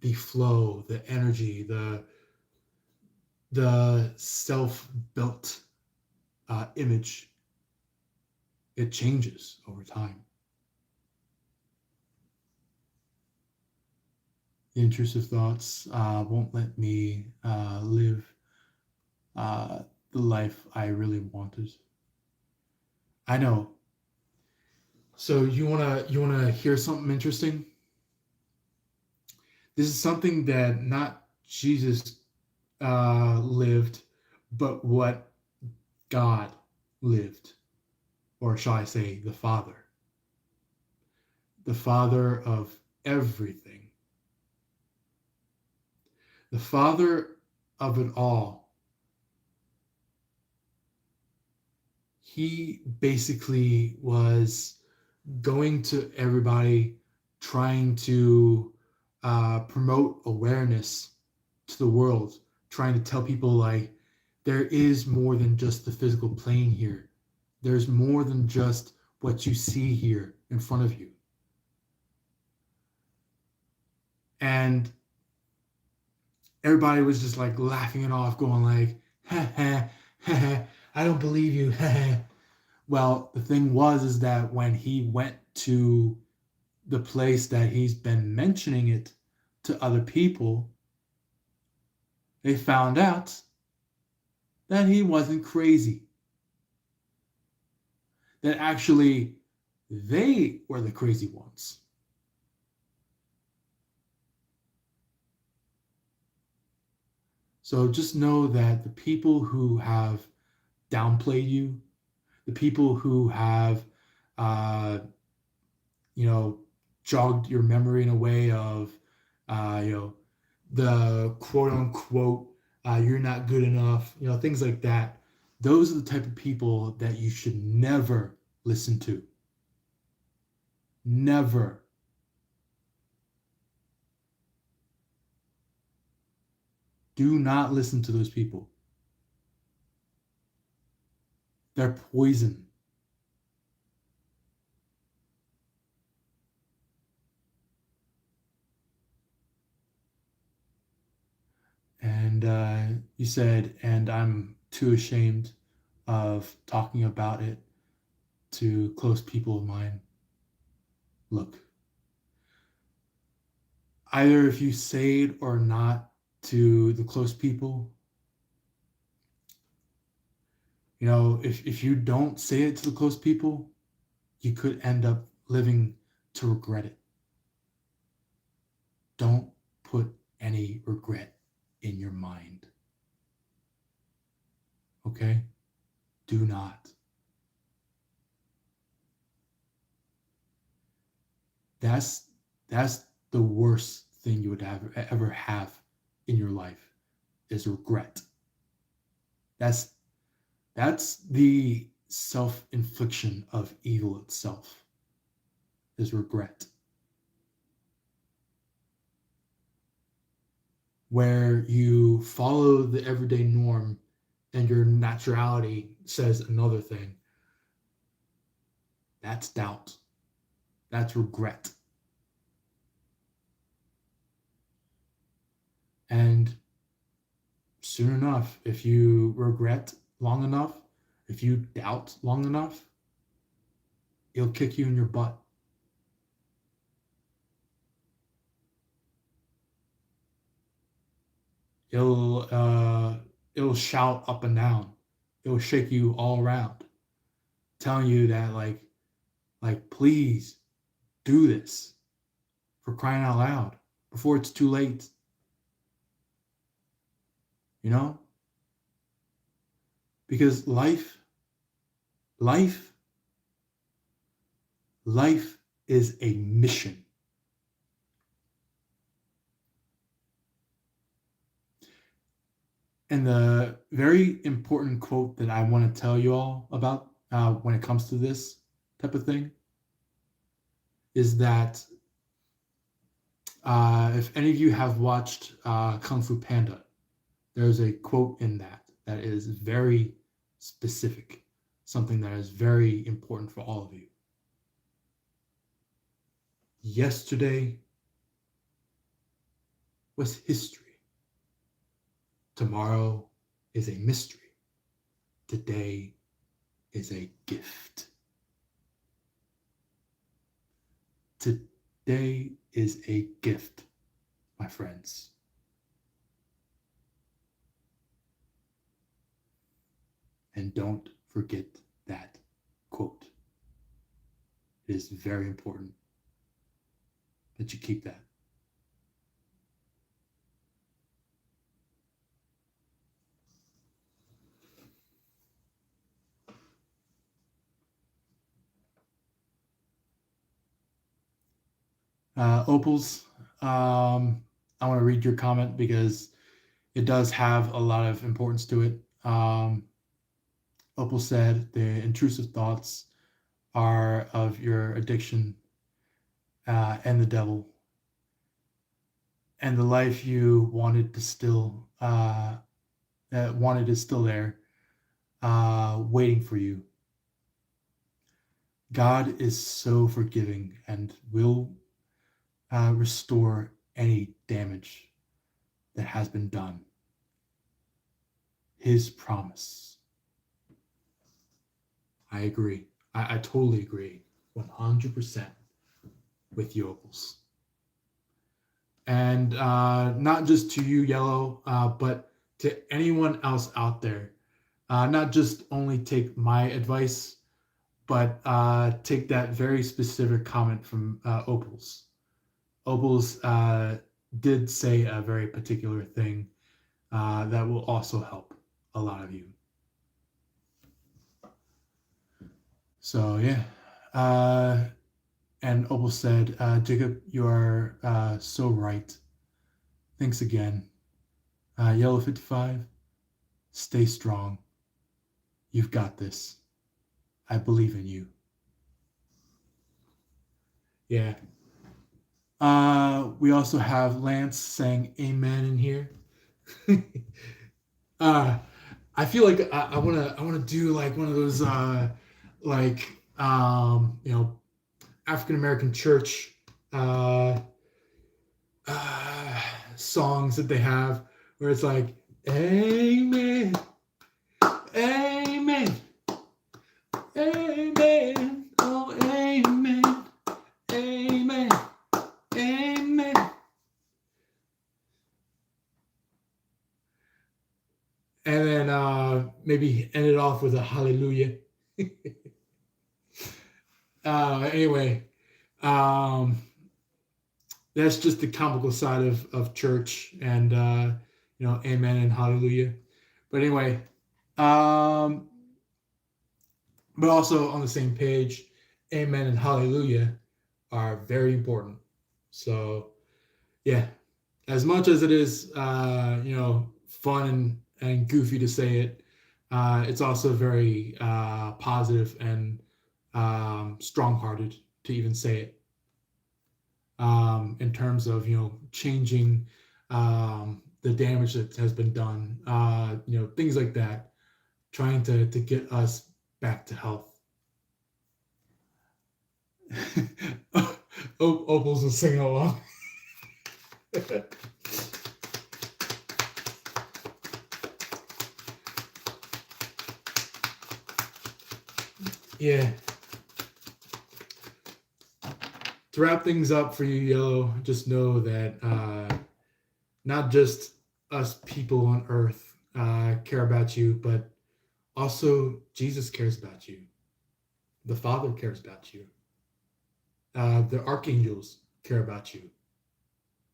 the flow, the energy, the self-built image, it changes over time. The intrusive thoughts won't let me live uh, the life I really wanted. I know. So you wanna hear something interesting? This is something that not Jesus lived, but what God lived, or shall I say, the Father of everything, the Father of it all. He basically was going to everybody, trying to promote awareness to the world, trying to tell people like there is more than just the physical plane here. There's more than just what you see here in front of you. And everybody was just like laughing it off, going like, ha ha, ha ha, I don't believe you, ha ha. Well, the thing was is that when he went to the place that he's been mentioning it to other people, they found out that he wasn't crazy. That actually they were the crazy ones. So just know that the people who have downplayed you, the people who have, uh, you know, jogged your memory in a way of, you know, the quote unquote, you're not good enough, you know, things like that. Those are the type of people that you should never listen to. Never. Do not listen to those people. They're poison. And you said, and I'm too ashamed of talking about it to close people of mine. Look, either if you say it or not to the close people, you know, if you don't say it to the close people, you could end up living to regret it. Don't put any regret in your mind. Okay? Do not. That's that's the worst thing you would ever have in your life is regret. That's that's the self-infliction of evil itself, is regret. Where you follow the everyday norm and your naturality says another thing, that's doubt. That's regret. And soon enough, if you regret long enough, if you doubt long enough, it'll kick you in your butt. It'll shout up and down. It'll shake you all around, telling you that like please do this, for crying out loud, before it's too late. You know? Because life is a mission. And the very important quote that I want to tell you all about when it comes to this type of thing is that if any of you have watched Kung Fu Panda, there's a quote in that is very specific, something that is very important for all of you. Yesterday was history. Tomorrow is a mystery. Today is a gift. Today is a gift, my friends. And don't forget that quote. It is very important that you keep that. Opals, I want to read your comment because it does have a lot of importance to it. Opal said the intrusive thoughts are of your addiction and the devil, and the life you wanted to still is still there, waiting for you. God is so forgiving and will restore any damage that has been done. His promise. I agree. I totally agree. 100% with you, Opals. And not just to you, Yellow, but to anyone else out there. Not just only take my advice, but take that very specific comment from Opals. Opals did say a very particular thing that will also help a lot of you. So yeah, and Opal said, Jacob, you are so right. Thanks again. Yellow 55, stay strong. You've got this. I believe in you. Yeah. We also have Lance saying amen in here. I feel like I wanna do like one of those African American church songs that they have where it's like amen, amen, amen, oh amen, amen, amen. And then maybe end it off with a hallelujah. Anyway, that's just the comical side of church and, amen and hallelujah. But anyway, but also on the same page, amen and hallelujah are very important. So, yeah, as much as it is, fun and goofy to say it, it's also very positive and strong-hearted to even say it. In terms of changing the damage that has been done, things like that. trying to get us back to health. Opals is singing along. Yeah. To wrap things up for you, Yellow, just know that not just us people on earth care about you, but also Jesus cares about you. The Father cares about you. The archangels care about you.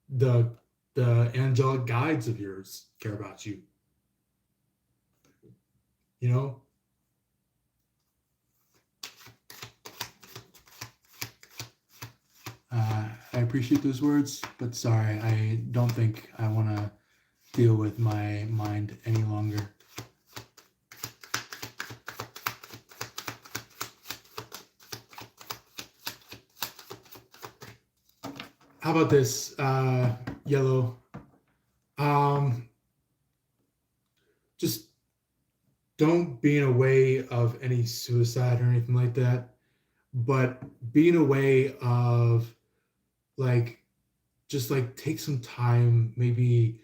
The angelic guides of yours care about you. You know? I appreciate those words, but sorry, I don't think I want to deal with my mind any longer. How about this, Yellow? Just don't be in a way of any suicide or anything like that, but be in a way of just take some time, maybe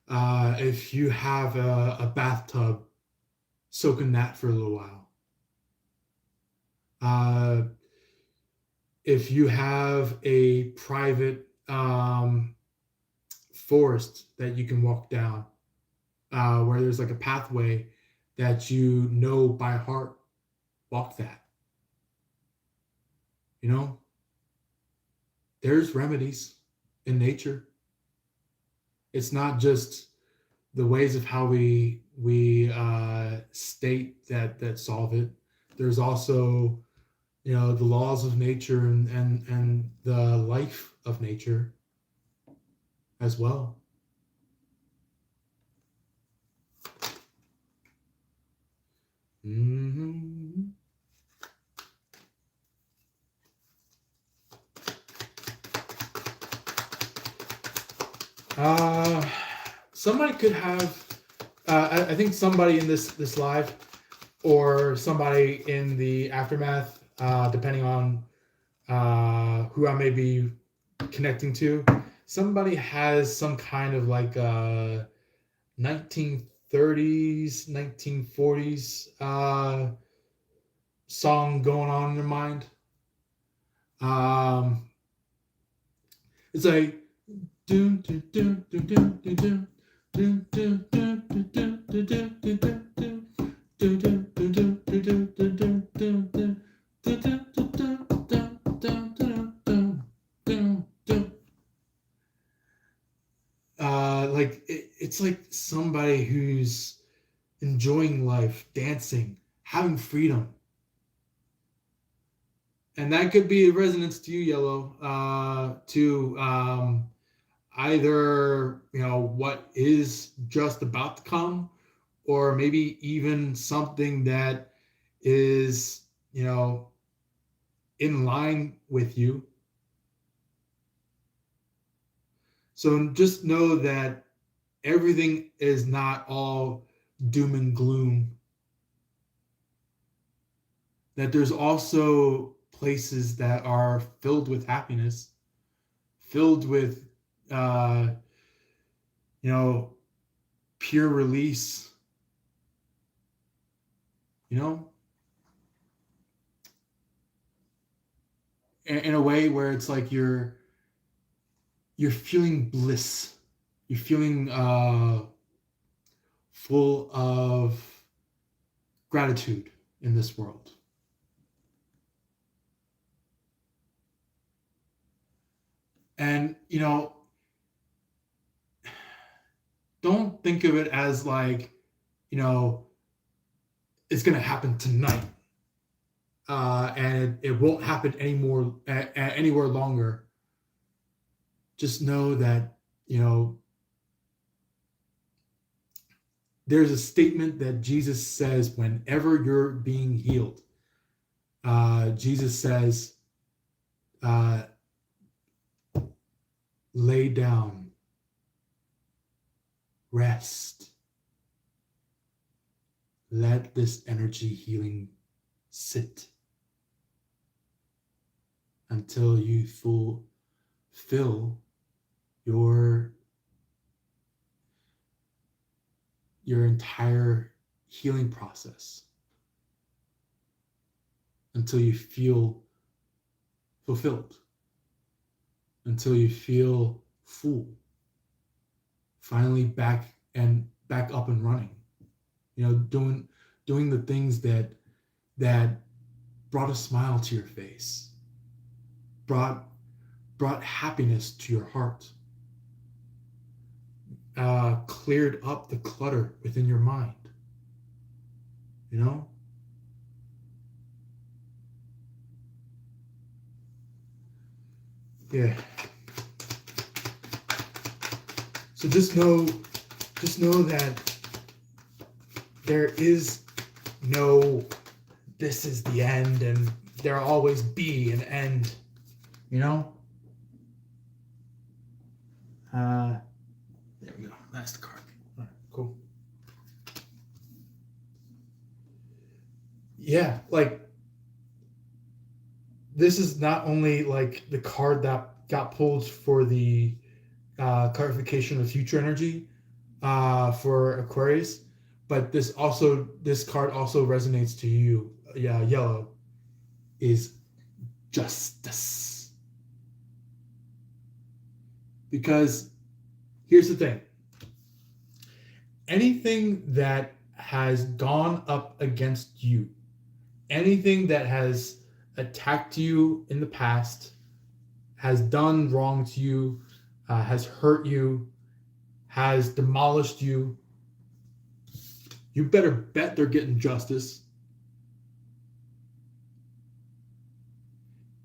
if you have a bathtub, soak in that for a little while. If you have a private forest that you can walk down, where there's a pathway that you know by heart, walk that. There's remedies in nature. It's not just the ways of how we state that solve it. There's also the laws of nature and the life of nature as well. Mm-hmm. Somebody could have. I think somebody in this live, or somebody in the aftermath, depending on who I may be connecting to. Somebody has some kind of 1930s, 1940s song going on in their mind. It's like do do do do do do do do do do do do do do it's like somebody who's enjoying life, dancing, having freedom. And that could be a resonance to you, Yellow, to either what is just about to come, or maybe even something that is in line with you. So just know that everything is not all doom and gloom. That there's also places that are filled with happiness, filled with pure release. In a way where it's like you're feeling bliss. You're feeling full of gratitude in this world. And don't think of it as it's going to happen tonight, and it won't happen anywhere longer. Just know that there's a statement that Jesus says whenever you're being healed. Jesus says, lay down, rest, Let this energy healing sit until you fulfill your entire healing process, until you feel fulfilled, until you feel full, finally back up and running, doing the things that brought a smile to your face, brought happiness to your heart, cleared up the clutter within your mind. Yeah. So just know that there is no this is the end and there'll always be an end. There we go. That's the card. All right, cool. Yeah, like this is not only like the card that got pulled for the clarification of future energy for Aquarius, but this card also resonates to you. Yeah, yellow is justice. Because here's the thing. Anything that has gone up against you, anything that has attacked you in the past, has done wrong to you, has hurt you, has demolished you, you better bet they're getting justice.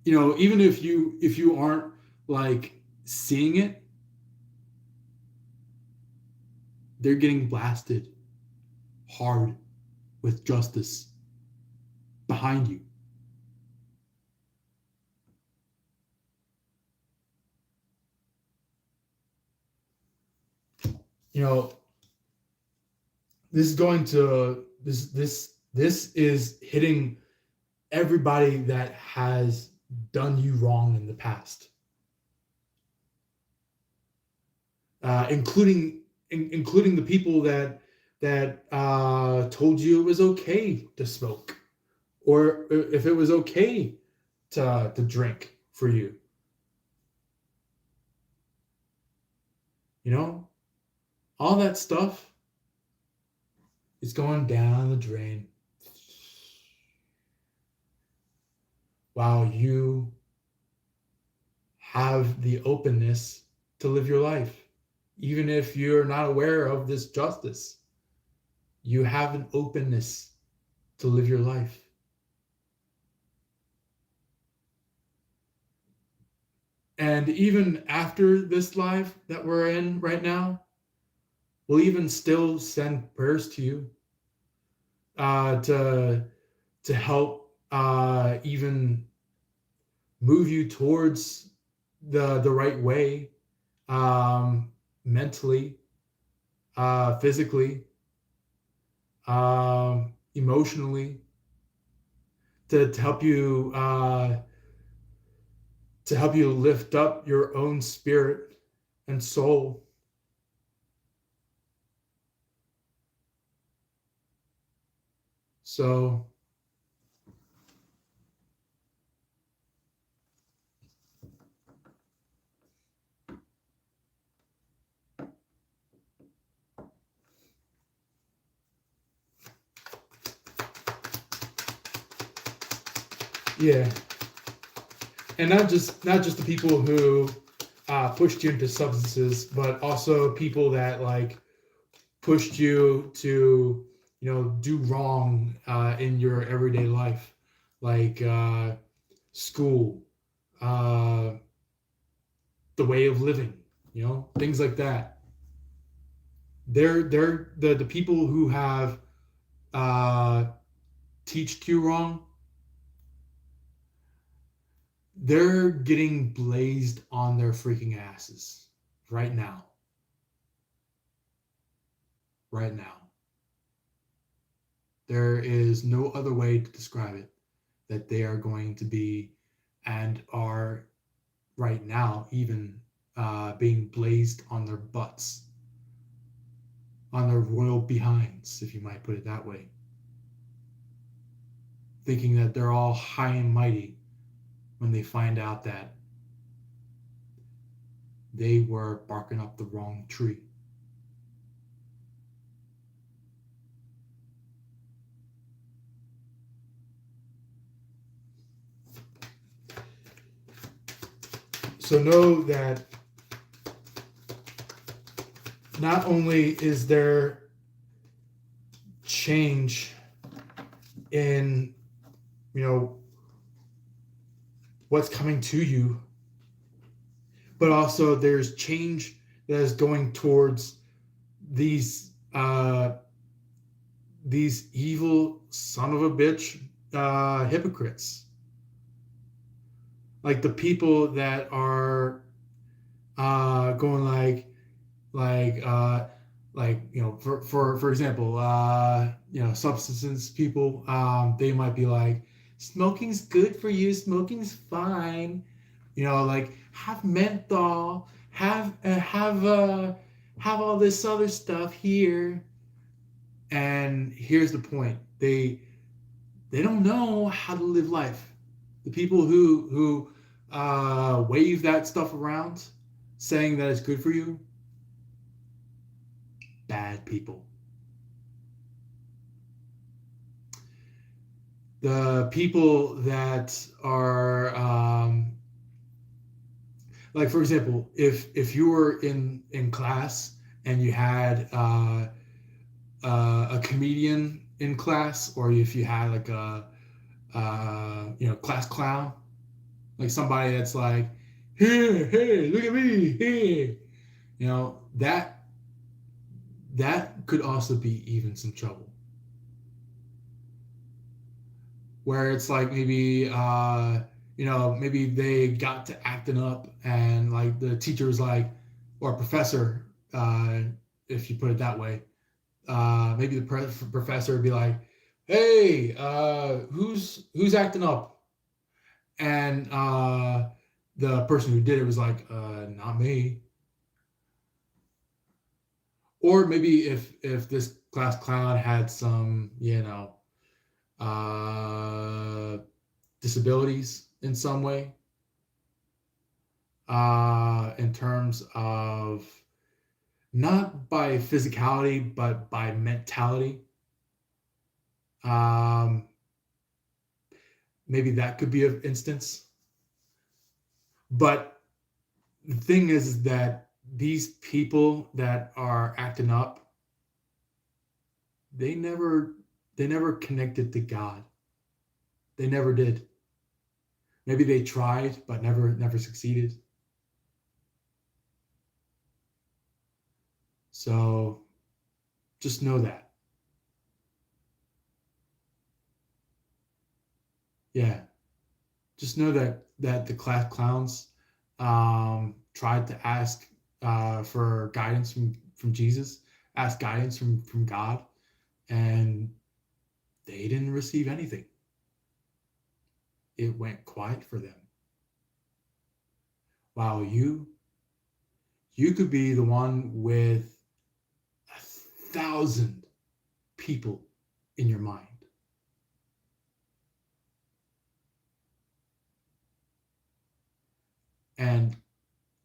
Even if you aren't like seeing it, they're getting blasted hard with justice behind you. This is going to this is hitting everybody that has done you wrong in the past, including the people that told you it was okay to smoke, or if it was okay to drink for you. All that stuff is going down the drain while you have the openness to live your life. Even if you're not aware of this justice, you have an openness to live your life. And even after this life that we're in right now, we'll even still send prayers to you to help even move you towards the right way, mentally, physically, emotionally, to help you lift up your own spirit and soul. So yeah, and not just the people who pushed you into substances, but also people that like pushed you to do wrong in your everyday life, like school, the way of living, things like that. They're the people who have teached you wrong. They're getting blazed on their freaking asses right now. Right now. There is no other way to describe it, that they are going to be and are right now even being blazed on their butts, on their royal behinds, if you might put it that way, thinking that they're all high and mighty when they find out that they were barking up the wrong tree. So know that not only is there change in, you know, what's coming to you, but also there's change that is going towards these evil son of a bitch hypocrites, like the people that are going like for example, substance people, they might be like, smoking's good for you, smoking's fine, like have menthol, have all this other stuff here. And here's the point: they don't know how to live life. The people who wave that stuff around, saying that it's good for you, bad people. The people that are like, for example, if you were in class and you had a comedian in class, or if you had like a class clown, like somebody that's like, hey, look at me, hey, that could also be even some trouble. Where it's like maybe maybe they got to acting up, and like the teacher was like, or professor, if you put it that way, maybe the professor would be like, hey, who's acting up? And the person who did it was like, not me. Or maybe if this class clown had some uh, disabilities in some way, in terms of not by physicality but by mentality. Um, Maybe that could be an instance. But the thing is that these people that are acting up, they never connected to God. They never did. Maybe they tried but never succeeded. So just know that. Yeah. Just know that the class clowns tried to ask for guidance from Jesus, ask guidance from God, and they didn't receive anything. It went quiet for them. While you could be the one with 1,000 people in your mind. And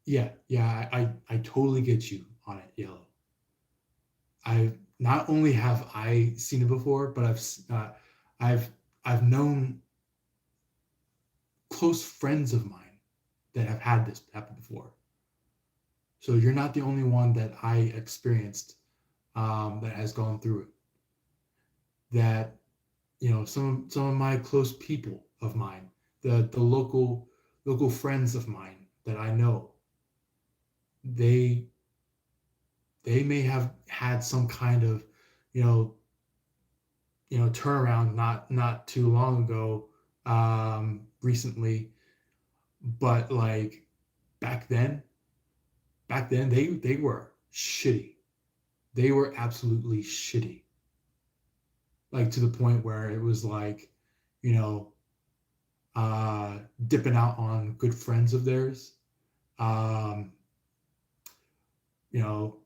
yeah, I totally get you on it, Yellow. I not only have I seen it before, but I've I've known close friends of mine that have had this happen before. So you're not the only one that I experienced that has gone through it. That some of my close people of mine, the local friends of mine that I know, they they may have had some kind of you know turnaround not too long ago, recently, but like back then they were shitty. They were absolutely shitty. like to the point where it was like, you know, dipping out on good friends of theirs, um, you know,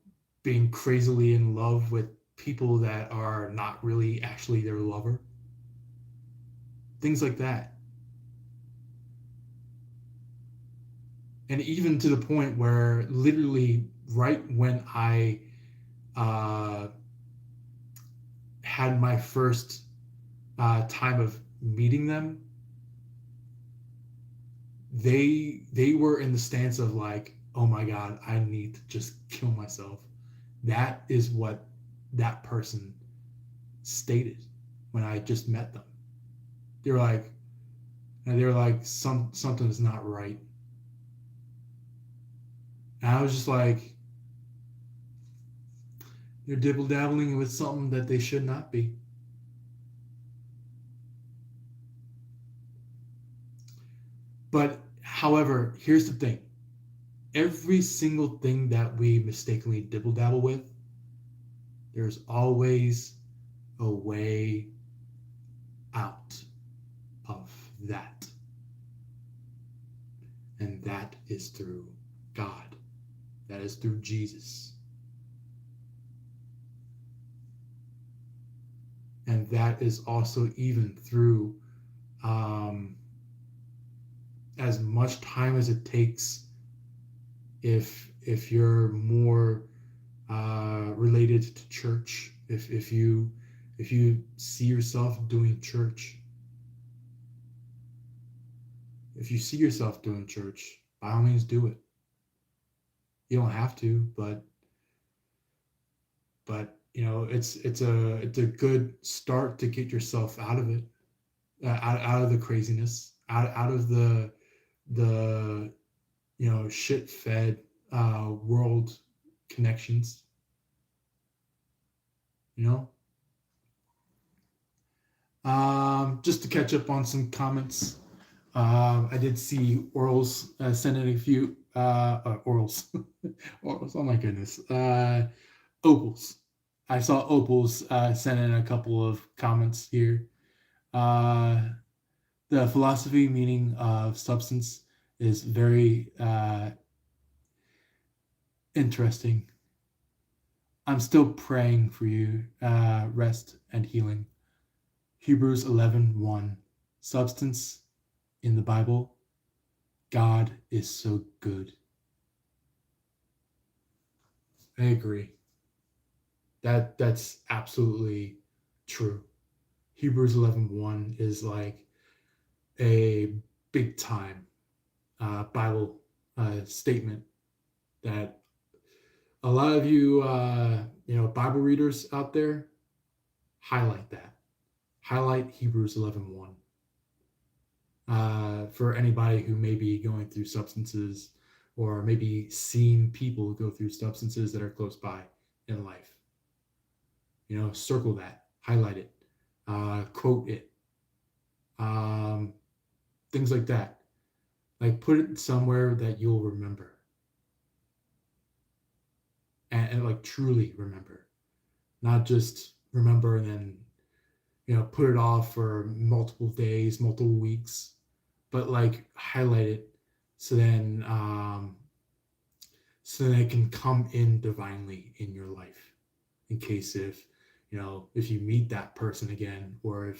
being crazily in love with people that are not really actually their lover, things like that. And even to the point where literally right when I uh, had my first time of meeting them, they were in the stance of like, oh my god, I need to just kill myself. That is what that person stated when I just met them. They were like, something is not right. And I was just like, they're dibble dabbling with something that they should not be. But however, here's the thing: every single thing that we mistakenly dibble dabble with, there's always a way out of that. And that is through God. That is through Jesus. And that is also even through um, as much time as it takes if you're more related to church, if you see yourself doing church, if you see yourself doing church, by all means do it. You don't have to, but you know it's a good start to get yourself out of it, out of the craziness, out of the you know shit fed world connections. You know, just to catch up on some comments. I did see Orals send in a few Orals. Orals. Oh my goodness. Opals. I saw Opals send in a couple of comments here. Uh, the philosophy meaning of substance is very interesting. I'm still praying for you, rest and healing. Hebrews 11:1. Substance in the Bible. God is so good. I agree. That's absolutely true. Hebrews 11:1 is like a big time Bible statement that a lot of you you know Bible readers out there highlight that. Highlight Hebrews 11:1 for anybody who may be going through substances or maybe seeing people go through substances that are close by in life. You know, circle that, highlight it, quote it, um, things like that. Like put it somewhere that you'll remember and like truly remember, not just remember and then you know put it off for multiple days, multiple weeks, but like highlight it so then so then it can come in divinely in your life in case if you know if you meet that person again or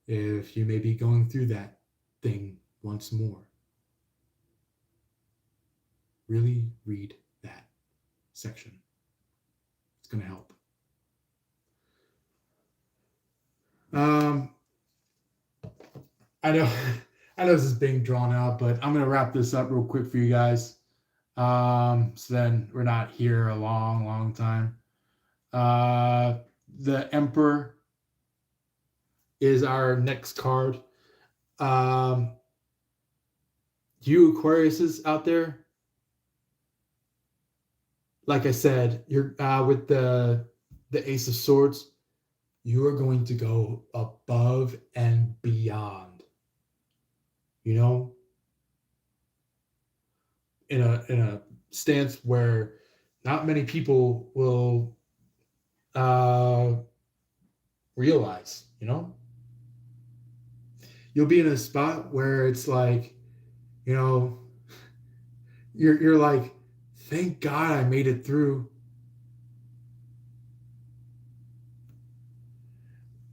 if you may be going through that thing once more. Really read that section. It's going to help. Um, I know, I know this is being drawn out, but I'm going to wrap this up real quick for you guys. So then we're not here a long, long time. The Emperor is our next card. Um, you Aquariuses out there, like I said, you're with the Ace of Swords. You are going to go above and beyond. You know, in a stance where not many people uh, realize, you know? You'll be in a spot where it's like, you know, you're like, thank God I made it through.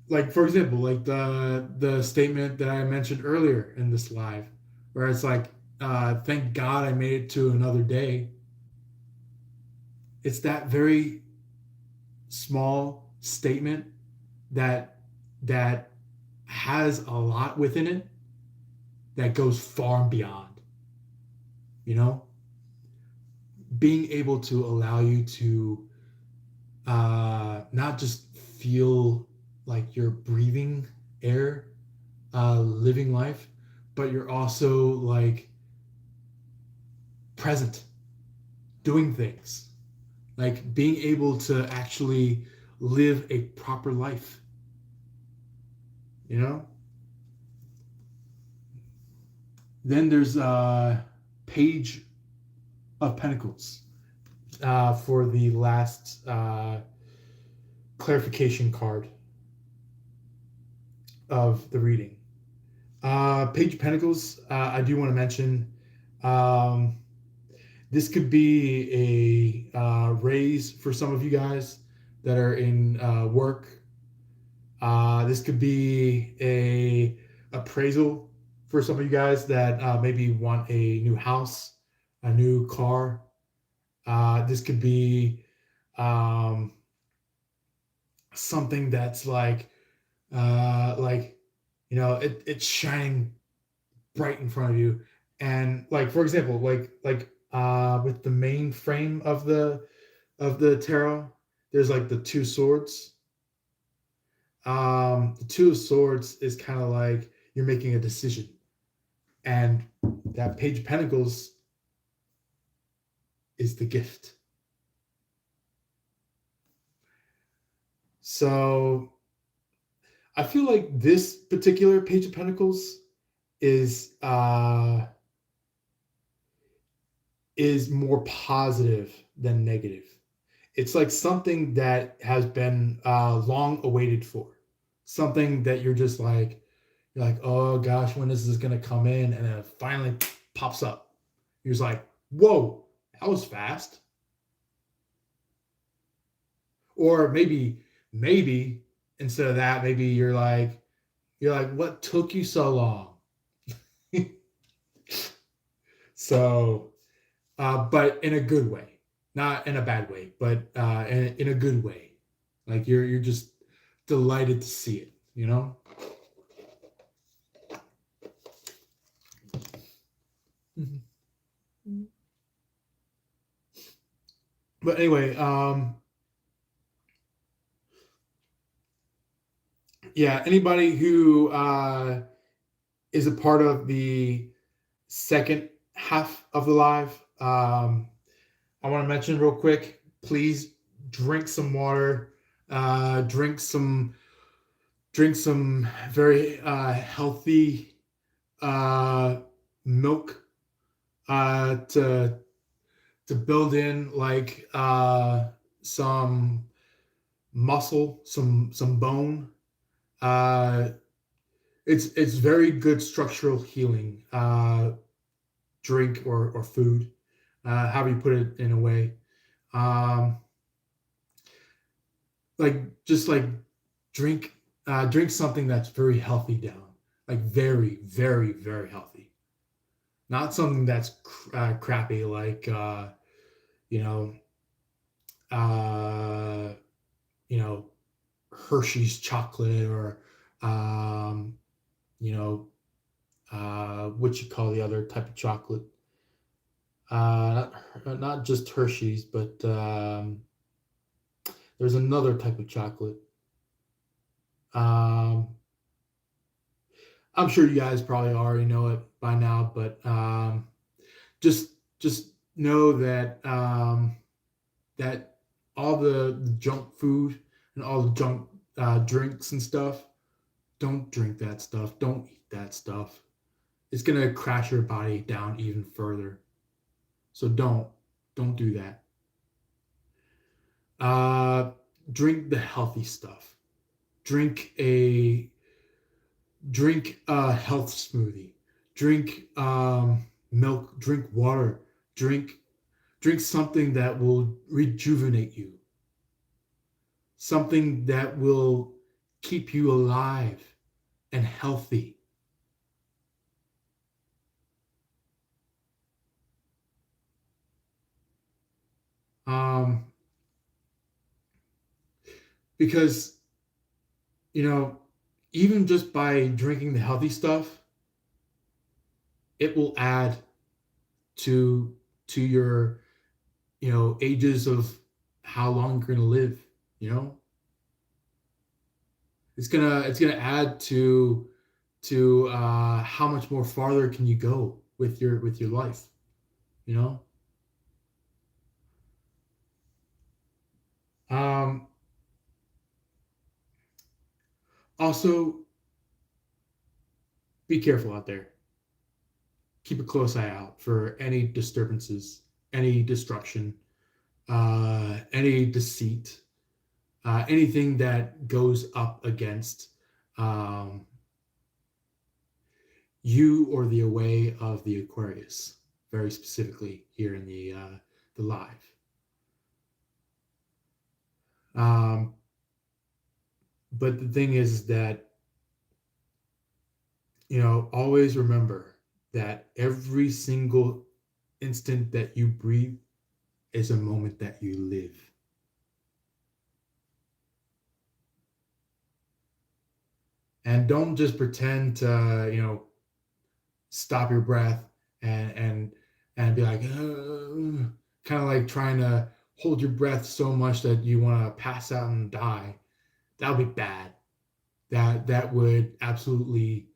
Like, for example, like the statement that I mentioned earlier in this live, where it's like, thank God I made it to another day. It's that very small statement that that has a lot within it that goes far and beyond, you know, being able to allow you to not just feel like you're breathing air, living life, but you're also like present, doing things, like being able to actually live a proper life, you know? Then there's Page of Pentacles for the last clarification card of the reading. Page of Pentacles, I do want to mention um, this could be a raise for some of you guys that are in work. This could be a appraisal for some of you guys that maybe want a new house, a new car. This could be um, something that's like it's shining bright in front of you, and like for example, with the main frame of the tarot, there's like the two swords. The two of swords is kind of like you're making a decision, and that Page of Pentacles is the gift. So I feel like this particular Page of Pentacles is more positive than negative. It's like something that has been long awaited for, something that you're like, oh gosh, when is this gonna come in? And then it finally pops up. You're just like, whoa, that was fast. Or maybe instead of that, maybe you're like, what took you so long? So, but in a good way, not in a bad way, but in a good way. Like you're just delighted to see it, you know. Mm-hmm. But anyway, yeah, anybody who is a part of the second half of the live, I want to mention real quick, please drink some water, drink some very healthy milk to build in like some muscle, some bone. Uh, it's very good structural healing drink or food, however you put it in a way. Um, like just like drink drink something that's very healthy down, like very very very healthy, not something that's crappy like you know uh, you know Hershey's chocolate or um, you know what you call the other type of chocolate, not just Hershey's, but there's another type of chocolate. um, I'm sure you guys probably already know it by now, but just just know that that all the junk food and all the junk drinks and stuff, don't drink that stuff. Don't eat that stuff. It's gonna crash your body down even further. So don't do that. Uh, drink the healthy stuff. drink a health smoothie, drink milk, drink water, drink something that will rejuvenate you, something that will keep you alive and healthy. Um, because, you know, even just by drinking the healthy stuff, it will add to your, ages of how long you're gonna live. You know, it's gonna add to how much more farther can you go with your life. You know, um, also be careful out there. Keep a close eye out for any disturbances, any destruction, any deceit, anything that goes up against um, you or the away of the Aquarius, very specifically here in the live. Um, but the thing is that, always remember that every single instant that you breathe is a moment that you live. And don't just pretend to, stop your breath and be like, kind of like trying to hold your breath so much that you want to pass out and die. That would be bad. That would absolutely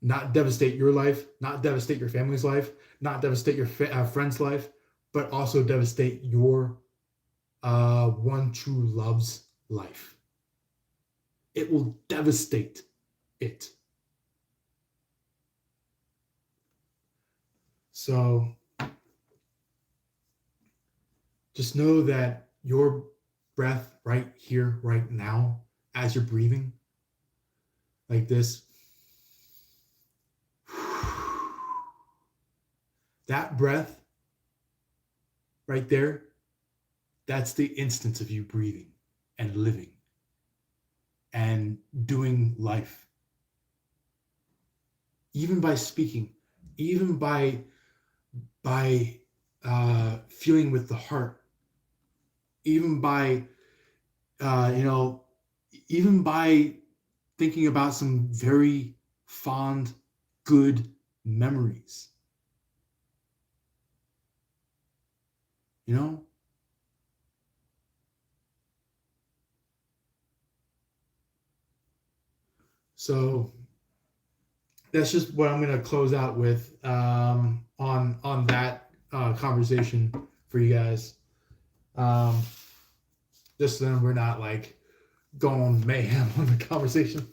not devastate your life, not devastate your family's life, not devastate your friend's life, but also devastate your one true love's life. It will devastate it. So just know that your breath right here, right now, as you're breathing like this, that breath right there, that's the instance of you breathing and living and doing life. Even by speaking, even by feeling with the heart, even by even by thinking about some very fond, good memories. You know, so that's just what I'm going to close out with on that conversation for you guys. Just so then we're not like going mayhem on the conversation.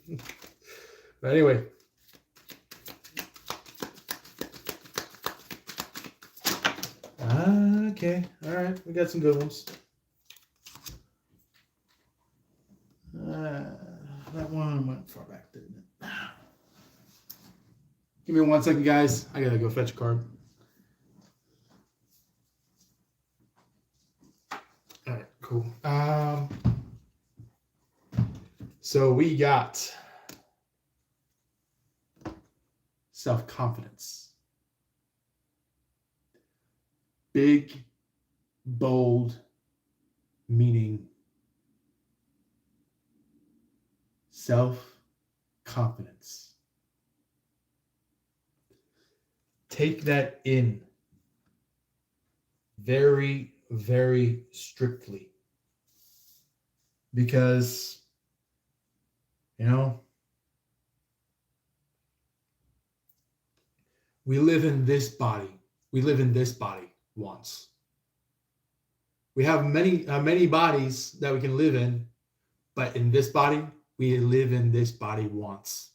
But anyway. Okay. All right. We got some good ones. That one went far back, didn't it? Give me 1 second, guys. I gotta go fetch a card. All right, cool. So we got self-confidence. Big, bold, meaning self-confidence. Take that in very, very strictly. Because, we live in this body. We live in this body once. We have many bodies that we can live in, but in this body, we live in this body once.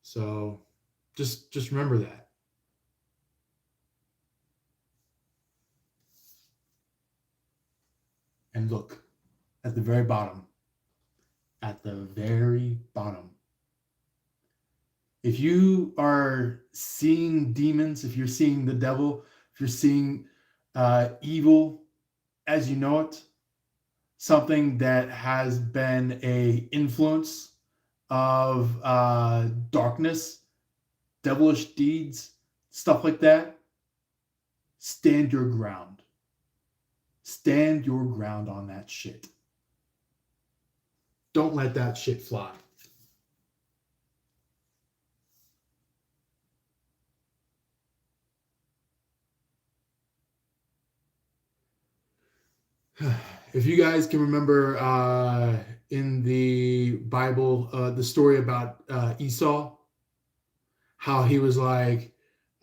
So just remember that. and look at the very bottom. At the very bottom. If you are seeing demons, if you're seeing the devil, if you're seeing evil as you know it, something that has been a influence of darkness, devilish deeds, stuff like that, stand your ground. Stand your ground on that shit. Don't let that shit fly. If you guys can remember in the Bible, the story about Esau, how he was like,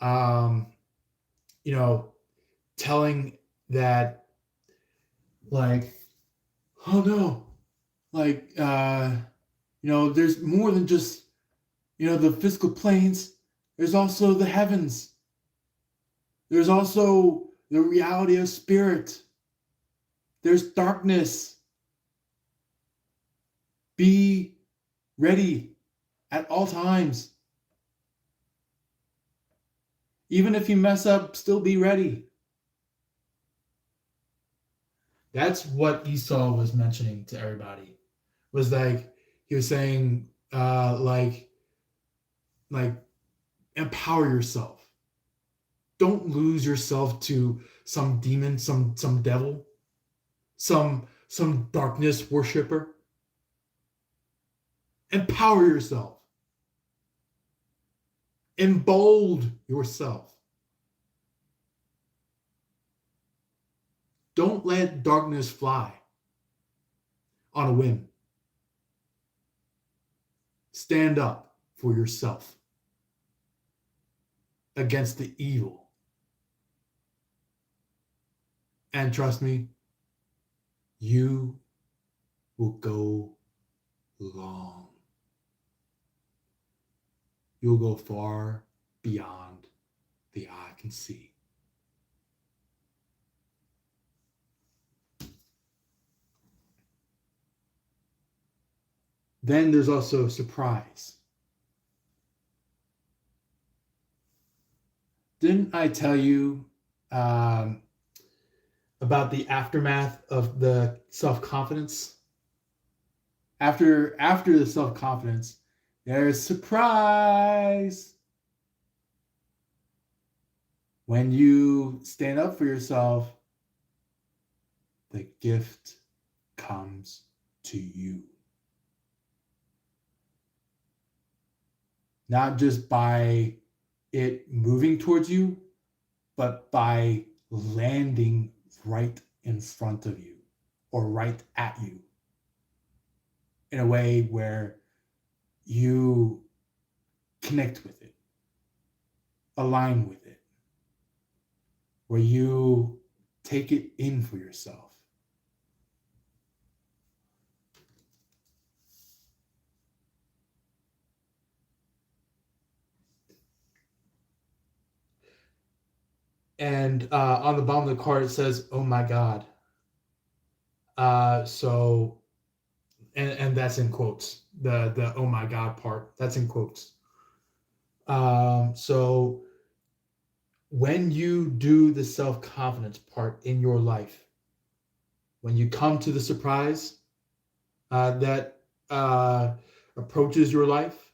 you know, telling that, like, oh no, like, there's more than just, the physical planes. There's also the heavens. There's also the reality of spirit. There's darkness. Be ready at all times. Even if you mess up, still be ready. That's what Esau was mentioning to everybody. Was like, he was saying, like empower yourself. Don't lose yourself to some demon, some devil, some darkness worshiper. Empower yourself. Embold yourself. Don't let darkness fly on a whim. Stand up for yourself against the evil. And trust me, you will go long. You'll go far beyond the eye can see. Then there's also surprise. Didn't I tell you about the aftermath of the self-confidence? After the self-confidence, there's surprise. When you stand up for yourself, the gift comes to you. Not just by it moving towards you, but by landing right in front of you or right at you in a way where you connect with it, align with it, where you take it in for yourself. And on the bottom of the card, it says, "Oh my God." So, and that's in quotes. The "oh my God" part, that's in quotes. So when you do the self-confidence part in your life, when you come to the surprise that approaches your life,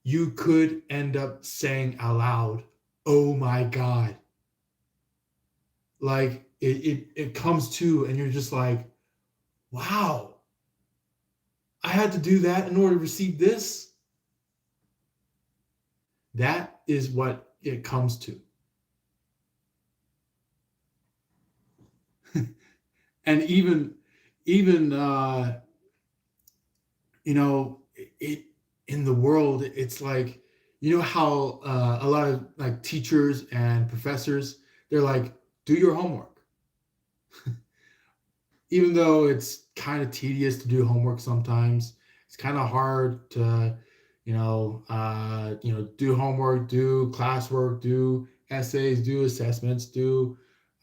you could end up saying out loud, "Oh my God." Like it comes to, and you're just like, wow, I had to do that in order to receive this. That is what it comes to. And even it in the world, it's like, how a lot of like teachers and professors, they're like, do your homework. Even though it's kind of tedious to do homework sometimes, it's kind of hard to, do homework, do classwork, do essays, do assessments, do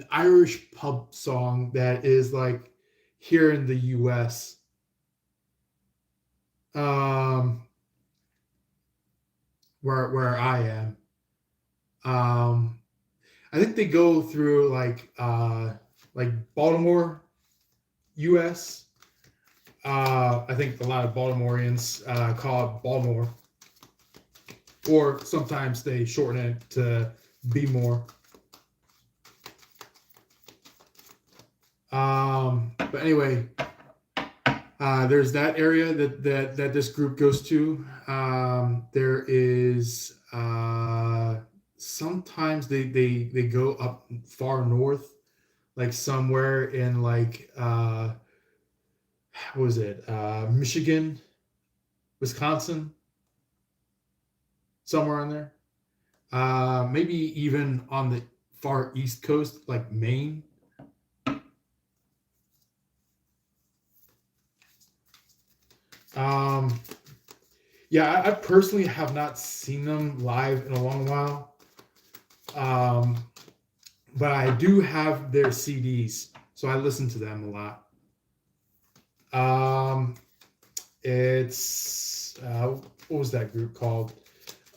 an Irish pub song that is like here in the U.S. Um, where I am. Um, I think they go through like Baltimore, U.S. I think a lot of Baltimoreans call it Baltimore, or sometimes they shorten it to Be More. But anyway, there's that area that this group goes to. There is sometimes they go up far north, like somewhere in like what was it? Michigan, Wisconsin, somewhere in there. Maybe even on the far east coast, like Maine. Um, yeah, I personally have not seen them live in a long while. Um, but I do have their CDs, so I listen to them a lot. Um, it's what was that group called?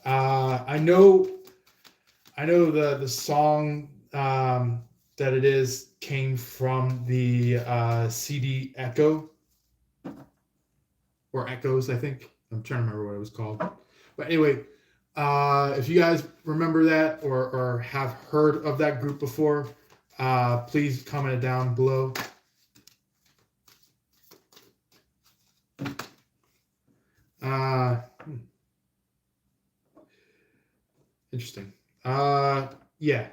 I know the song that it is came from the CD Echo or Echoes, I think. I'm trying to remember what it was called. But anyway, if you guys remember that or have heard of that group before, please comment it down below. Interesting. Yeah.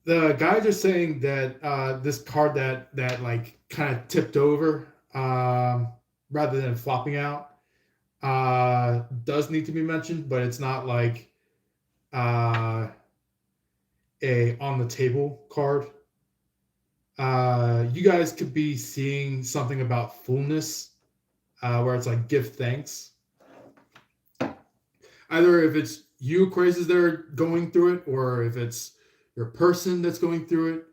The guys are saying that this card that like kind of tipped over rather than flopping out does need to be mentioned, but it's not like a on the table card. You guys could be seeing something about fullness, where it's like give thanks. Either if it's you Aquarius that are going through it, or if it's your person that's going through it,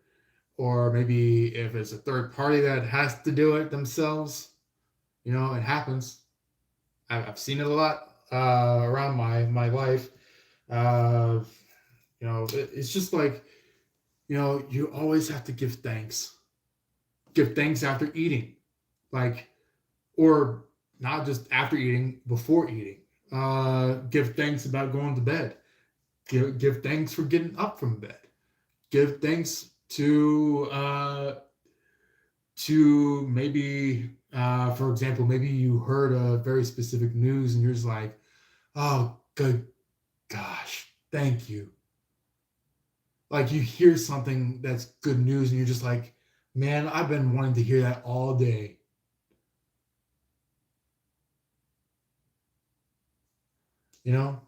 or maybe if it's a third party that has to do it themselves. You know, it happens. I've seen it a lot around my life. Uh, you know, it's just like, you know, you always have to give thanks. Give thanks after eating, like, or not just after eating, before eating. Give thanks about going to bed. Give thanks for getting up from bed. Give thanks to maybe, for example, maybe you heard a very specific news and you're just like, oh, good gosh, thank you. Like you hear something that's good news and you're just like, man, I've been wanting to hear that all day. You know?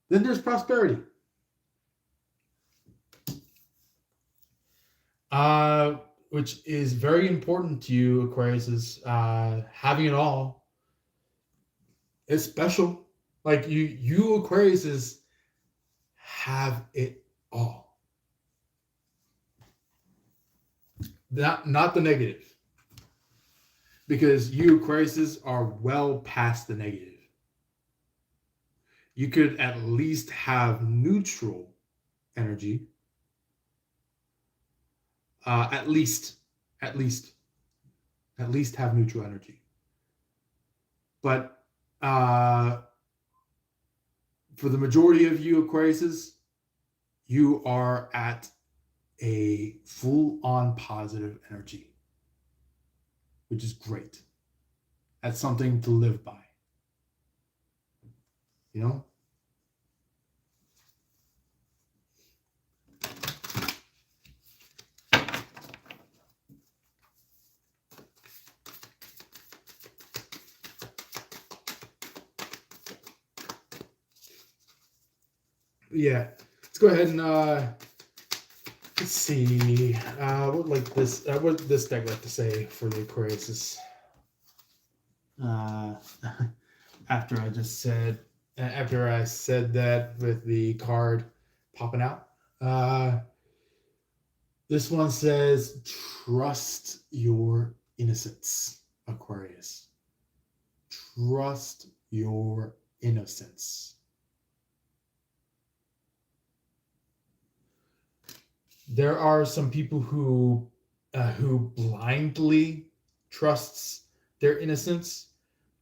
Then there's prosperity. Which is very important to you, Aquarius, is having it all. It's special. Like you Aquarius is have it all. Not the negative. Because you Aquariuses are well past the negative. You could at least have neutral energy. At least have neutral energy. But for the majority of you Aquariuses, you are at a full-on positive energy, which is great. That's something to live by. You know? Yeah. Let's go ahead and let's see. What this deck like to say for the Aquariuses? After I said that with the card popping out. Uh, this one says, trust your innocence, Aquarius. Trust your innocence. There are some people who blindly trusts their innocence,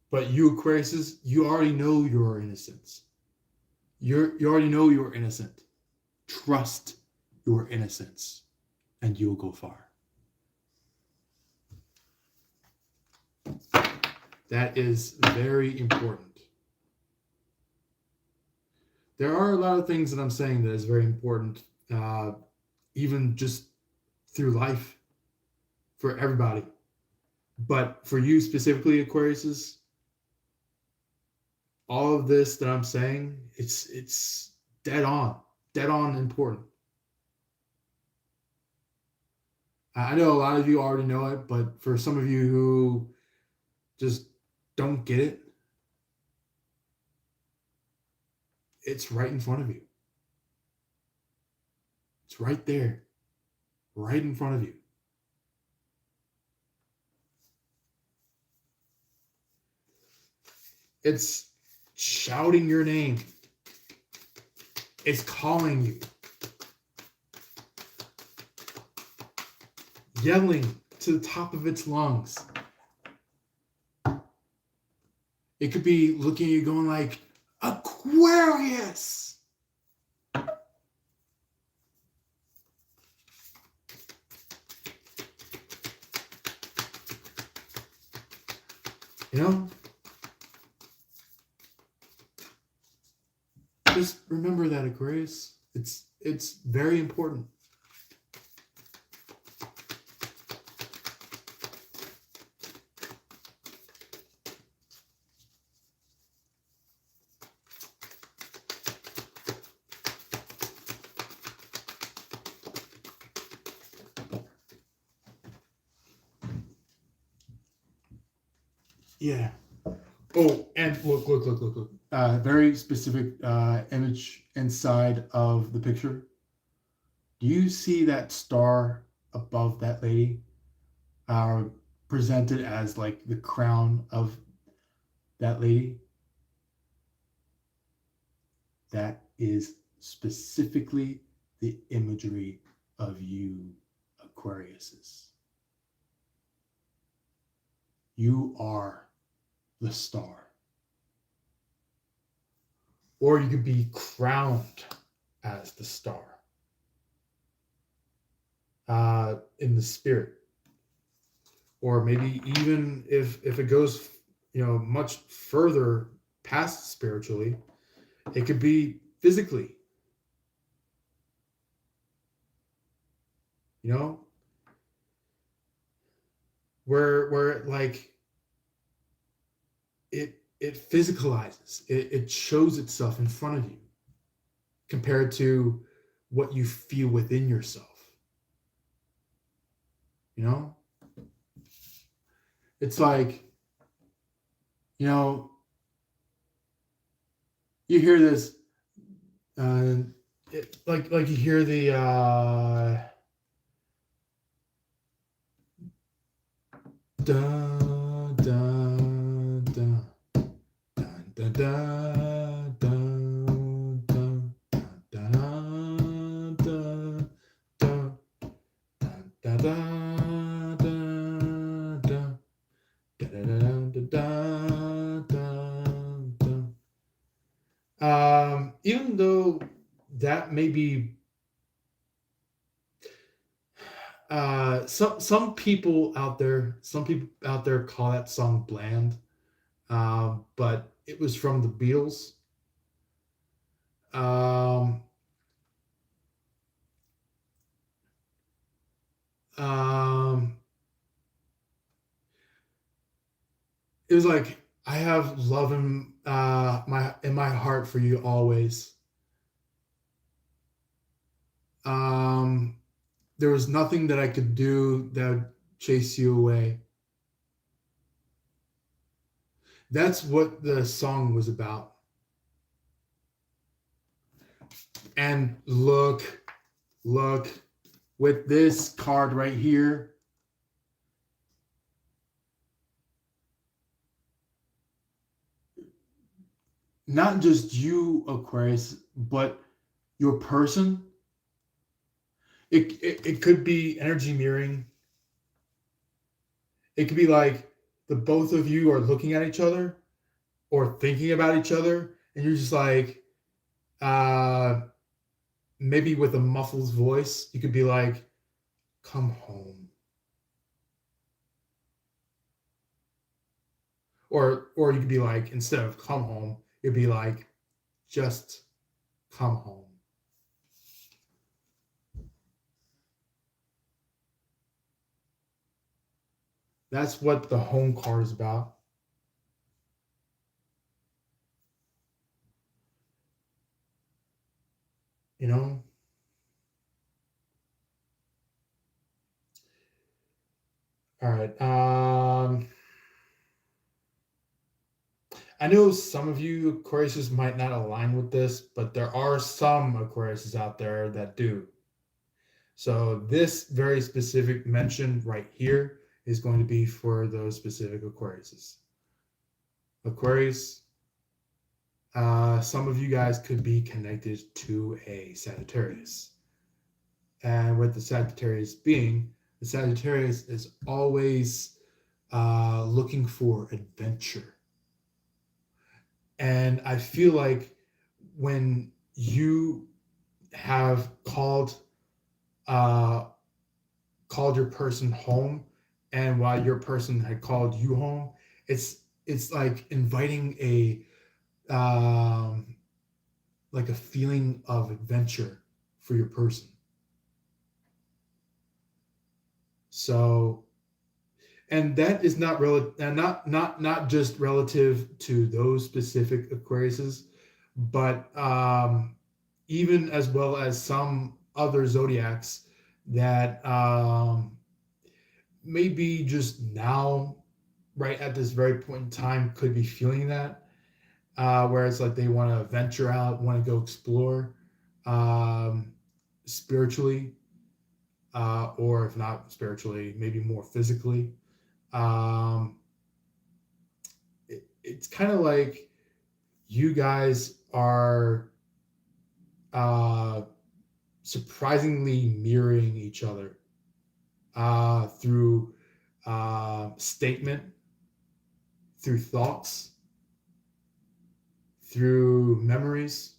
but you Aquariuses, you already know your innocence. You already know you're innocent. Trust your innocence, and you'll go far. That is very important. There are a lot of things that I'm saying that is very important, even just through life for everybody. But for you specifically, Aquariuses, all of this that I'm saying, it's dead on important. I know a lot of you already know it, but for some of you who just don't get it, it's right in front of you. It's right there, right in front of you. It's shouting your name. It's calling you. Yelling to the top of its lungs. It could be looking at you going like, Aquarius! You know? Just remember that, Aquarius. It's very important. Yeah. Oh, and look. Very specific image inside of the picture. Do you see that star above that lady? Presented as like the crown of that lady? That is specifically the imagery of you, Aquariuses. You are the star. Or you could be crowned as the star in the spirit. Or maybe even if it goes, much further past spiritually, it could be physically. Where like it physicalizes, it shows itself in front of you compared to what you feel within yourself. It's like, you hear this, like you hear the dun dun dun dun dun dun dun dun dun dun dun dun dun. Even though that may be some people out there call that song bland, but it was from the Beatles. Um, um, it was like, I have love in my heart for you always. There was nothing that I could do that would chase you away. That's what the song was about. And look Look, with this card right here, not just you, Aquarius, but your person. It could be energy mirroring. It could be like the both of you are looking at each other or thinking about each other, and you're just like, uh, maybe with a muffled voice, you could be like, "Come home," or you could be like, instead of "come home," it'd be like, "Just come home." That's what the home card is about. You know. All right. I know some of you Aquariuses might not align with this, but there are some Aquariuses out there that do. So this very specific mention right here is going to be for those specific Aquariuses. Aquarius, some of you guys could be connected to a Sagittarius. And with the Sagittarius being, the Sagittarius is always looking for adventure. And I feel like when you have uh, called your person home, and while your person had called you home, it's like inviting um, a feeling of adventure for your person. So, and that is not and not just relative to those specific Aquariuses, but even as well as some other zodiacs that maybe just now, right at this very point in time, could be feeling that, where it's like they want to venture out, want to go explore um, spiritually, or if not spiritually, maybe more physically. Um, it's kind of like you guys are uh, surprisingly mirroring each other through statement, through thoughts, through memories,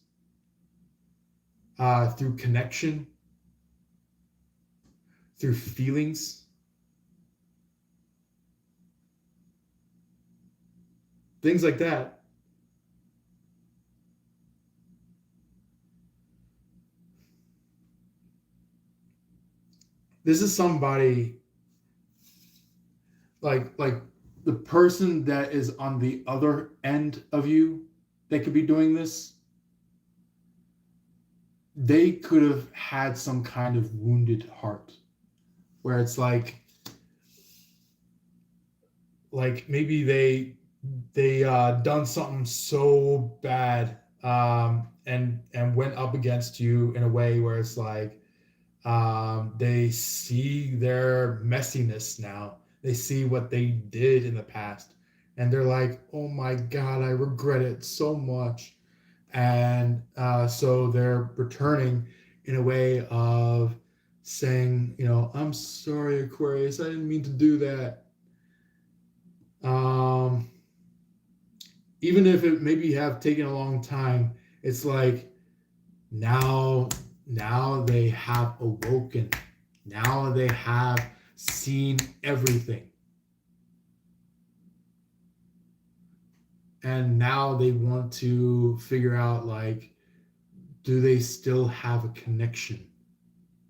through connection, through feelings, things like that. This is somebody like the person that is on the other end of you that could be doing this. They could have had some kind of wounded heart where it's like maybe they done something so bad, and went up against you in a way where it's like they see their messiness now. They see what they did in the past, and they're like, "Oh my God, I regret it so much." And so they're returning in a way of saying, "I'm sorry, Aquarius. I didn't mean to do that." Um, Even if it maybe have taken a long time, it's like now now they have awoken. Now they have seen everything. And now they want to figure out, like, do they still have a connection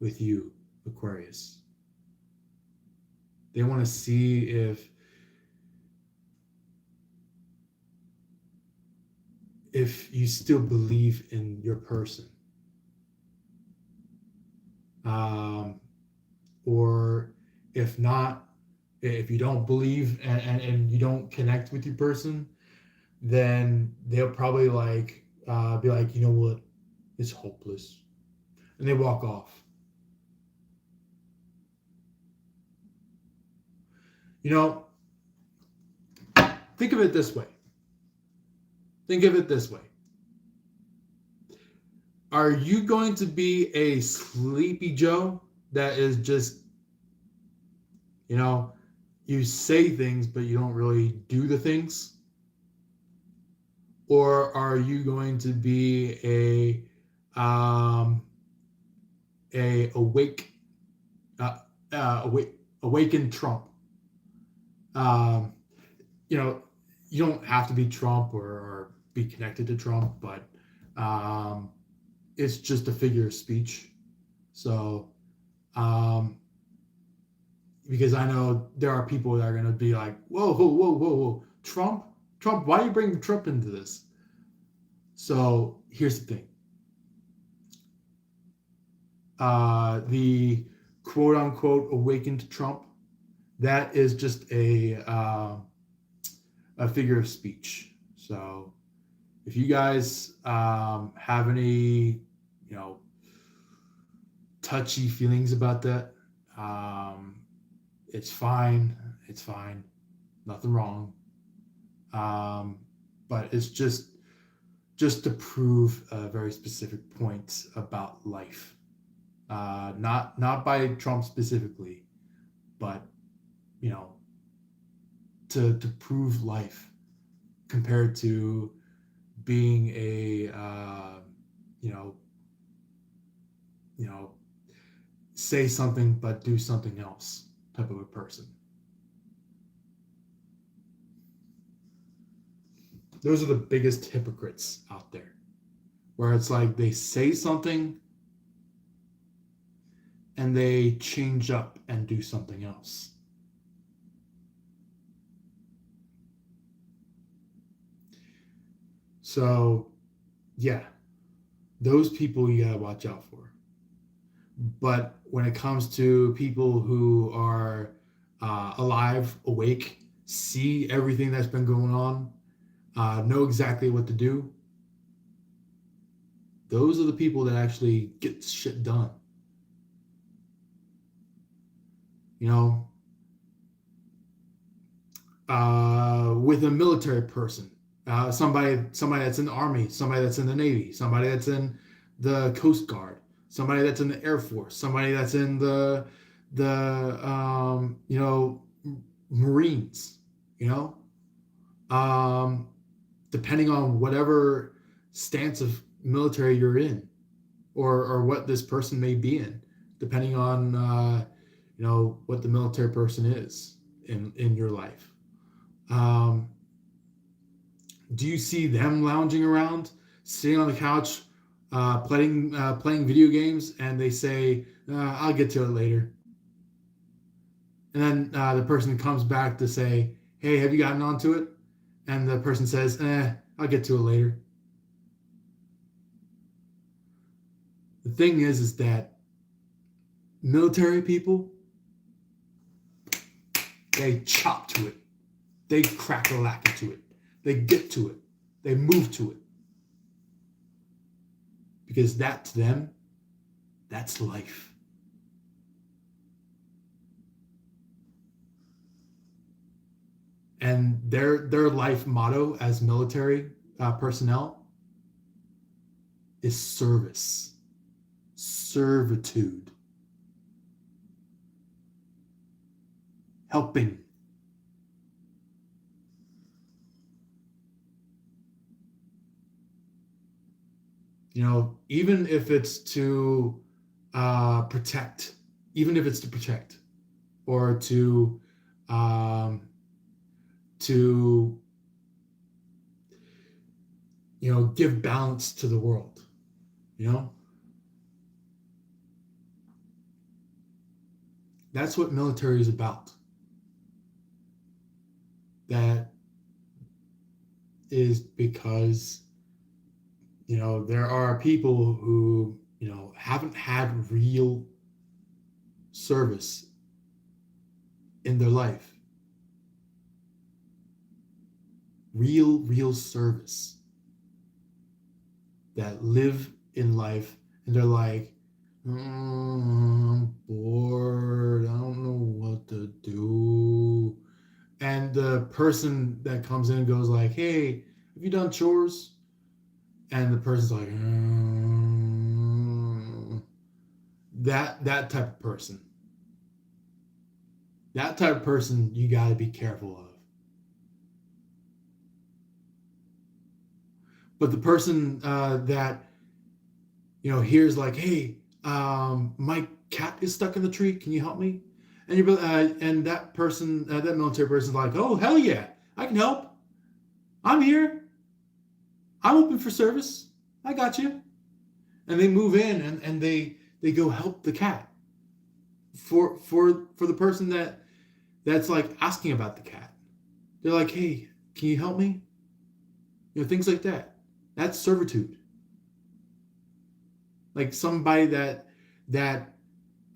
with you, Aquarius? They want to see if you still believe in your person, um, or if not, if you don't believe and you don't connect with your person, then they'll probably be like, you know what, it's hopeless, and they walk off. You know, think of it this way. Think of it this way. Are you going to be a sleepy Joe that is just, you know, you say things but you don't really do the things? Or are you going to be a uh, awake awakened Trump? Um, you know, you don't have to be Trump or be connected to Trump, but um, it's just a figure of speech. So, um, because I know there are people that are going to be like, whoa, whoa, whoa, whoa, whoa, Trump, why are you bringing Trump into this? So here's the thing. The quote unquote awakened Trump, that is just a figure of speech. So if you guys have any, you know, touchy feelings about that, um, it's fine. It's fine. Nothing wrong. Um, but it's just to prove a very specific point about life. Not by Trump specifically, but you know, to prove life compared to being a you know you know say something but do something else type of a person. Those are the biggest hypocrites out there, where it's like they say something and they change up and do something else. So, yeah, those people you gotta watch out for. But when it comes to people who are alive, awake, see everything that's been going on, know exactly what to do, those are the people that actually get shit done. You know, with a military person, somebody that's in the army, somebody that's in the navy, somebody that's in the Coast Guard, somebody that's in the Air Force, somebody that's in the you know, Marines. You know, depending on whatever stance of military you're in, or what this person may be in, depending on you know, what the military person is in your life. Um, do you see them lounging around, sitting on the couch, playing video games, and they say, "I'll get to it later," and then the person comes back to say, "Hey, have you gotten onto it?" And the person says, "I'll get to it later." The thing is that military people, they chop to it, they crack a lack into it, they get to it, they move to it, because that to them, that's life. And their life motto as military personnel is service, servitude, helping. You know, even if it's to protect, even if it's to protect, or um, to you know, give balance to the world. You know, that's what military is about. That is because, you know, there are people who, you know, haven't had real service in their life. Real service. That live in life and they're like, I'm bored. I don't know what to do. person that comes in goes like, hey, have you done chores? And the person's like, that type of person. That type of person you got to be careful of. But the person that here's like, hey, my cat is stuck in the tree. Can you help me? And that person, that military person, is like, oh hell yeah, I can help. I'm here. I'm open for service. I got you. And they move in and they go help the cat for the person that's like asking about the cat. They're like, hey, can you help me? Things like that. That's servitude. Like somebody that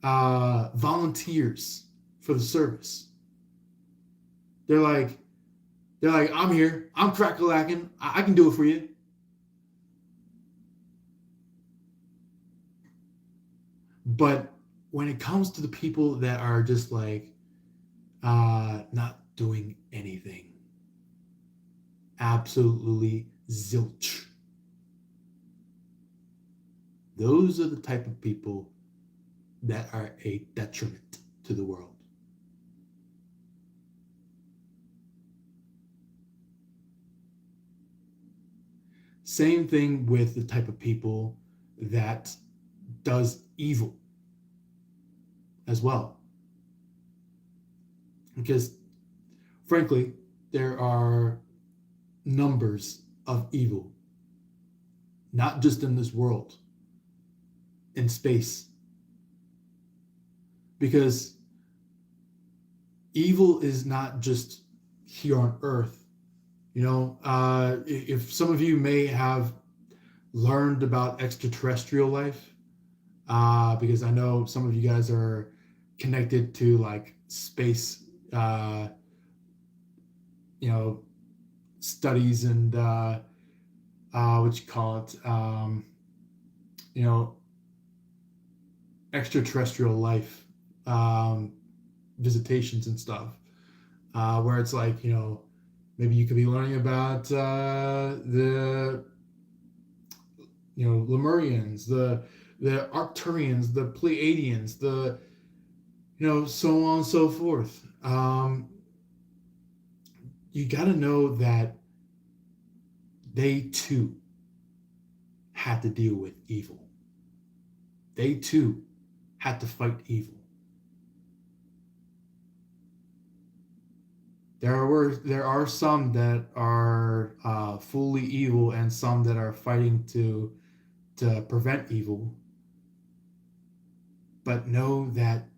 volunteers for the service. They're like, I'm here. I'm crack-a-lacking. I can do it for you. But when it comes to the people that are just like not doing anything, absolutely zilch. Those are the type of people that are a detriment to the world. Same thing with the type of people that does evil as well. Because frankly, there are numbers of evil, not just in this world, in space. Because evil is not just here on Earth. If some of you may have learned about extraterrestrial life, because I know some of you guys are connected to like space, studies and what you call it, extraterrestrial life visitations and stuff, where it's like, maybe you could be learning about the Lemurians, the Arcturians, the Pleiadians, the so on and so forth. You got to know that they too had to deal with evil. They too had to fight evil. There are some that are fully evil and some that are fighting to prevent evil. But know that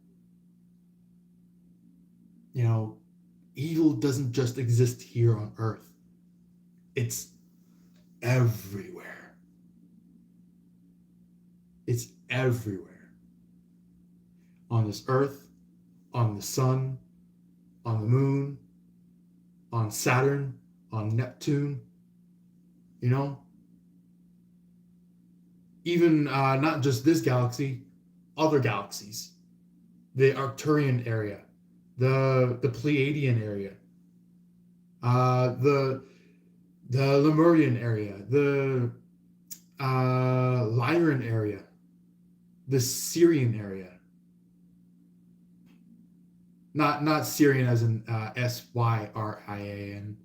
evil doesn't just exist here on Earth. It's everywhere. It's everywhere. On this Earth, on the sun, on the moon, on Saturn, on Neptune, even not just this galaxy, other galaxies, the Arcturian area, the Pleiadian area, the Lemurian area, the Lyran area, the Syrian area. Not Syrian as in Syrian,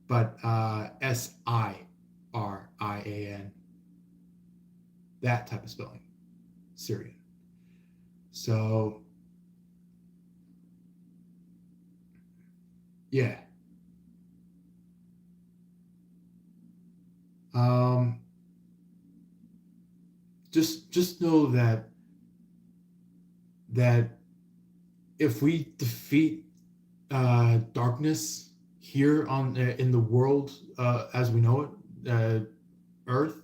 but Sirian. That type of spelling, Syrian. So, yeah. Just know that if we defeat darkness here on in the world as we know it, Earth,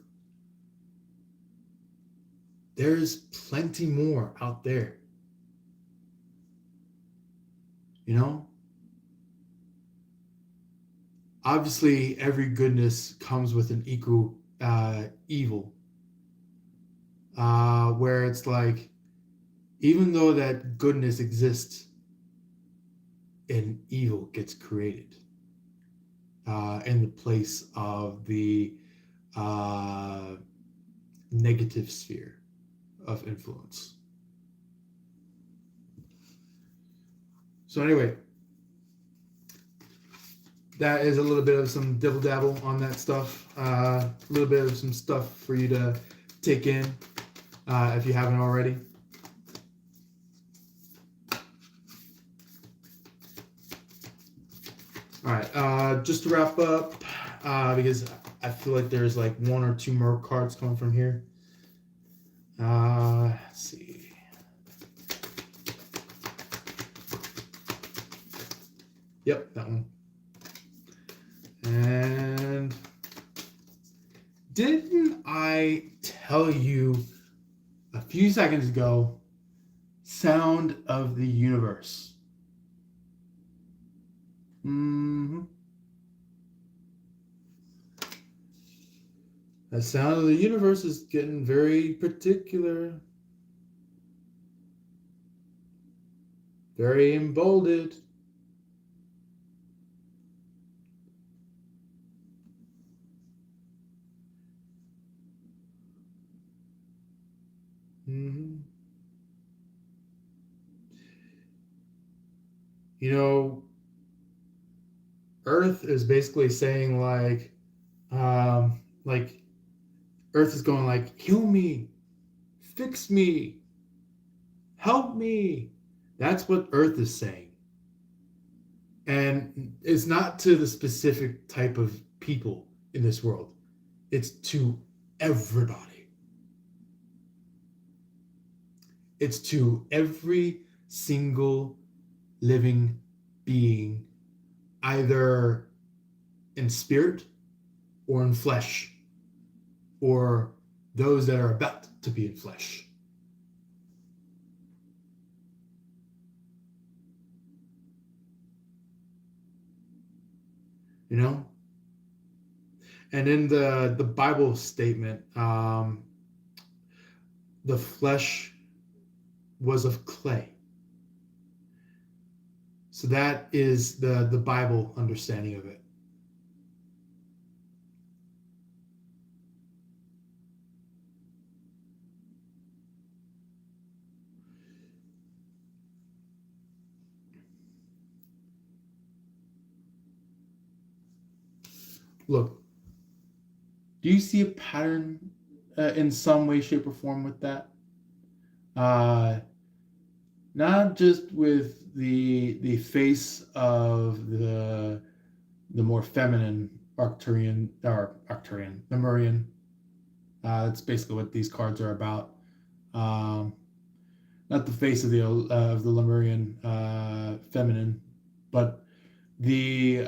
there's plenty more out there. Obviously, every goodness comes with an equal evil, where it's like, even though that goodness exists, an evil gets created. in the place of the negative sphere of influence. So anyway, that is a little bit of some dibble dabble on that stuff. A little bit of some stuff for you to take in if you haven't already. All right, just to wrap up, because I feel like there's like one or two more cards coming from here. Let's see. Yep, that one. And didn't I tell you a few seconds ago, sound of the universe? The sound of the universe is getting very particular, very emboldened. You know, Earth is basically saying like Earth is going like, heal me, fix me, help me. That's what Earth is saying. And it's not to the specific type of people in this world. It's to everybody. It's to every single living being, either in spirit or in flesh, or those that are about to be in flesh. You know? And in the Bible statement, the flesh was of clay. So that is the Bible understanding of it. Look, do you see a pattern in some way, shape, or form with that? Not just with the face of the more feminine Lemurian. That's basically what these cards are about. Not the face of the Lemurian feminine, but the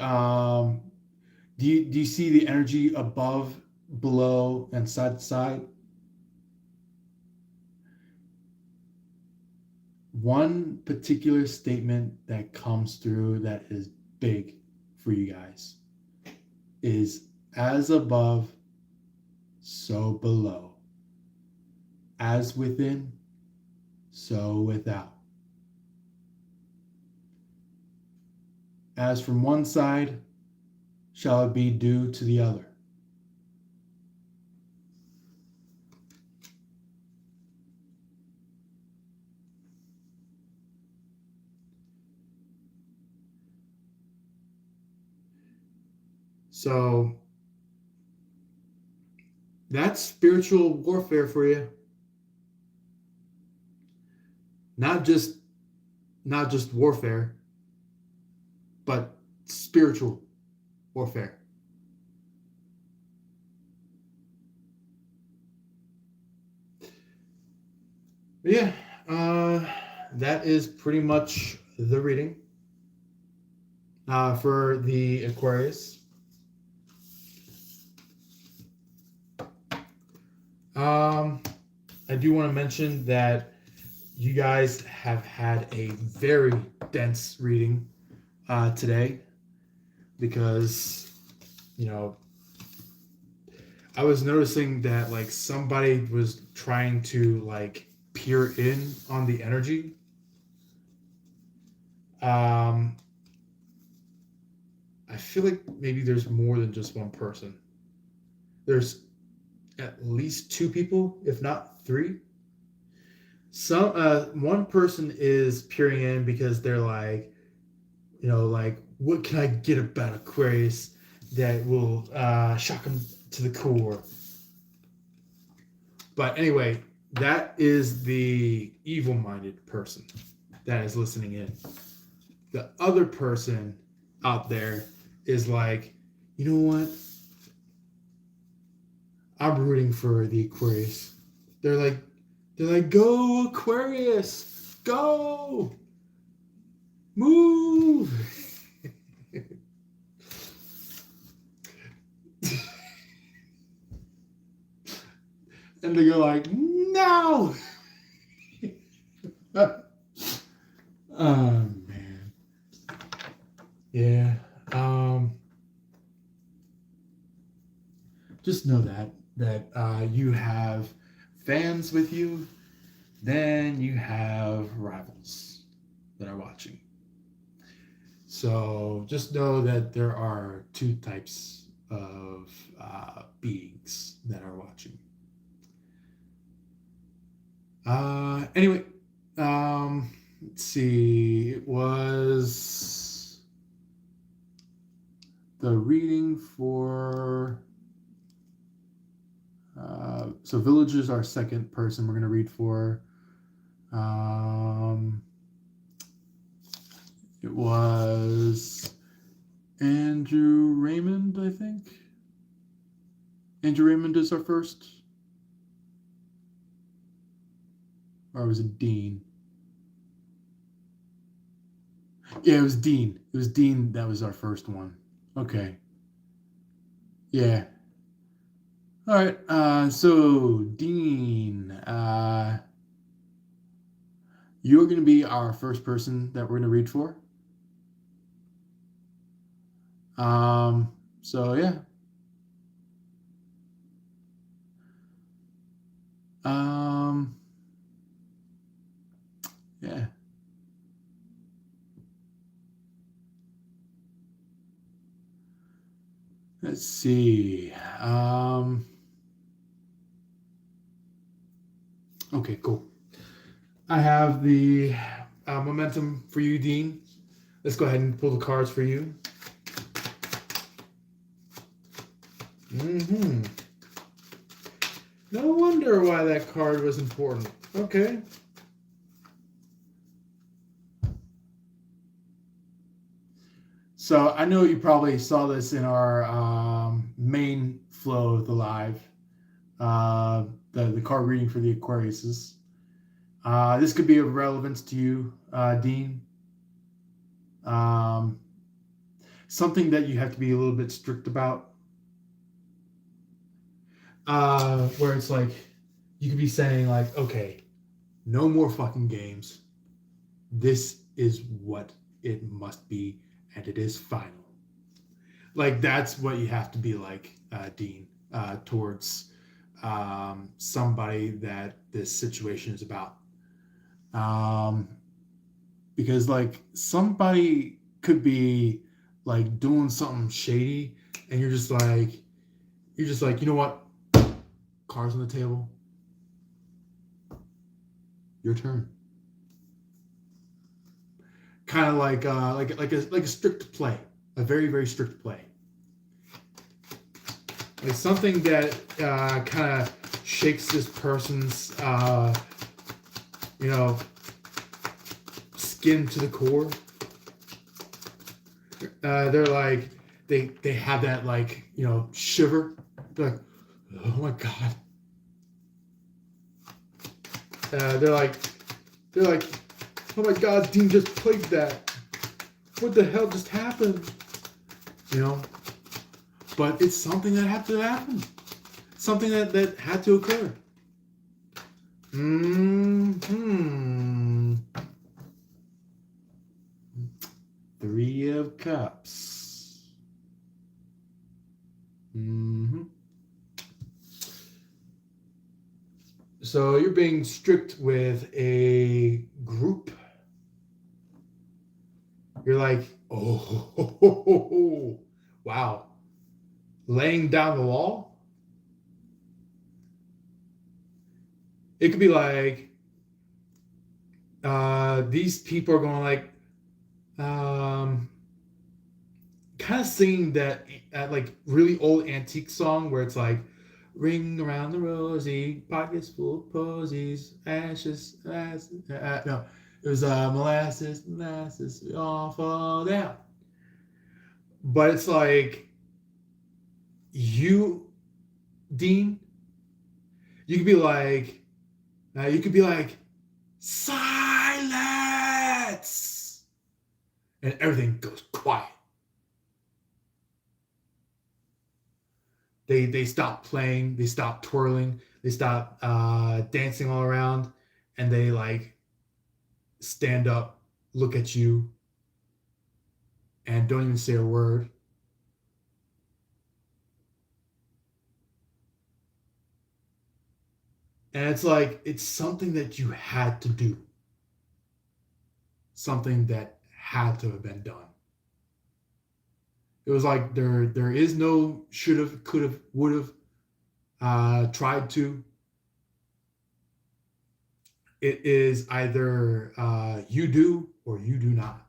do you see the energy above, below, and side to side? One particular statement that comes through that is big for you guys is as above, so below. As within, so without. As from one side, shall it be due to the other. So that's spiritual warfare for you. Not just warfare, but spiritual warfare. But yeah, that is pretty much the reading for the Aquarius. I do want to mention that you guys have had a very dense reading today, because, you know, I was noticing that like somebody was trying to like peer in on the energy. I I feel like maybe there's more than just one person. There's at least two people, if not three. One person is peering in because they're like, like, what can I get about Aquarius that will shock him to the core? But anyway, that is the evil-minded person that is listening in. The other person out there is like, you know what? I'm rooting for the Aquarius. They're like, go Aquarius, go, move. And they go like, no. Oh man. Yeah. Just know that you have fans with you, then you have rivals that are watching. So just know that there are two types of beings that are watching. Anyway, let's see. It was the reading for. So Village is our second person we're going to read for. It was Andrew Raymond, I think. Andrew Raymond is our first. Or was it Dean? Yeah, it was Dean. It was Dean that was our first one. Okay. Yeah. All right. So Dean, you're going to be our first person that we're going to read for. So yeah. Yeah. Let's see. Okay, cool. I have the momentum for you, Dean. Let's go ahead and pull the cards for you. No wonder why that card was important. Okay. So I know you probably saw this in our main flow of the live, the card reading for the Aquariuses. This could be of relevance to you, Dean. Something that you have to be a little bit strict about. Where it's like, you could be saying like, okay, no more fucking games. This is what it must be, and it is final. Like, that's what you have to be like, Dean, towards somebody that this situation is about. Because like somebody could be like doing something shady, and you're just like, you know what? Cards on the table. Your turn. Kind of like a strict play, a very, very strict play. Like something that kind of shakes this person's skin to the core. They're like, they have that like, shiver. They're like, oh my god. They're like, oh my god, Dean just played that. What the hell just happened? But it's something that had to happen. Something that had to occur. Three of Cups. So you're being strict with a group. You're like, oh, Wow. Laying down the law? It could be like, these people are going like, um, kind of singing that like really old antique song where it's like, ring around the rosy, pockets full of posies, ashes. No, it was molasses, we all fall down. But it's like, you, Dean, you could be like, silence, and everything goes quiet. They stop playing, they stop twirling, they stop dancing all around, and they like stand up, look at you, and don't even say a word. And it's like, it's something that you had to do, something that had to have been done. It was like there is no should have, could have, would have, tried to. It is either you do or you do not.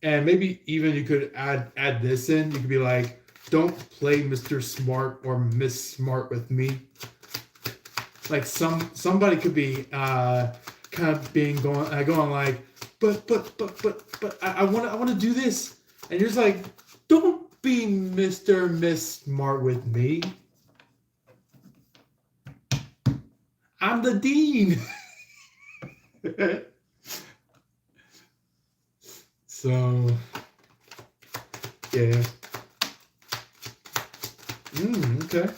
And maybe even you could add this in. You could be like, don't play Mr. Smart or Miss Smart with me. Like somebody could be kind of being going like, but I want to do this, and you're just like, don't be Mr. Miss Smart with me. I'm the dean. So yeah. Okay.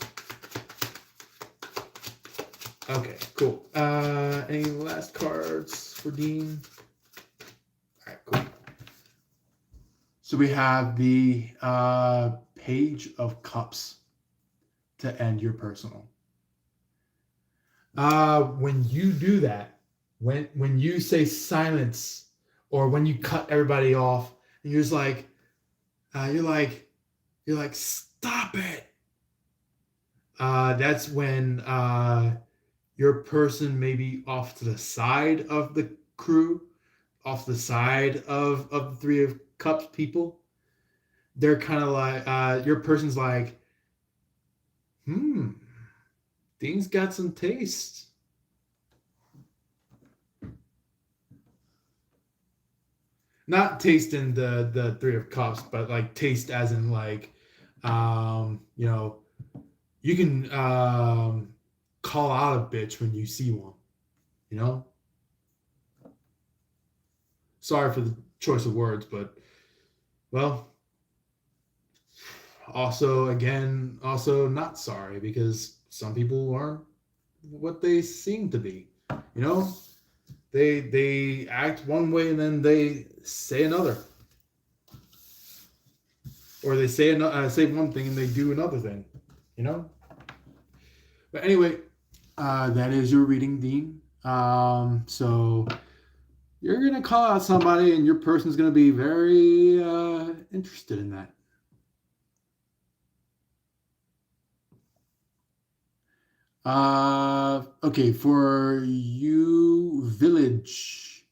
Okay, cool. Any last cards for Dean? All right, cool. So we have the Page of Cups to end your personal. When you do that, when you say silence, or when you cut everybody off, and you're just like, you're like, stop it. That's when your person may be off to the side of the crew, off the side of the Three of Cups people. They're kind of like, your person's like, Dean's got some taste. Not taste in the Three of Cups, but like taste as in like, you can call out a bitch when you see one. You know. Sorry for the choice of words, but well, also not sorry, because some people aren't what they seem to be. You know, they act one way and then they say another, or they say one thing and they do another thing. You know. But anyway, that is your reading, Dean. So you're gonna call out somebody, and your person's gonna be very interested in that. Okay, for you, Village,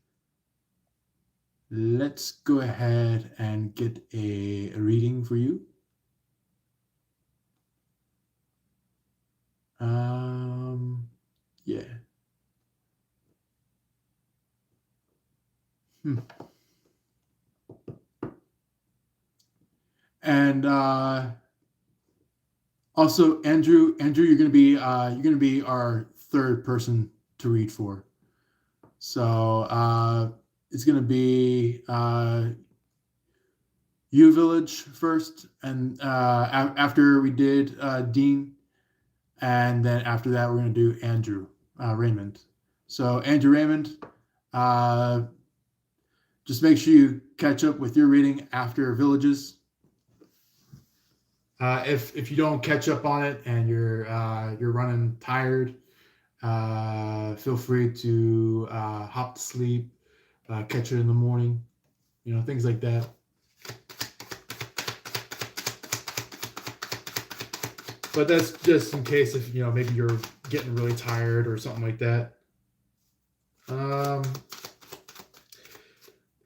let's go ahead and get a reading for you. Yeah. And also, Andrew, you're gonna be our third person to read for. So it's gonna be you, Village, first, and after we did Dean, And then after that, we're going to do Andrew Raymond. So Andrew Raymond, uh, just make sure you catch up with your reading after Villages. If you don't catch up on it and you're running tired, feel free to hop to sleep, catch it in the morning, things like that. But that's just in case if maybe you're getting really tired or something like that.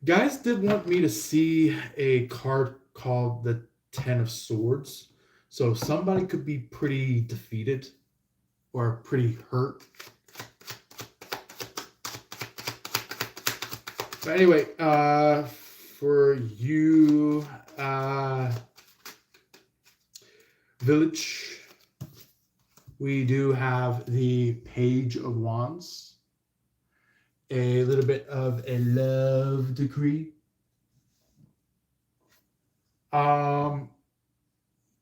Guys did want me to see a card called the Ten of Swords. So somebody could be pretty defeated or pretty hurt. But anyway, for you, Village, we do have the Page of Wands. A little bit of a love decree.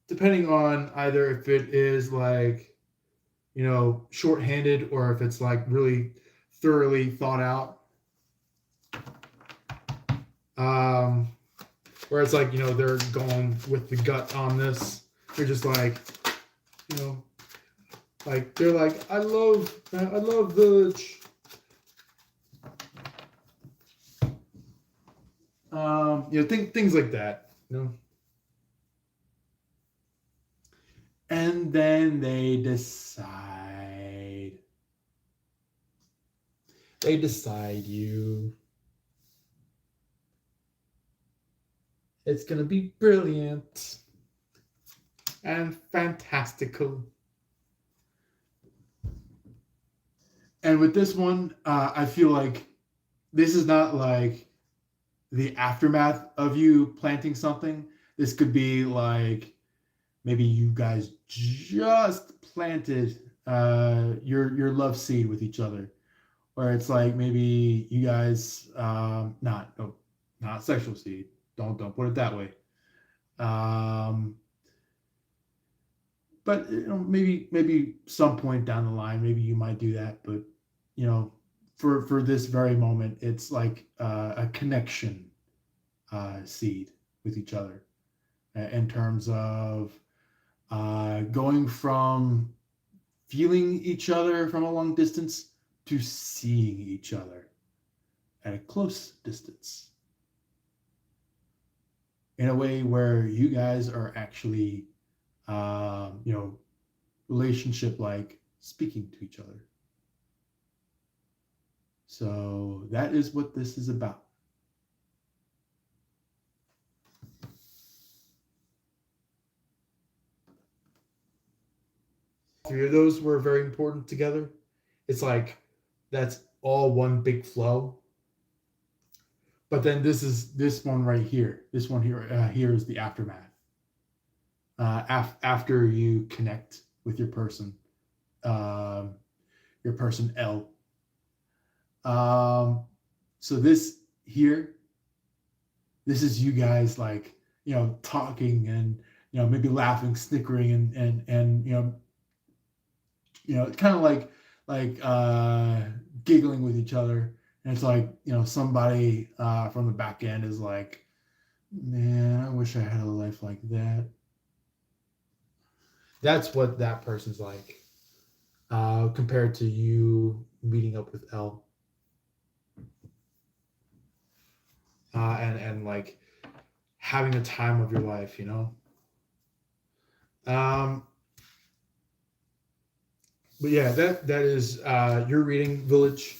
Depending on either if it is like, shorthanded or if it's like really thoroughly thought out. Where it's like, they're going with the gut on this. They're just like, like they're like, I love Village. Things like that, And then they decide. You. It's gonna be brilliant and fantastical. And with this one, I feel like this is not like the aftermath of you planting something. This could be like maybe you guys just planted your love seed with each other, or it's like maybe you guys not sexual seed. Don't put it that way. But maybe some point down the line, maybe you might do that. But for this very moment, it's like a connection seed with each other in terms of going from feeling each other from a long distance to seeing each other at a close distance in a way where you guys are actually relationship like speaking to each other. So that is what this is about. Three of those were very important together. It's like that's all one big flow. But then this one right here. This one here is the aftermath. After you connect with your person L. So this here, this is you guys like talking and maybe laughing, snickering, and kind of like giggling with each other. And it's like somebody from the back end is like, man, I wish I had a life like that. That's what that person's like compared to you meeting up with L. And like having the time of your life, But yeah, that is your reading, Village.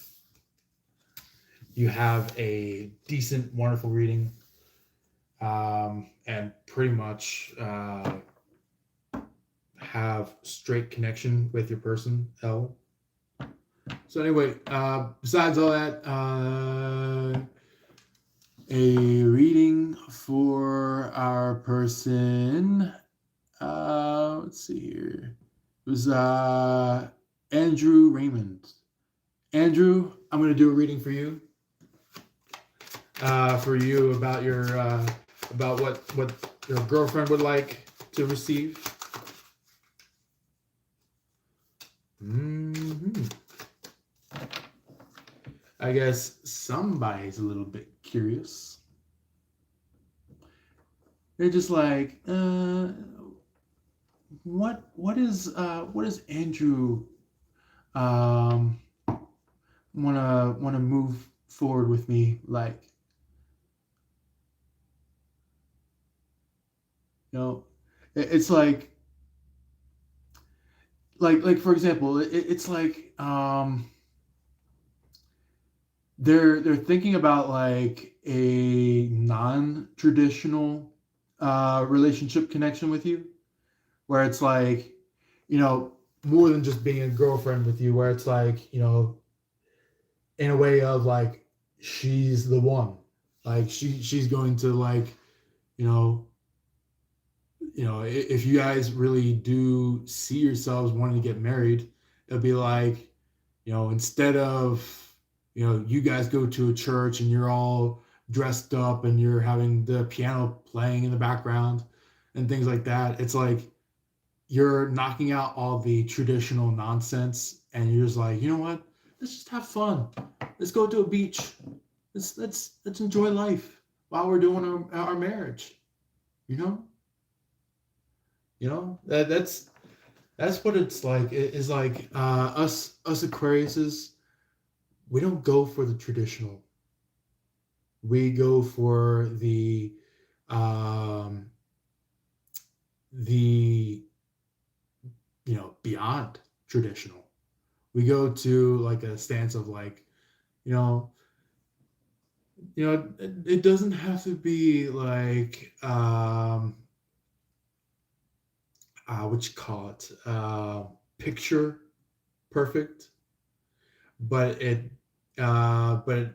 You have a decent, wonderful reading, and pretty much have straight connection with your person, L. So anyway, besides all that, a reading for our person. Let's see here. It was Andrew Raymond. Andrew, I'm going to do a reading for you. About your about what your girlfriend would like to receive. Hmm. I guess somebody's a little bit curious. They're just like, what does Andrew um wanna move forward with me like? You know, it's like for example, it's like they're thinking about like a non-traditional relationship connection with you, where it's like, you know, more than just being a girlfriend with you, where it's like, you know, in a way of like she's the one, like she's going to like, you know, if you guys really do see yourselves wanting to get married, it'll be like, instead of, you guys go to a church and you're all dressed up and you're having the piano playing in the background and things like that. It's like you're knocking out all the traditional nonsense and you're just like, you know what? Let's just have fun. Let's go to a beach. Let's enjoy life while we're doing our marriage. You know, that's what it's like. It is like us Aquariuses. We don't go for the traditional. We go for um, the beyond traditional. We go to like a stance of like, you know it doesn't have to be like what you call it, picture perfect, but but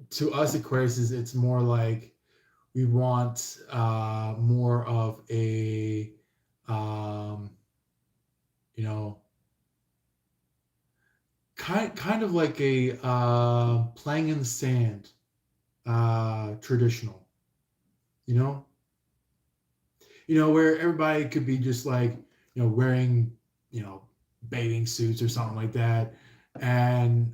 to us Aquarius, it's more like we want more of a um, you know kind of like a playing in the sand, traditional, you know where everybody could be just like, wearing, you know, bathing suits or something like that, and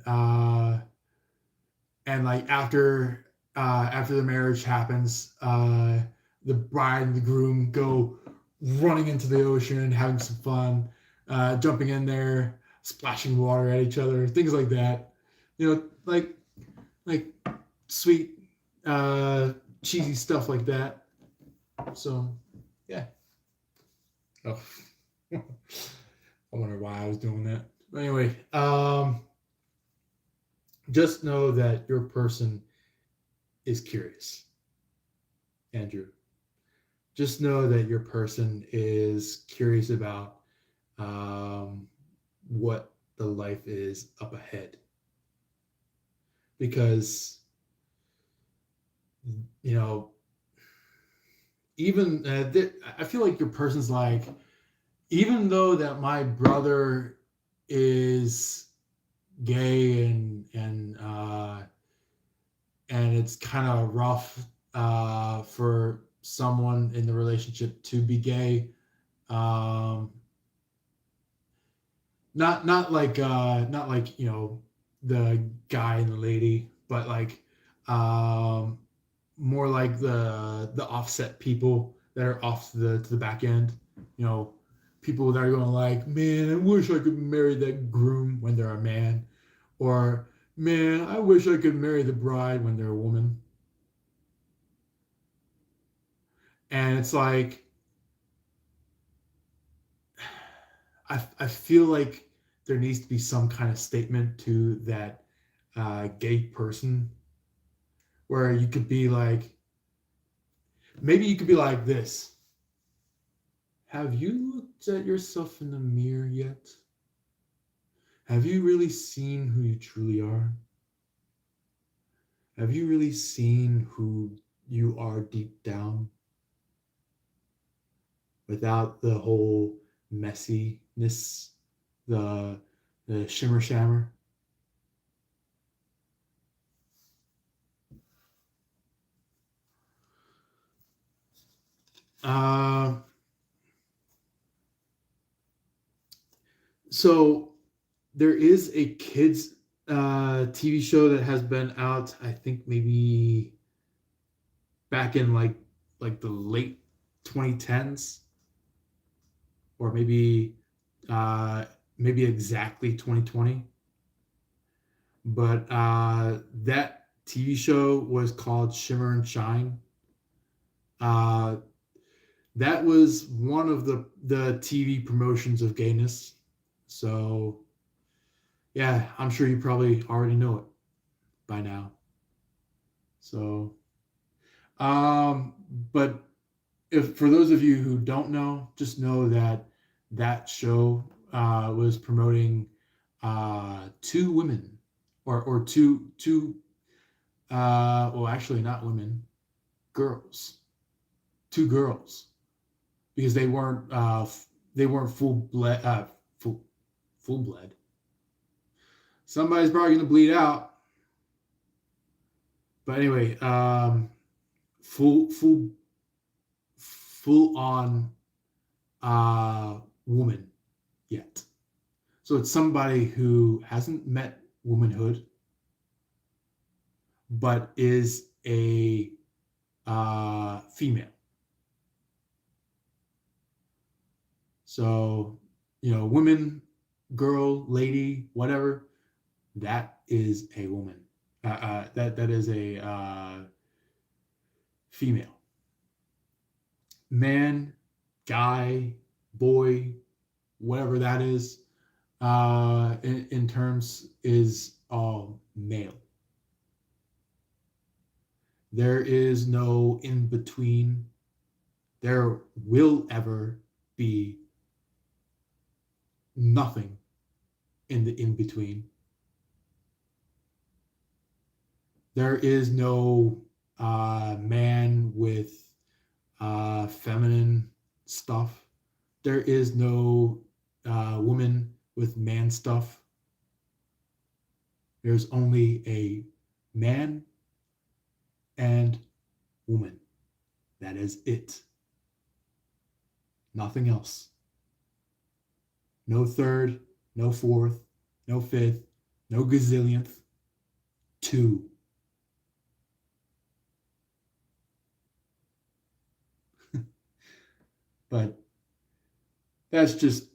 like after the marriage happens, the bride and the groom go running into the ocean and having some fun, jumping in there, splashing water at each other, things like that. Like sweet, uh, cheesy stuff like that. So, yeah. Oh, I wonder why I was doing that. But anyway, just know that your person is curious, Andrew. Just know that your person is curious about what the life is up ahead. Because, you know, even I feel like your person's like, even though that my brother is gay and it's kind of rough for someone in the relationship to be gay. Um, not like the guy and the lady, but like um, more like the offset people that are off to the back end. You know, people that are going like, man, I wish I could marry that groom when they're a man, or man, I wish I could marry the bride when they're a woman. And it's like I feel like there needs to be some kind of statement to that gay person where you could be like, maybe you could be like this. Have you looked at yourself in the mirror yet? Have you really seen who you truly are? Have you really seen who you are deep down without the whole messiness, the shimmer shammer? Uh, So there is a kids TV show that has been out. I think maybe back in like the late 2010s, or uh, maybe exactly 2020. But that TV show was called Shimmer and Shine. Uh, that was one of the TV promotions of gayness. So yeah, I'm sure you probably already know it by now. So, um, but if for those of you who don't know, just know that that show was promoting two women, or two well, actually not women, girls, two girls, because they weren't full full bled. Somebody's probably gonna bleed out, but anyway, full full on woman yet. So it's somebody who hasn't met womanhood, but is a female. So, woman, girl, lady, whatever, that is a woman. That is a female. Man, guy, boy, whatever that is, in terms is all male. There is no in between. There will ever be nothing in the in between. There is no man with feminine stuff. There is no woman with man stuff. There's only a man and woman. That is it. Nothing else. No third, no fourth, no fifth, no gazillionth. Two. But that's just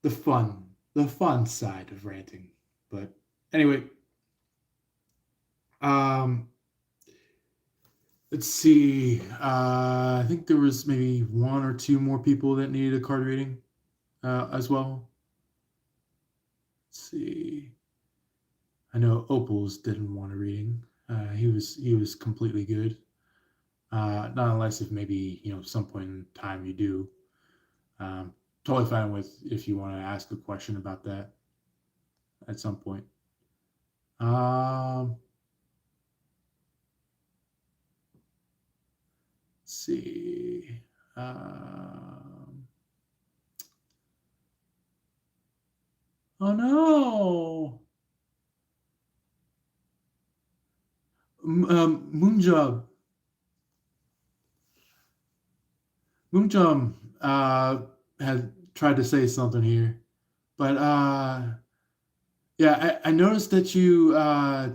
the fun side of ranting. But anyway, um, let's see. I think there was maybe one or two more people that needed a card reading as well. Let's see. I know Opals didn't want a reading. He was completely good. Not unless if maybe some point in time you do. Totally fine with if you want to ask a question about that at some point. Let's see. Oh no! Moonjob. Moonjum had tried to say something here, but yeah, I noticed that you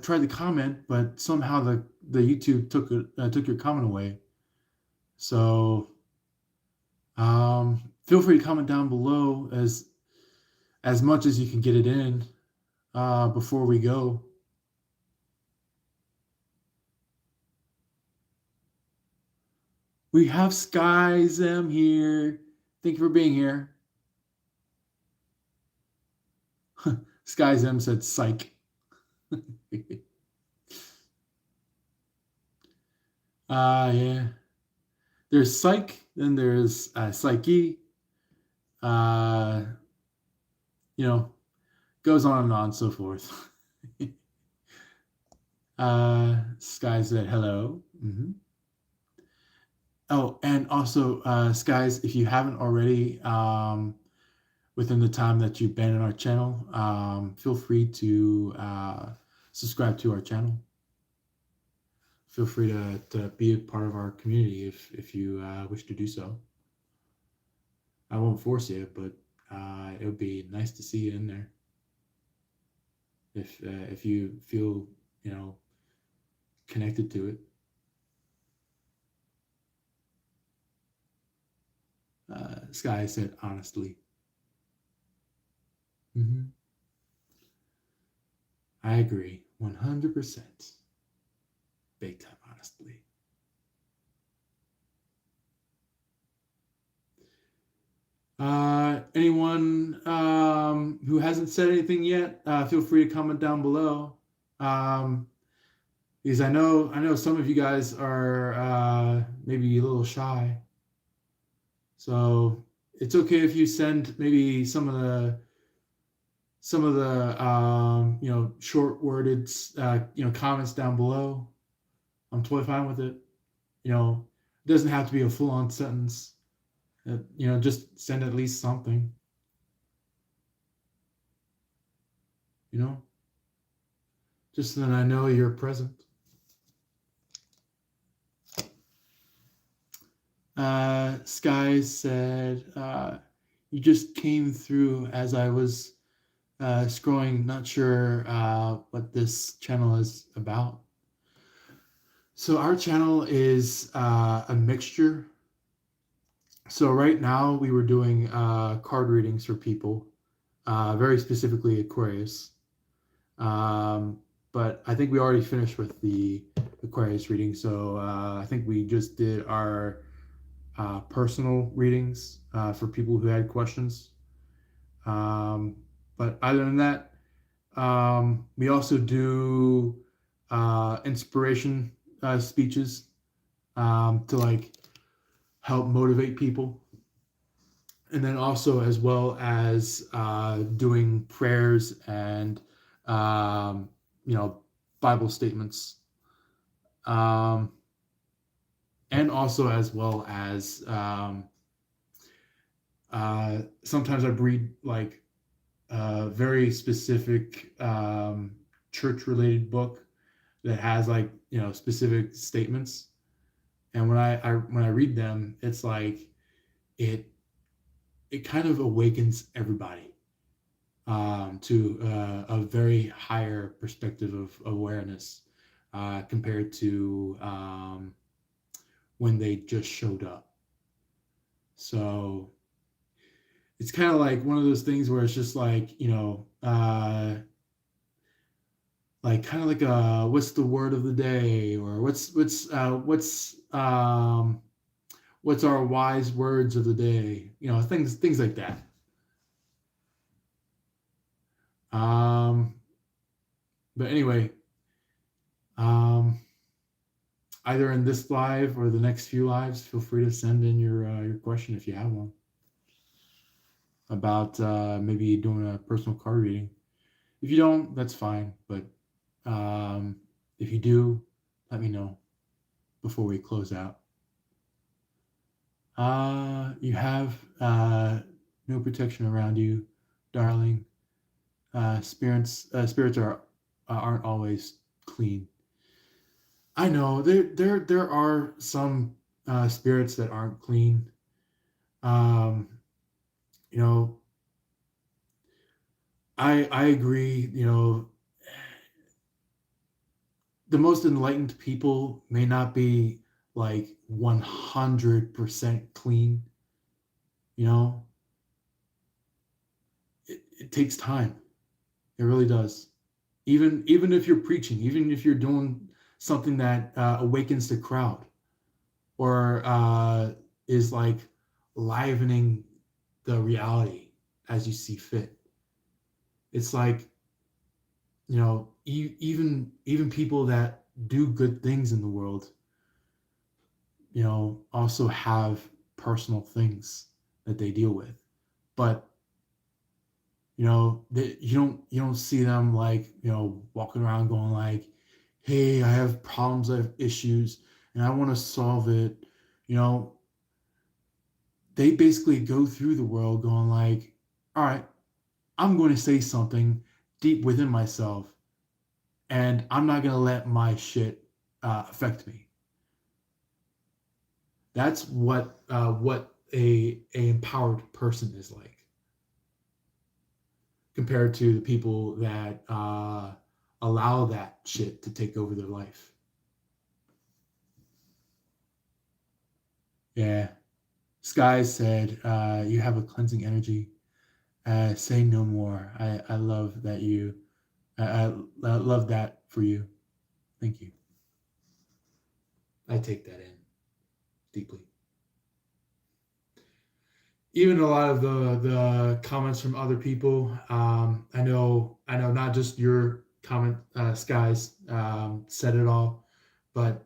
tried to comment, but somehow the YouTube took your comment away. So feel free to comment down below as much as you can get it in before we go. We have SkyZem here. Thank you for being here. SkyZem said psych. Yeah. There's psych, then there's psyche. Goes on and so forth. Sky said hello. Mm-hmm. Oh, and also, Skies, if you haven't already, within the time that you've been on our channel, feel free to subscribe to our channel. Feel free to be a part of our community if you wish to do so. I won't force you, but it would be nice to see you in there if you feel, connected to it. Sky said honestly. Hmm. I agree 100%. Big time honestly. Anyone who hasn't said anything yet, feel free to comment down below. Um, because I know some of you guys are maybe a little shy. So it's okay if you send maybe some of the short worded comments down below. I'm totally fine with it. It doesn't have to be a full on sentence. Just send at least something. You know, just so that I know you're present. Sky said, "You just came through as I was scrolling. Not sure what this channel is about." So our channel is a mixture. So right now we were doing card readings for people, very specifically Aquarius. Um, but I think we already finished with the Aquarius reading. So I think we just did our personal readings for people who had questions. But other than that, we also do inspiration speeches to like help motivate people. And then also as well as doing prayers and um, Bible statements, um, and also as well as sometimes I read like a very specific church-related book that has like specific statements, and when I read them, it's like it it kind of awakens everybody to a very higher perspective of awareness compared to when they just showed up. So it's kind of like one of those things where it's just like like kind of like a what's the word of the day, or what's our wise words of the day, things like that. um but anyway, um either in this live or the next few lives, feel free to send in your question if you have one about maybe doing a personal card reading. If you don't, that's fine, but if you do, let me know before we close out. You have no protection around you, darling. Spirits aren't always clean. I know there are some spirits that aren't clean. Um, you know, I agree. The most enlightened people may not be like 100% clean. You know, it takes time. It really does. Even if you're preaching, even if you're doing something that awakens the crowd, or is like livening the reality as you see fit. It's like even people that do good things in the world, also have personal things that they deal with, but you don't see them like walking around going like, hey, I have problems, I have issues, and I want to solve it. you know they basically go through the world going like, all right, I'm going to say something deep within myself, and I'm not going to let my shit affect me. That's what a empowered person is like. compared to the people that allow that shit to take over their life. Yeah. Sky said, you have a cleansing energy. Say no more. I love that you, I love that for you. Thank you. I take that in deeply. Even a lot of the comments from other people, I know not just your comment, Skies, said it all, but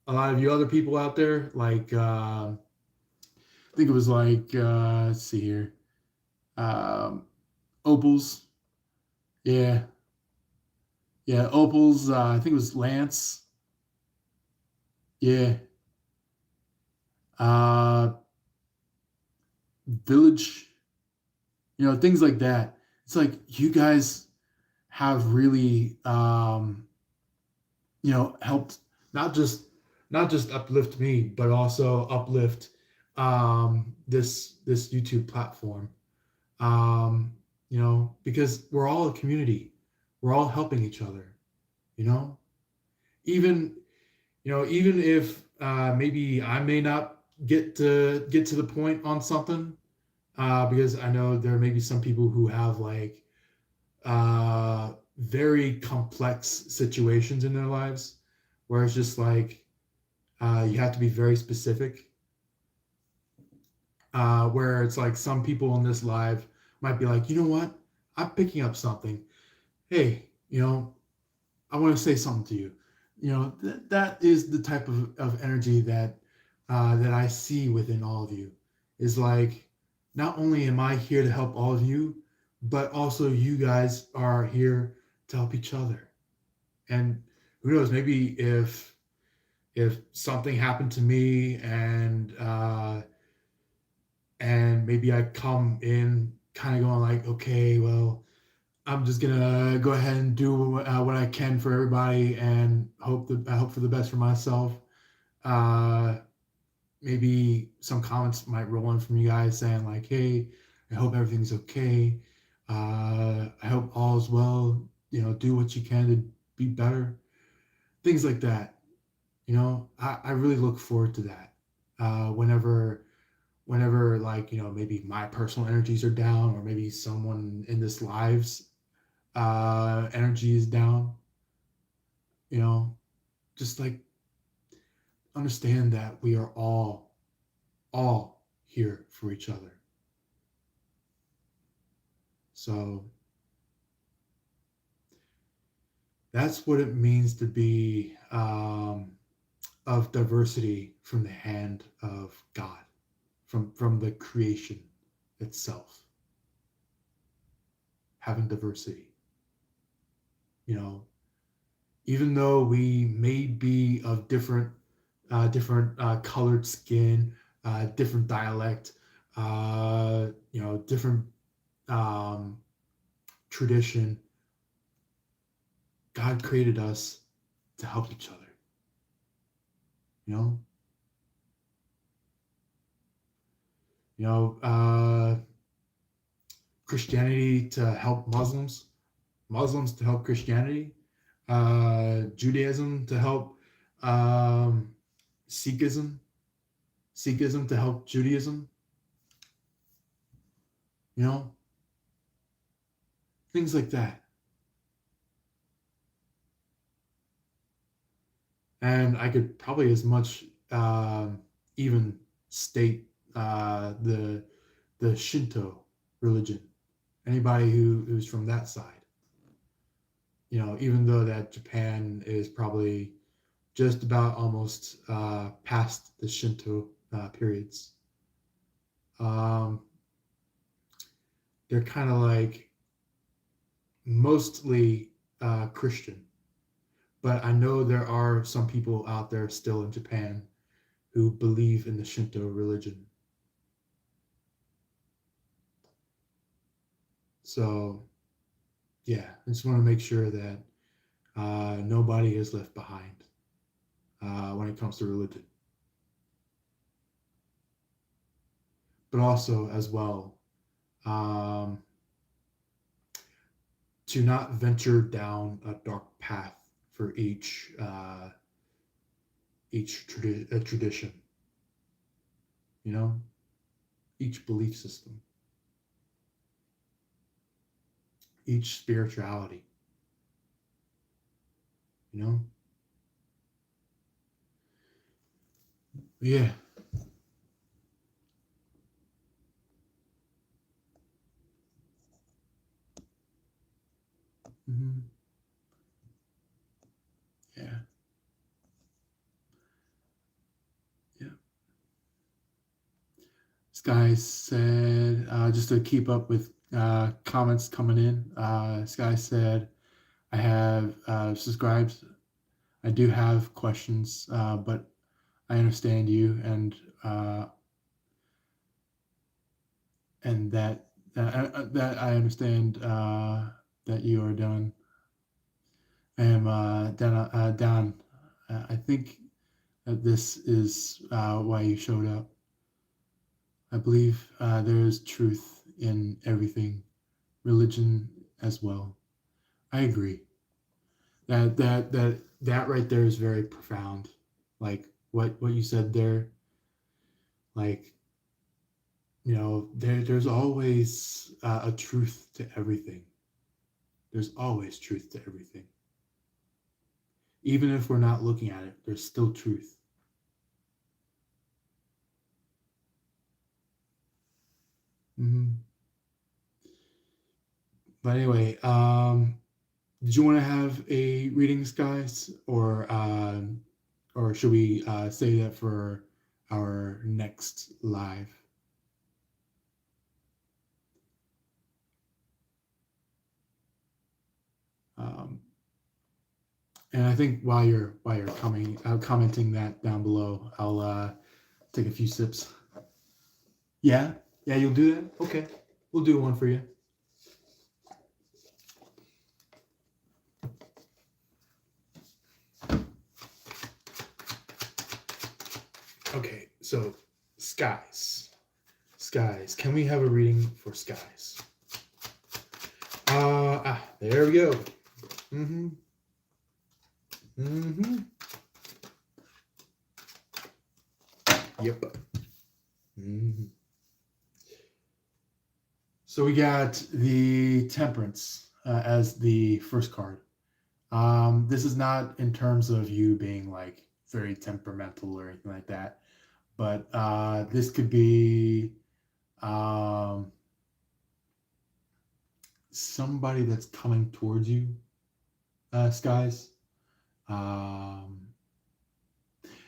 a lot of you other people out there, like, I think it was like, let's see here, um, Opals. Yeah, yeah, Opals. I think it was Lance. Yeah, uh, Village. Things like that. It's like you guys have really, helped not just not just uplift me, but also uplift this YouTube platform. Because we're all a community. We're all helping each other. You know, even even if maybe I may not get to the point on something, because I know there may be some people who have like very complex situations in their lives where it's just like you have to be very specific. Where it's like some people in this live might be like, you know what, I'm picking up something. Hey, I want to say something to you. That is the type of energy that I see within all of you. Is like, not only am I here to help all of you, but also you guys are here to help each other. And who knows, maybe if something happened to me and maybe I come in kind of going like, okay, well, I'm just gonna go ahead and do what I can for everybody and I hope for the best for myself. Uh, Maybe some comments might roll in from you guys saying like, "Hey, I hope everything's okay. I hope all is well. Do what you can to be better." Things like that. I really look forward to that. Whenever like maybe my personal energies are down, or maybe someone in this live's energy is down. You know, just like understand that we are all here for each other. So that's what it means to be of diversity from the hand of God, from the creation itself. Having diversity, you know, even though we may be of different colored skin, different dialect, different um, tradition. God created us to help each other. You know, you know, Christianity to help Muslims, Muslims to help Christianity, Judaism to help um, Sikhism, Sikhism to help Judaism. You know, things like that. And I could probably as much even state the Shinto religion. Anybody who's from that side, even though that Japan is probably just about almost past the Shinto periods, um, they're kind of like mostly Christian. But I know there are some people out there still in Japan who believe in the Shinto religion. So, yeah, I just want to make sure that nobody is left behind when it comes to religion. But also, as well, um, to not venture down a dark path for tradition, you know, each belief system, each spirituality, you know. Yeah. Hmm. Yeah. Yeah. This guy said, just to keep up with comments coming in, this guy said, I have subscribed. I do have questions, but I understand you, uh, and that I understand that you are done. I am down. I think that this is why you showed up. I believe there is truth in everything, religion as well. I agree. That right there is very profound. Like what you said there. Like, there's always a truth to everything. There's always truth to everything. Even if we're not looking at it, there's still truth. Hmm. But anyway, did you want to have a readings, guys, or should we save that for our next live? Um, and I think while you're commenting that down below, I'll take a few sips. Yeah, yeah, you'll do that. Okay, we'll do one for you. Okay, so skies. Skies. Can we have a reading for skies? There we go. Mm-hmm. Mm-hmm. Yep. Mm-hmm. So we got the Temperance as the first card. This is not in terms of you being like very temperamental or anything like that, but this could be um, somebody that's coming towards you, skies. Um,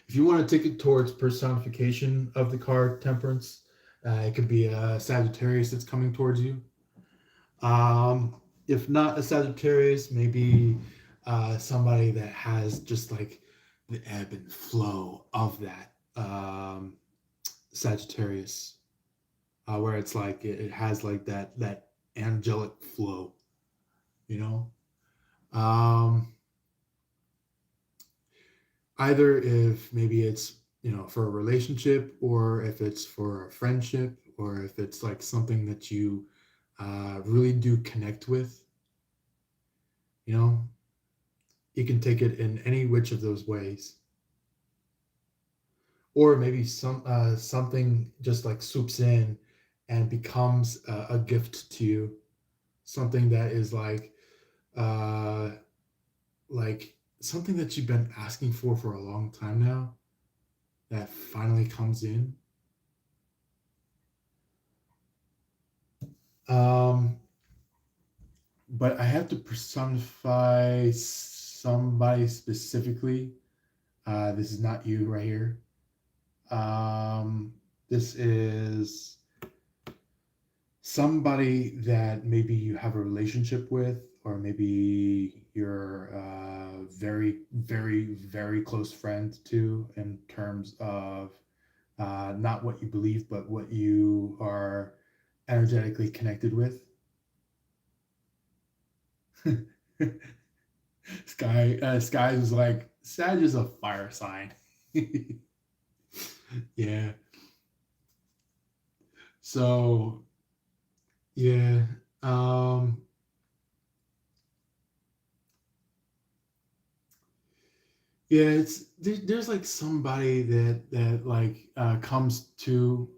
if you want to take it towards personification of the card Temperance, it could be a Sagittarius that's coming towards you. If not a Sagittarius, maybe somebody that has just like the ebb and flow of that Sagittarius, where it's like it has like that angelic flow, you know. Um, Either if maybe it's for a relationship, or if it's for a friendship, or if it's like something that you really do connect with, you know, you can take it in any which of those ways. Or maybe something just like swoops in and becomes a gift to you, something that is uh like something that you've been asking for a long time now, that finally comes in. um but I have to personify somebody specifically. This is not you right here. This is somebody that maybe you have a relationship with, or maybe you're a very, very, very close friend to, in terms of not what you believe, but what you are energetically connected with. Sky was like, Sag is a fire sign. Yeah. So yeah. Um, Yeah, there's like somebody that like comes to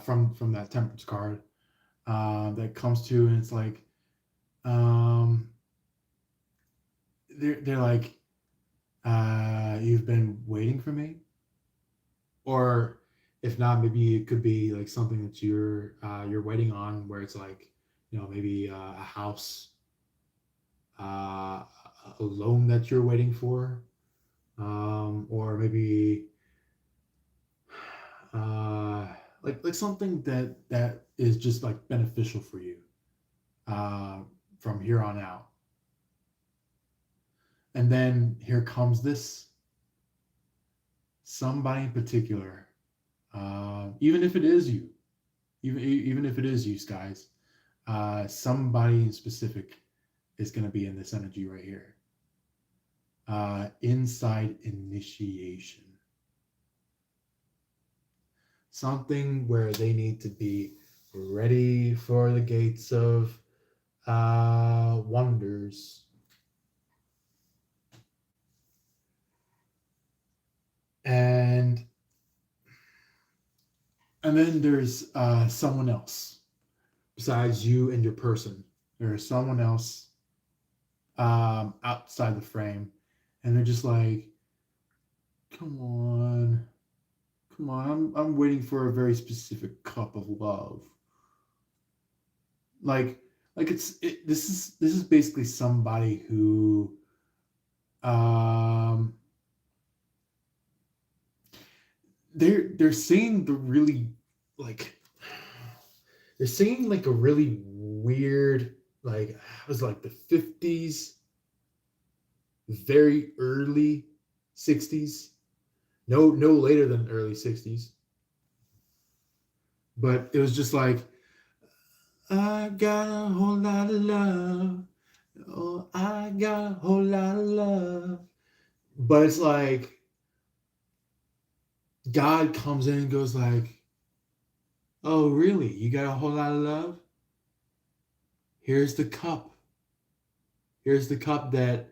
from that temperance card that comes to, and it's like um they're like you've been waiting for me, or if not, maybe it could be like something that you're waiting on, where it's like, maybe a house, a loan that you're waiting for, or maybe uh, like something that is just like beneficial for you uh, from here on out. And then here comes this somebody in particular, even if it is you, even if it is you, guys, somebody in specific is going to be in this energy right here. Inside initiation, something where they need to be ready for the gates of wonders. And then there's someone else besides you and your person. There's someone else outside the frame, and they're just like, "Come on, come on! I'm waiting for a very specific cup of love." Like this is basically somebody who um they're saying the really like they're saying like a really weird, like it was like the 50s, very early 60s, no later than early 60s, but it was just like, I got a whole lot of love, oh I got a whole lot of love, but it's like God comes in and goes like, oh really, you got a whole lot of love, here's the cup, here's the cup that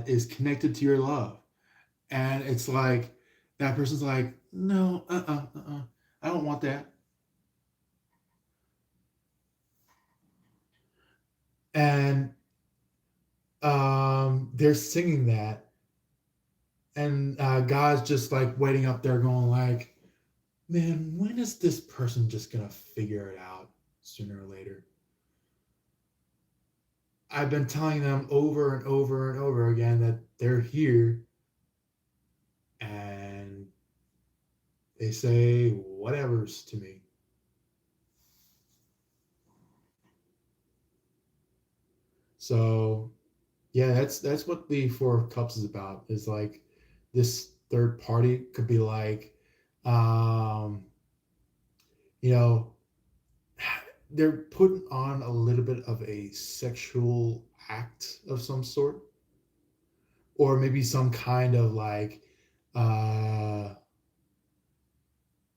is connected to your love. And it's like that person's like, no, I don't want that. And they're singing that, and God's just like waiting up there, going like, man, when is this person just gonna figure it out? Sooner or later. I've been telling them over and over and over again that they're here, and they say whatever's to me. So yeah, that's what the Four of Cups is about. Is like this third party could be like, um, you know, they're putting on a little bit of a sexual act of some sort, or maybe some kind of like, uh,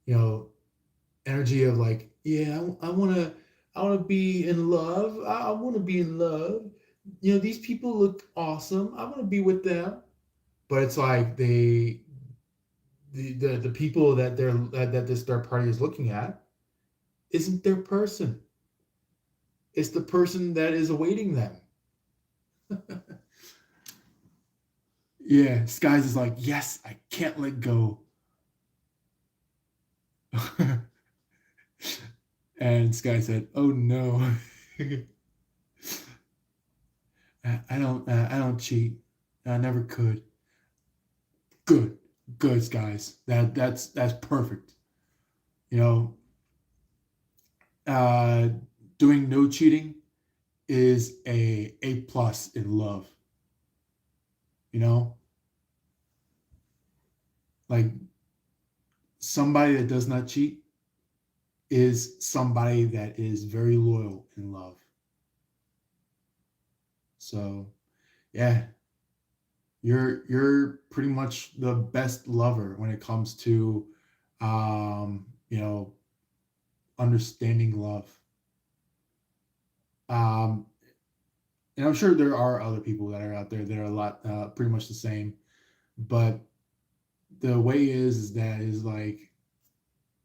you know, energy of like, yeah, I want to be in love. I want to be in love. These people look awesome. I want to be with them. But it's like the people that this third party is looking at isn't their person. It's the person that is awaiting them. Yeah, Skies is like, yes, I can't let go. And Sky said, oh no. I don't cheat. I never could. Good. Good, Skies. That's perfect. You know, uh doing no cheating is a plus in love, you know? Like somebody that does not cheat is somebody that is very loyal in love. So yeah, you're pretty much the best lover when it comes to you know, understanding love. Um and I'm sure there are other people that are out there that are a lot pretty much the same. But the way is that is like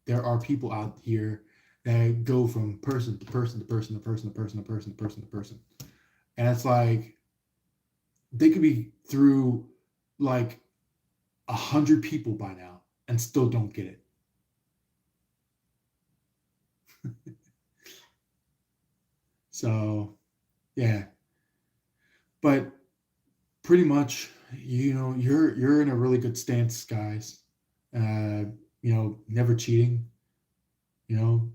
there are people out here that go from person to person to person to person to person to person to person to person, and it's like they could be through like 100 people by now and still don't get it. So yeah, but pretty much, you're in a really good stance, guys. Uh, never cheating. You know,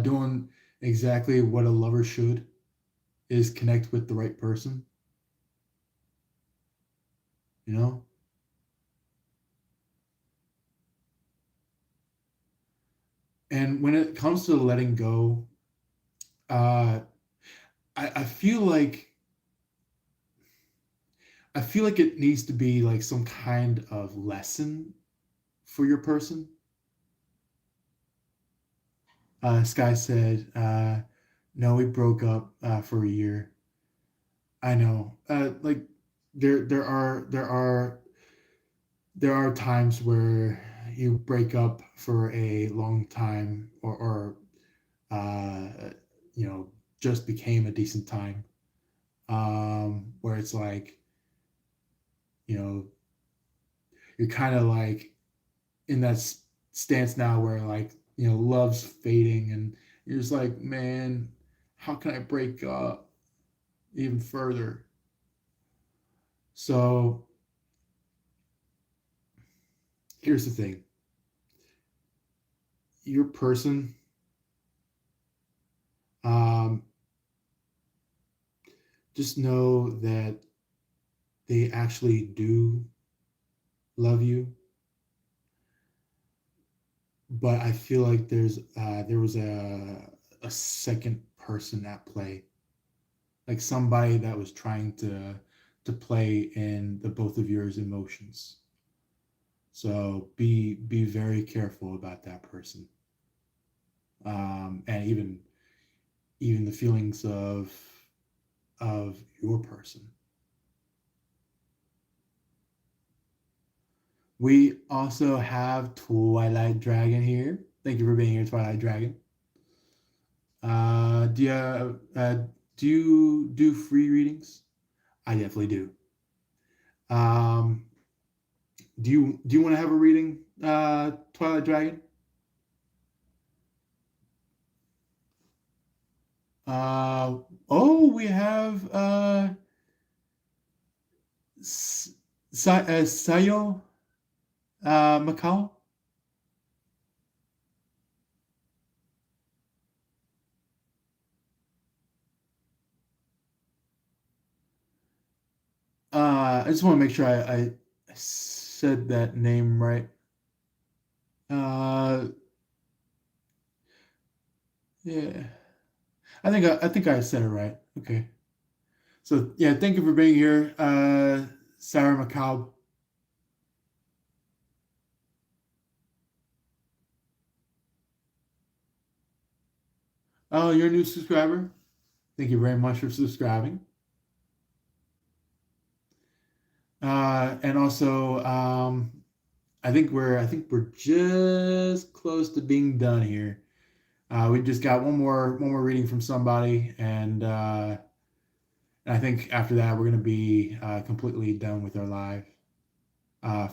doing exactly what a lover should is connect with the right person. You know, and when it comes to letting go, uh, I feel like it needs to be like some kind of lesson for your person. Sky said, "No, we broke up for a year." I know. Like there are times where you break up for a long time, or uh, you know just became a decent time. Where it's like you know you're kind of like in that stance now where like love's fading, and you're just like, man, how can I break up even further? So here's the thing: your person, um, just know that they actually do love you, but I feel like there was a second person at play, like somebody that was trying to play in the both of yours emotions. So be very careful about that person, and even the feelings of your person. We also have Twilight Dragon here. Thank you for being here, Twilight Dragon. Uh, do you uh, do you do free readings? I definitely do. Um, do you want to have a reading, Twilight Dragon? Uh, oh, we have Sayo Macau. I just want to make sure I said that name right. Uh, yeah, I think I said it right. Okay. So yeah, thank you for being here, Sarah Macau. Oh, you're a new subscriber. Thank you very much for subscribing. And also, I think we're just close to being done here. We just got one more reading from somebody, and I think after that we're gonna be completely done with our live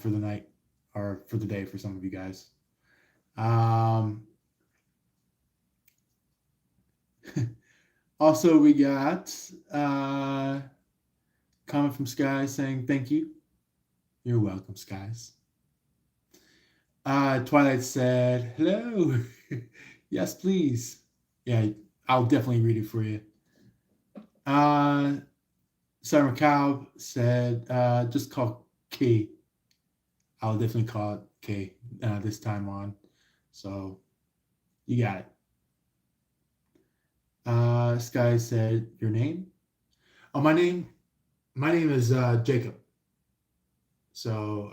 for the night, or for the day for some of you guys. Um, Also, we got comment from Sky saying thank you. You're welcome, Skies. Twilight said hello. Yes, please. Yeah, I'll definitely read it for you. Uh, Sarah McCow said just call K. I'll definitely call it K this time on. So you got it. Sky said your name. Oh, my name is Jacob. So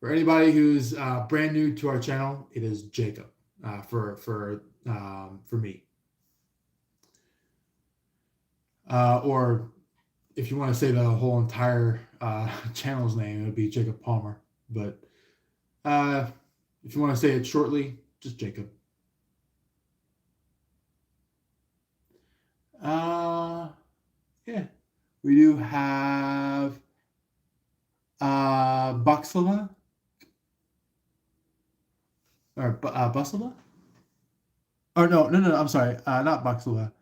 for anybody who's brand new to our channel, it is Jacob for me. Or if you want to say the whole entire channel's name, it would be Jacob Palmer. But if you want to say it shortly, just Jacob. Yeah, we do have baklava or baklava. Or no. I'm sorry, not baklava.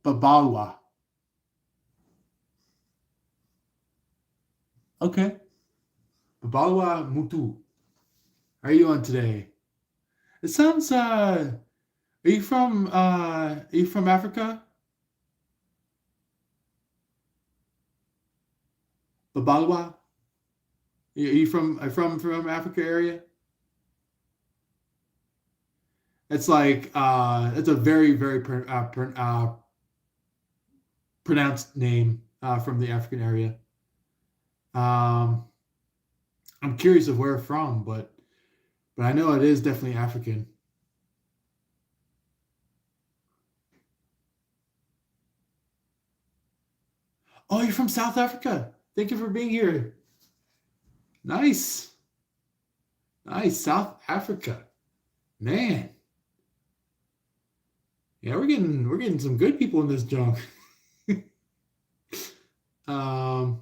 Babalwa. Okay, babalwa mutu. How are you doing today? It sounds. Are you from Africa? Babalwa. Are you from Africa area? It's like it's a very pronounced name from the African area. Um, I'm curious of where from, but I know it is definitely African. Oh, you're from South Africa. Thank you for being here. Nice, nice, South Africa, man. Yeah, we're getting some good people in this junk. um,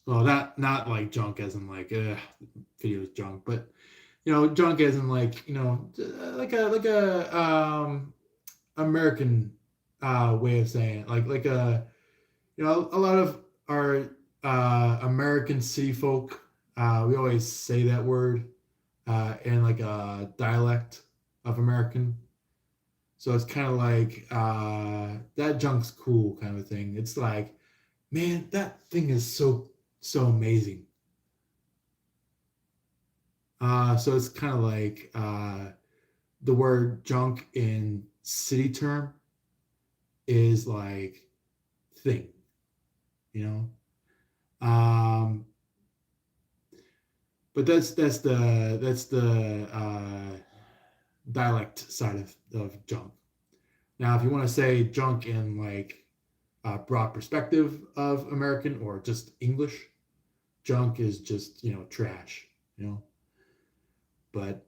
well, not like junk as in like videos junk, but junk as in like like a American way of saying it, like a a lot of our American city folk, we always say that word in like a dialect of American. So it's kind of like that junk's cool kind of thing. It's like, man, that thing is so amazing. So it's kind of like the word junk in city term is like thing, you know. But that's the dialect side of junk. Now, if you want to say junk in like a broad perspective of American or just English, junk is just trash, you know. But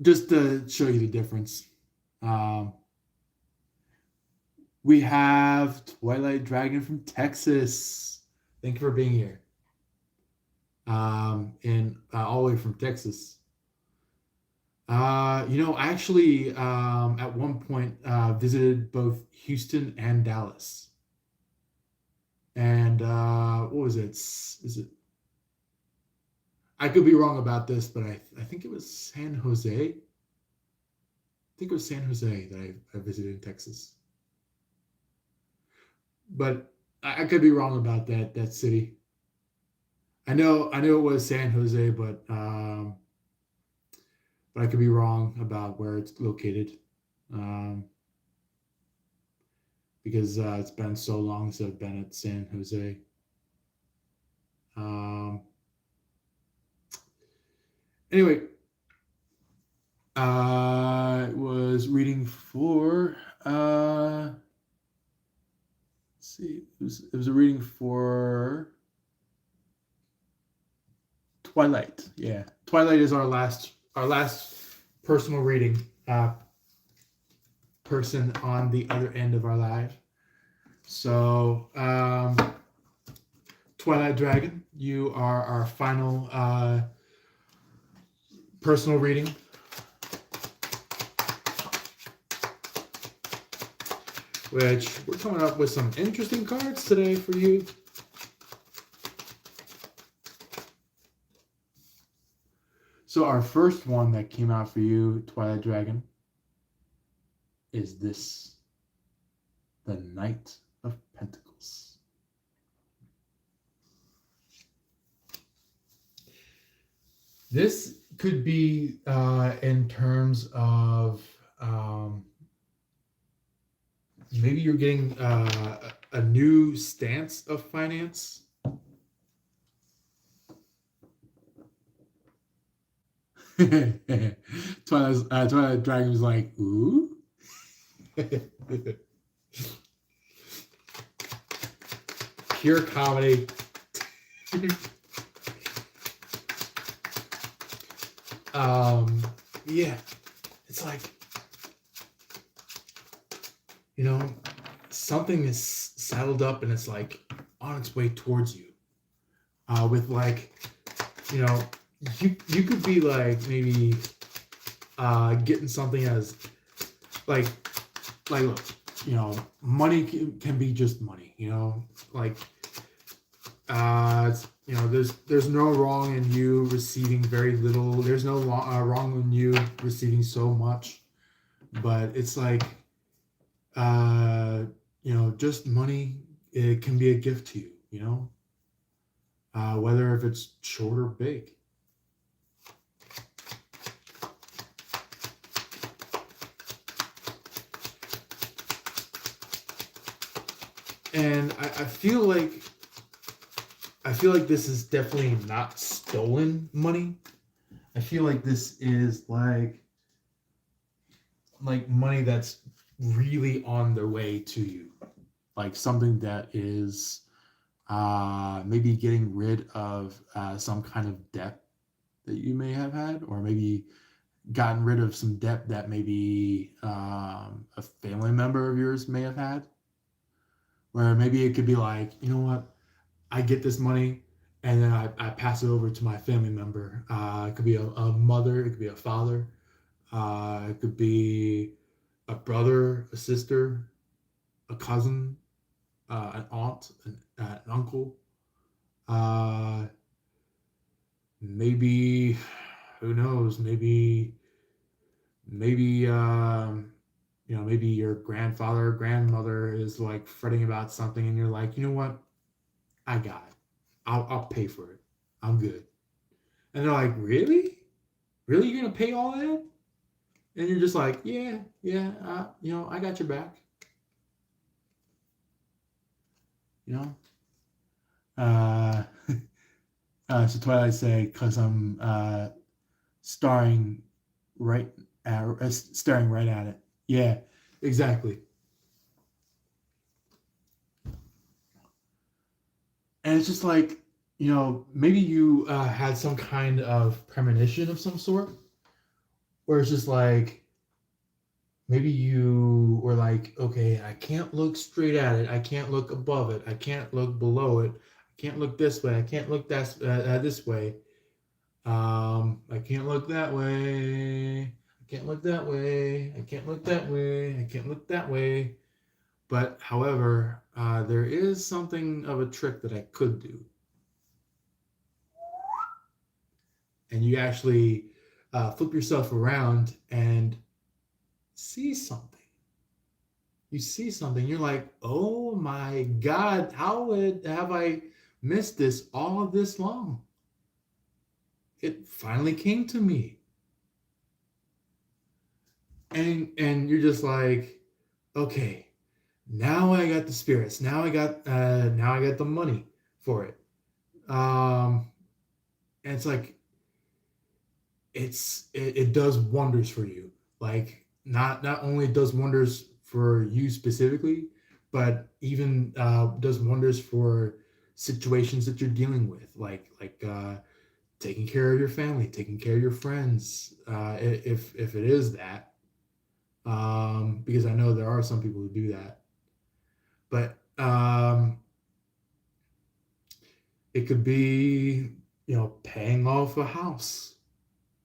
just to show you the difference, um, we have Twilight Dragon from Texas. Thank you for being here. And all the way from Texas. I actually at one point visited both Houston and Dallas. And what was it? Is it? I could be wrong about this, but I think it was San Jose. I think it was San Jose that I visited in Texas. But I could be wrong about that city. I know it was San Jose, but I could be wrong about where it's located, um, because it's been so long since I've been at San Jose. Um, anyway, I was reading for. Let's see, it was a reading for Twilight. Yeah, Twilight is our last personal reading person on the other end of our life. So, Twilight Dragon, you are our final personal reading. Which we're coming up with some interesting cards today for you. So our first one that came out for you, Twilight Dragon, is this, the Knight of Pentacles. This could be in terms of maybe you're getting a new stance of finance. Twilight Dragon was like, ooh. pure comedy. Yeah, it's like, you know, something is saddled up and it's like on its way towards you. With like, you know, you could be like maybe getting something as like look, you know, money can be just money, you know, like you know, there's no wrong in you receiving very little. There's no wrong in you receiving so much, but it's like you know, just money, it can be a gift to you, you know, whether if it's short or big. And I feel like this is definitely not stolen money. I feel like this is like money that's really on their way to you, like something that is maybe getting rid of some kind of debt that you may have had, or maybe gotten rid of some debt that maybe a family member of yours may have had, where maybe it could be like, you know what, I get this money and then I pass it over to my family member. It could be a mother, it could be a father, it could be a brother, a sister, a cousin, an aunt, an uncle. Uh, Maybe, who knows? Maybe you know, maybe your grandfather or grandmother is like fretting about something, and you're like, you know what? I got it. I'll pay for it. I'm good. And they're like, really? Really? You're gonna pay all that? And you're just like, yeah, yeah. You know, I got your back. You know. Uh, so Twilight say, because I'm starring staring right at it. Yeah, exactly. And it's just like, you know, maybe you had some kind of premonition of some sort, where it's just like, maybe you were like, okay, I can't look straight at it. I can't look above it. I can't look below it. I can't look this way. I can't look this way. I can't look that way. I can't look that way. I can't look that way. I can't look that way. But however, there is something of a trick that I could do. And you actually flip yourself around and see something. You see something. You're like, oh my God, have I missed this all this long? It finally came to me. And you're just like, okay, now I got the spirits. Now I got the money for it. And it's like it does wonders for you. Like not only does wonders for you specifically, but even does wonders for situations that you're dealing with, like taking care of your family, taking care of your friends, if it is that, because I know there are some people who do that, but it could be, you know, paying off a house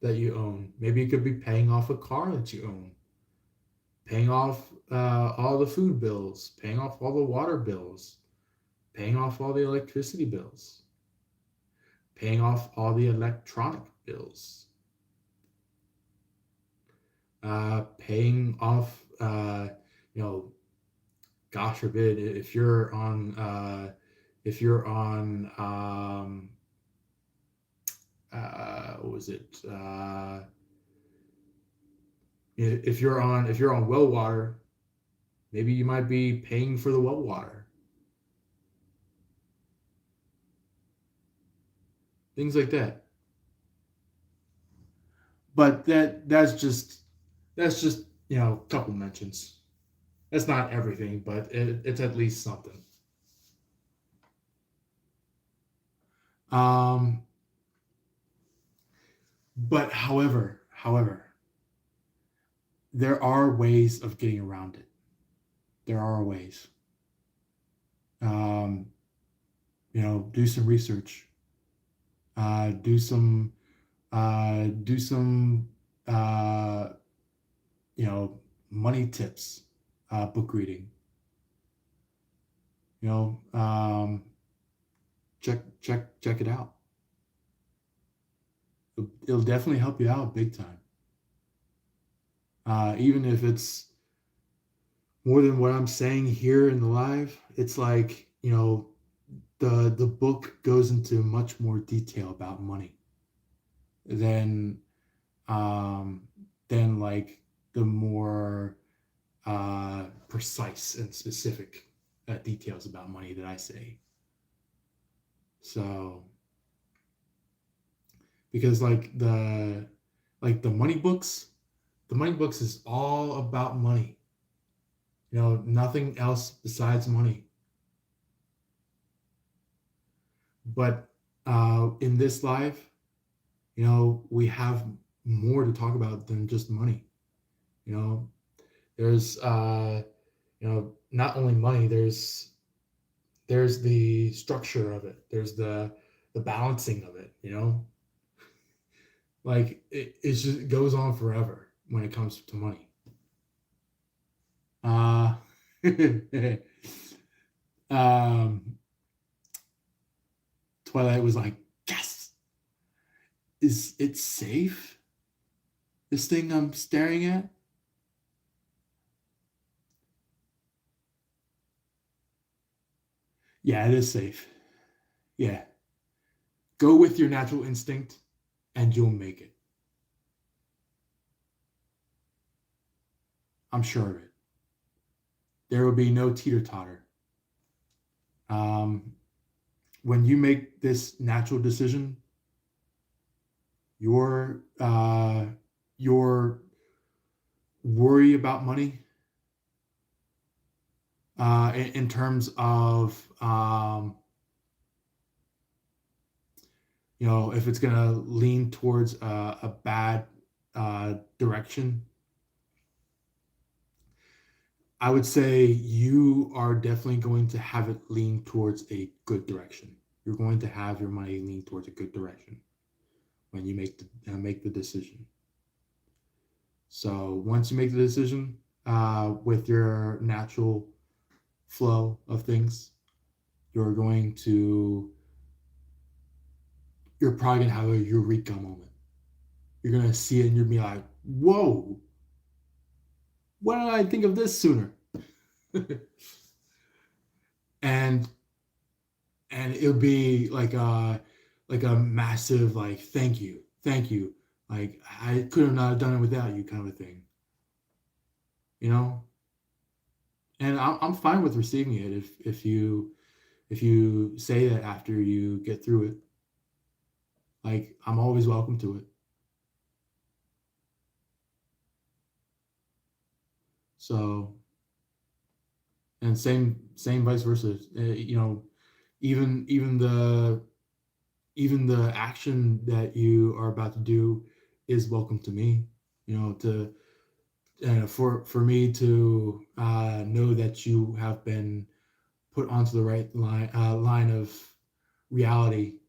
that you own. Maybe it could be paying off a car that you own, paying off all the food bills, paying off all the water bills, paying off all the electricity bills, paying off all the electronic bills, paying off, you know, gosh forbid, if you're on, what was it? If you're on well water, maybe you might be paying for the well water. Things like that. But that's just you know, a couple mentions. That's not everything, but it's at least something. Um, but however, there are ways of getting around it. There are ways. Um, do some research. Do some do some uh, you know money tips, book reading. You know, check it out. It'll definitely help you out big time. Even if it's more than what I'm saying here in the live, it's like the book goes into much more detail about money than um, than like the more precise and specific details about money that I say. So because the money books is all about money. Nothing else besides money. But in this life, we have more to talk about than just money. You know, there's not only money. There's the structure of it. There's the balancing of it. Like it just goes on forever when it comes to money. Uh, um, Twilight was like, yes, is it safe? This thing I'm staring at? Yeah, it is safe. Yeah. Go with your natural instinct and you'll make it. I'm sure of it. There will be no teeter totter. Um, when you make this natural decision, your worry about money, in terms of if it's going to lean towards a bad direction, I would say you are definitely going to have it lean towards a good direction. You're going to have your money lean towards a good direction when you make the decision. So once you make the decision, with your natural flow of things, you're going to you're probably gonna have a eureka moment. You're gonna see it and you're gonna be like, "Whoa! Why did I think of this sooner?" and and it'll be like a massive like thank you, like I could have not done it without you kind of a thing, you know. And I'm fine with receiving it if you say that after you get through it. Like I'm always welcome to it. So and same vice versa. Even even the action that you are about to do is welcome to me. To for me to know that you have been put onto the right line of reality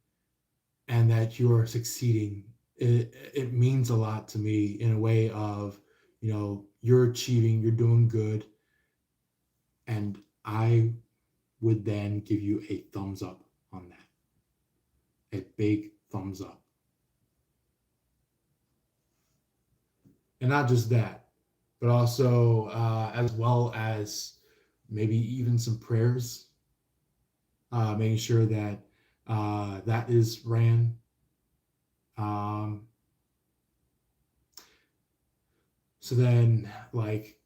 and that you are succeeding. It means a lot to me in a way of you're achieving, you're doing good, and I would then give you a thumbs up on that, a big thumbs up. And not just that, but also as well as maybe even some prayers, making sure that that is ran. Um, so then, like,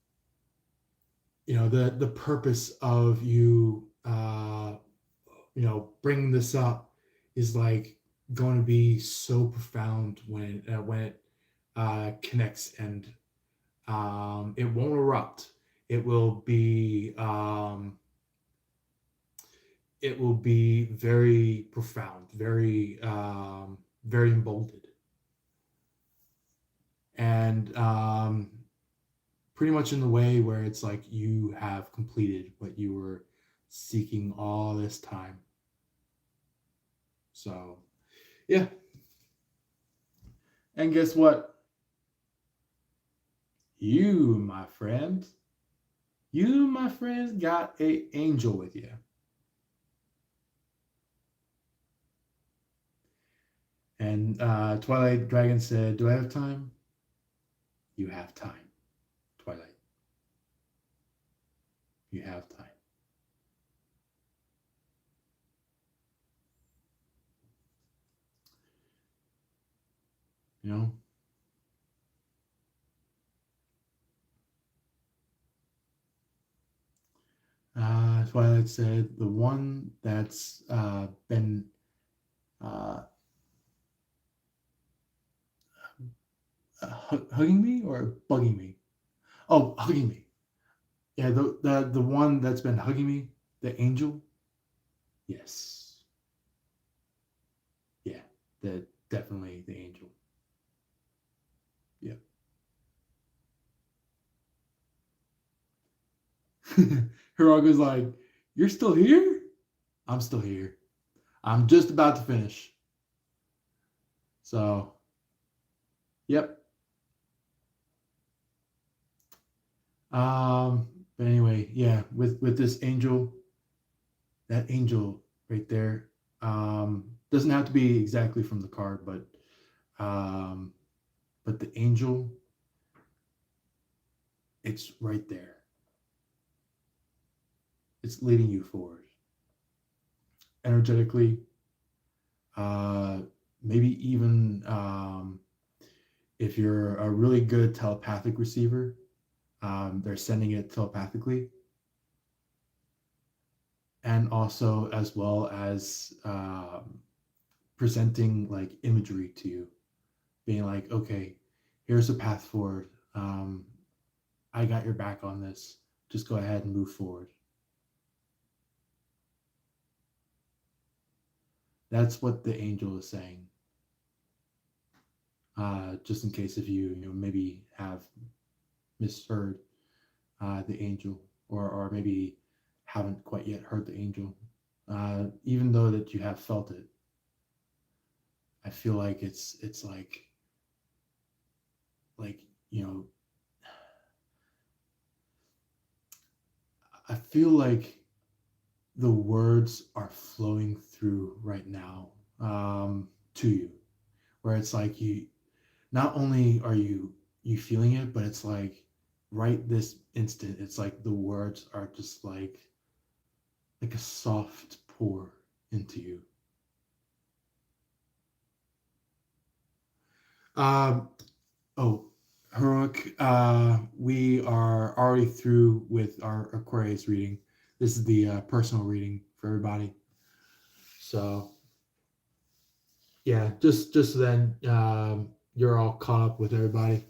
the purpose of you, bringing this up is like going to be so profound when it connects, and it won't erupt. It will be it will be very profound, very emboldened, and pretty much in the way where it's like you have completed what you were seeking all this time. So, yeah. And guess what? My friends, got a angel with you. And Twilight Dragon said, "Do I have time?" You have time, Twilight. You have time. You know? Twilight said, "The one that's been hugging me or bugging me? Oh, hugging me. Yeah, the one that's been hugging me, the angel. Yes, yeah, definitely the angel. Yeah." Hiroga's like, "You're still here? I'm still here. I'm just about to finish." So, yep. But anyway, yeah, with this angel, that angel right there, doesn't have to be exactly from the card, um, but the angel, it's right there. It's leading you forward energetically. Uh, Maybe even if you're a really good telepathic receiver, they're sending it telepathically, and also as well as presenting like imagery to you, being like, "Okay, here's a path forward. I got your back on this. Just go ahead and move forward." That's what the angel is saying. Just in case if you maybe have misheard the angel, or maybe haven't quite yet heard the angel, even though that you have felt it, I feel like it's like you know I feel like the words are flowing through right now, to you, where it's like you not only are you feeling it, but it's like right this instant, it's like the words are just like a soft pour into you. Um, oh, Heroic, we are already through with our Aquarius reading. This is the personal reading for everybody. So yeah, just then you're all caught up with everybody.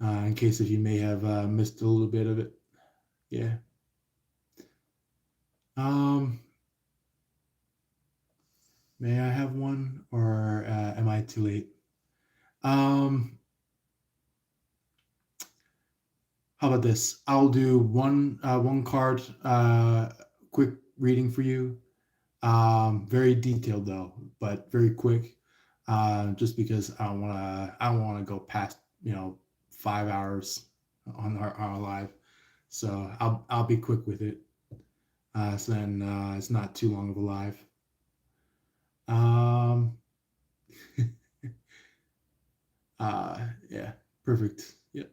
In case if you may have missed a little bit of it. Yeah. Um, may I have one, or am I too late? Um, how about this? I'll do one card quick reading for you. Very detailed though, but very quick. Just because I don't wanna go past 5 hours on our live, so I'll be quick with it. So then it's not too long of a live. Um, yeah, perfect. Yep.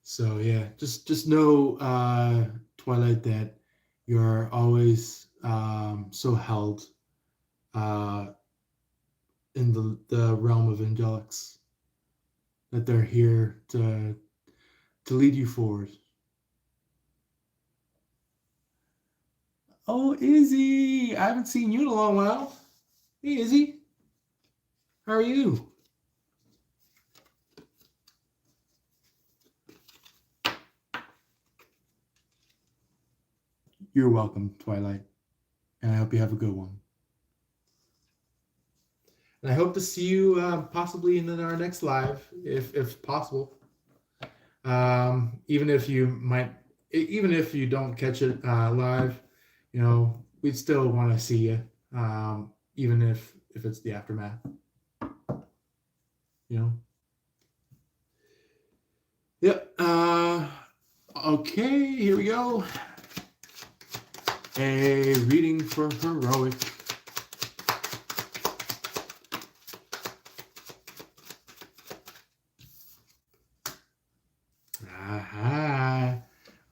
So yeah, just know, Twilight, that you're always so held uh, in the realm of angelics, that they're here to lead you forward. Oh, Izzy, I haven't seen you in a long while. Hey, Izzy, how are you? You're welcome, Twilight. And I hope you have a good one. And I hope to see you possibly in our next live, if possible. Even if you don't catch it live, we'd still want to see you, even if it's the aftermath. Yep. Okay, here we go. A reading for heroic.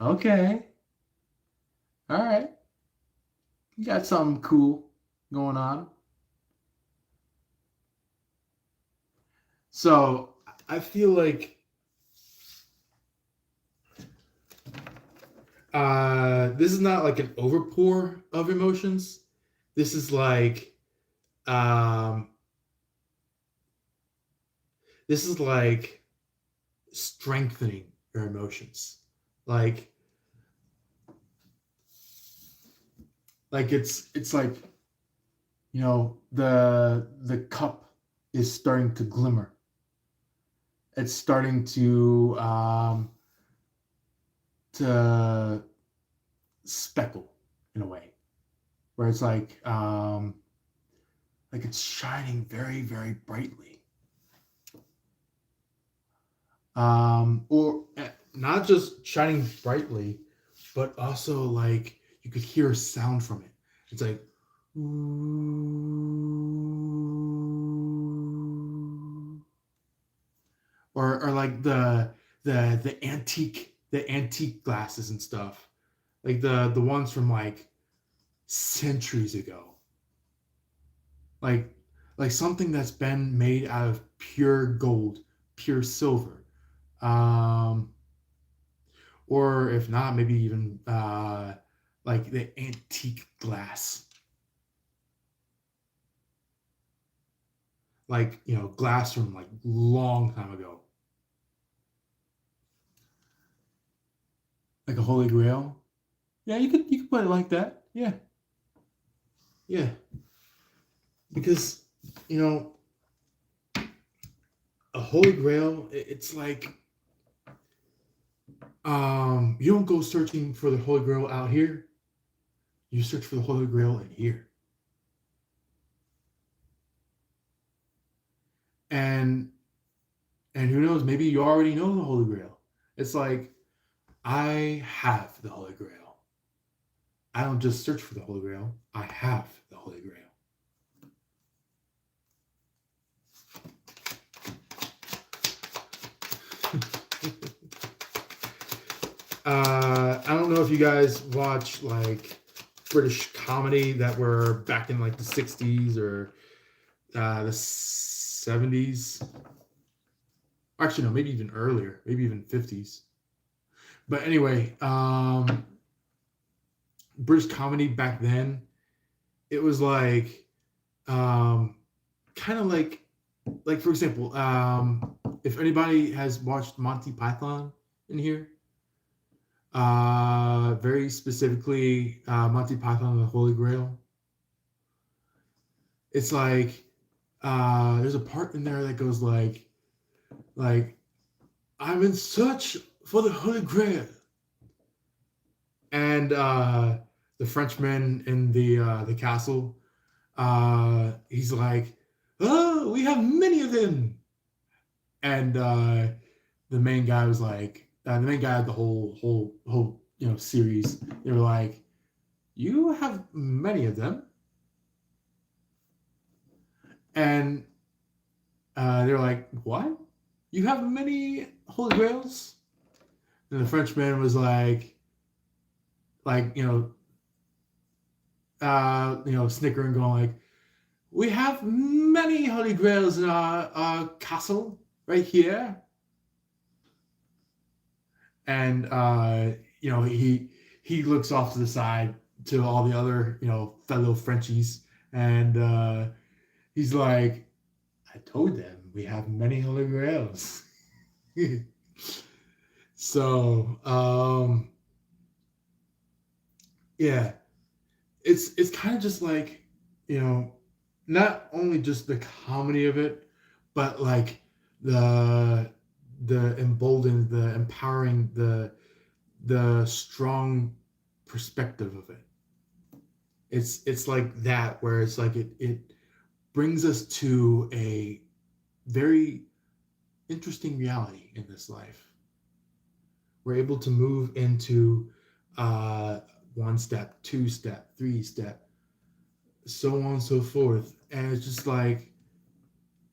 Okay. All right. You got something cool going on. So I feel like this is not like an overpour of emotions. This is like strengthening your emotions. Like it's like, the cup is starting to glimmer. It's starting to speckle in a way, where it's like it's shining very, very brightly. Or not just shining brightly, but also like you could hear a sound from it. It's like, or like the antique glasses and stuff, like the ones from like centuries ago, like something that's been made out of pure gold, pure silver, or if not, maybe even like the antique glass, like glass from like long time ago, like a holy grail. Yeah, you could put it like that. Yeah, because a holy grail, it's like you don't go searching for the holy grail out here. You search for the holy grail in here. And who knows, maybe you already know the holy grail. It's like, I have the holy grail. I don't just search for the holy grail. I have the holy grail. I don't know if you guys watch like British comedy that were back in like the 60s or the 70s. Actually, no, maybe even earlier, maybe even 50s. But anyway, British comedy back then, it was like kind of like for example, if anybody has watched Monty Python in here, very specifically Monty Python and the Holy Grail, it's like there's a part in there that goes like I'm in search for the Holy Grail, and the Frenchman in the castle, he's like, oh, we have many of them, and the main guy was like, the main guy of the whole series, they were like, you have many of them, and they're like, what? You have many Holy Grails? And the Frenchman was like snickering, going like, we have many Holy Grails in our castle right here. And he looks off to the side to all the other fellow Frenchies, and he's like, I told them we have many Holy Grails. So Yeah, it's kind of just like, you know, not only just the comedy of it, but like the the emboldened, the empowering, the strong perspective of it. It's like that, where it's like it brings us to a very interesting reality in this life. We're able to move into uh, one step, two step, three step, so on and so forth. And it's just like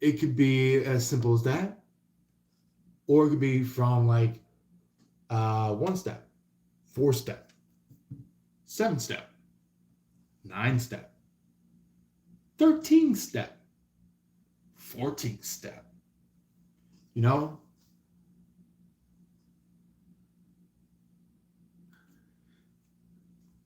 it could be as simple as that, or it could be from like one step, four step, seven step, nine step, 13 step, 14 step. You know,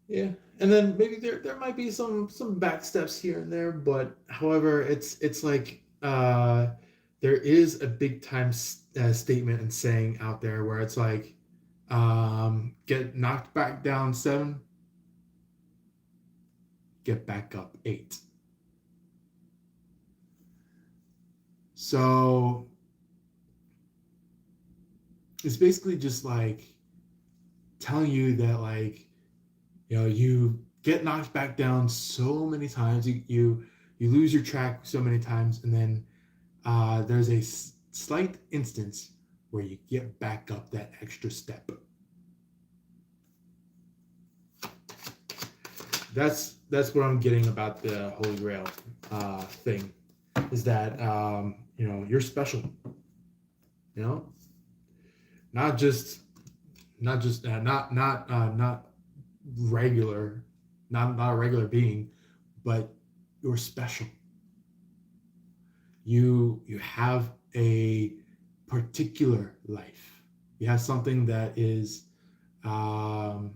yeah, and then maybe there might be some back steps here and there, but however, it's like there is a big time statement and saying out there where it's like get knocked back down seven, get back up eight. So it's basically just like telling you that, like, you know, you get knocked back down so many times, you lose your track so many times, and then there's a slight instance where you get back up that extra step. That's what I'm getting about the Holy Grail thing, is that you know, you're special. You know, not just not regular, not a regular being, but you're special. You have a particular life. You have something um,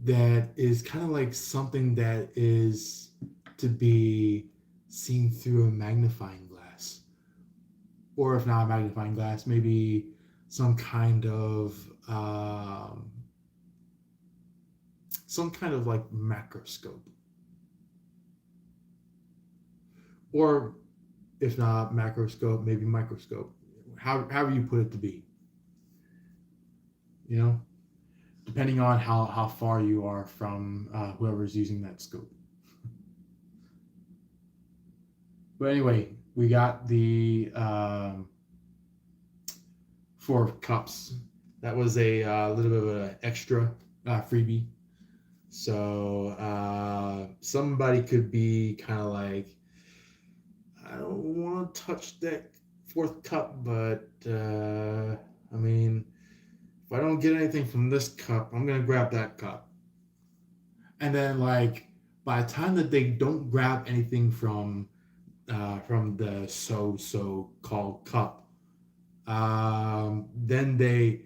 that is kind of like something that is to be seen through a magnifying glass, or if not a magnifying glass, maybe some kind of like macroscope, or if not macroscope, maybe microscope, however you put it to be, you know, depending on how far you are from whoever's using that scope. But anyway, we got the Four of Cups. That was a little bit of an extra freebie. So somebody could be kind of like, I don't want to touch that fourth cup, but I mean, if I don't get anything from this cup, I'm gonna grab that cup. And then, like, by the time that they don't grab anything from the so called cup, then they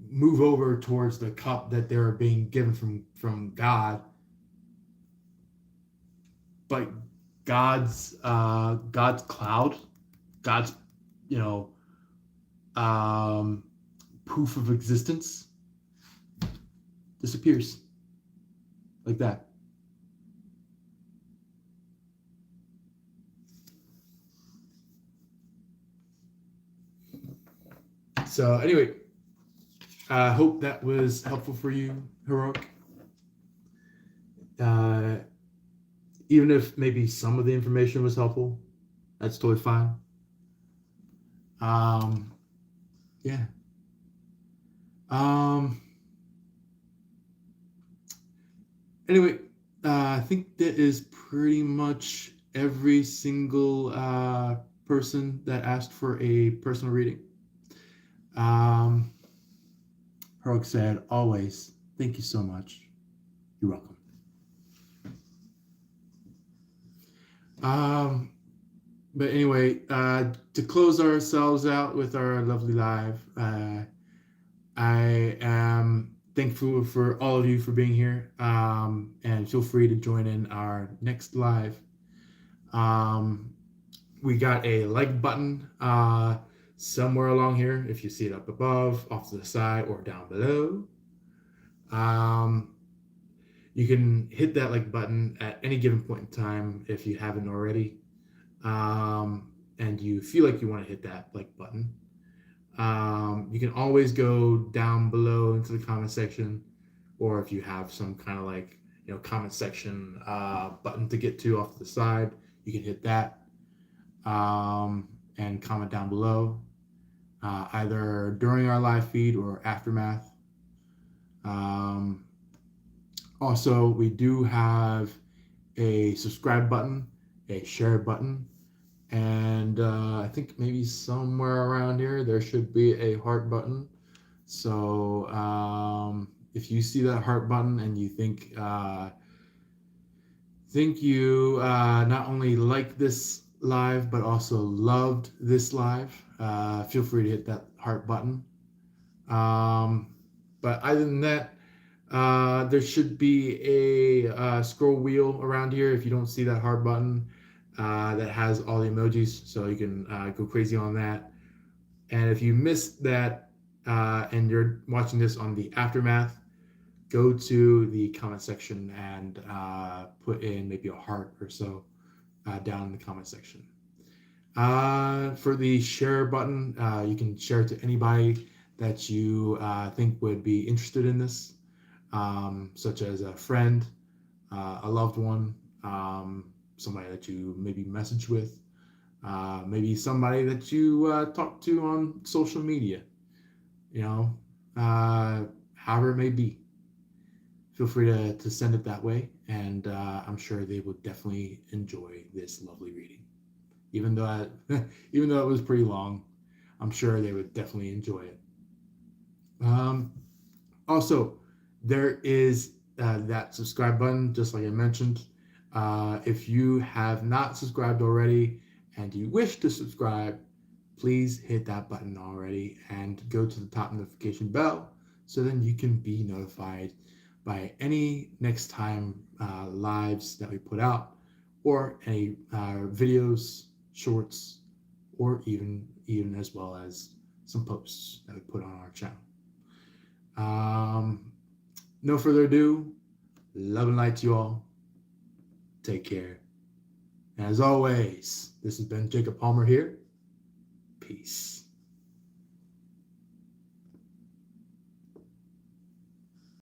move over towards the cup that they're being given from God. But God's cloud, God's, you know, um, proof of existence disappears like that. So anyway, I hope that was helpful for you, Heroic. Uh, Even if maybe some of the information was helpful, that's totally fine. Um, yeah. Um, anyway, I think that is pretty much every single person that asked for a personal reading. Um, Heroic said, always, thank you so much. You're welcome. But anyway, to close ourselves out with our lovely live, I am thankful for all of you for being here, and feel free to join in our next live. We got a like button somewhere along here, if you see it up above, off to the side, or down below. Um, You can hit that like button at any given point in time if you haven't already, and you feel like you want to hit that like button. You can always go down below into the comment section, or if you have some kind of like comment section button to get to off to the side, you can hit that and comment down below, either during our live feed or aftermath. Um, Also, we do have a subscribe button, a share button, and I think maybe somewhere around here there should be a heart button. So if you see that heart button and you think you not only like this live but also loved this live, feel free to hit that heart button. But other than that, there should be a scroll wheel around here if you don't see that heart button that has all the emojis, so you can go crazy on that. And if you missed that and you're watching this on the aftermath, go to the comment section and put in maybe a heart or so down in the comment section. For the share button, you can share it to anybody that you think would be interested in this, such as a friend, a loved one, somebody that you maybe message with, maybe somebody that you talk to on social media, you know, however it may be. Feel free to send it that way, and I'm sure they will definitely enjoy this lovely reading. Even though even though it was pretty long, I'm sure they would definitely enjoy it. Also, there is that subscribe button, just like I mentioned. If you have not subscribed already and you wish to subscribe, please hit that button already and go to the top notification bell so then you can be notified by any next time lives that we put out, or any videos, shorts, or even as well as some posts that we put on our channel. No further ado, love and light to you all. Take care. And as always, this has been Jacob Palmer here. Peace.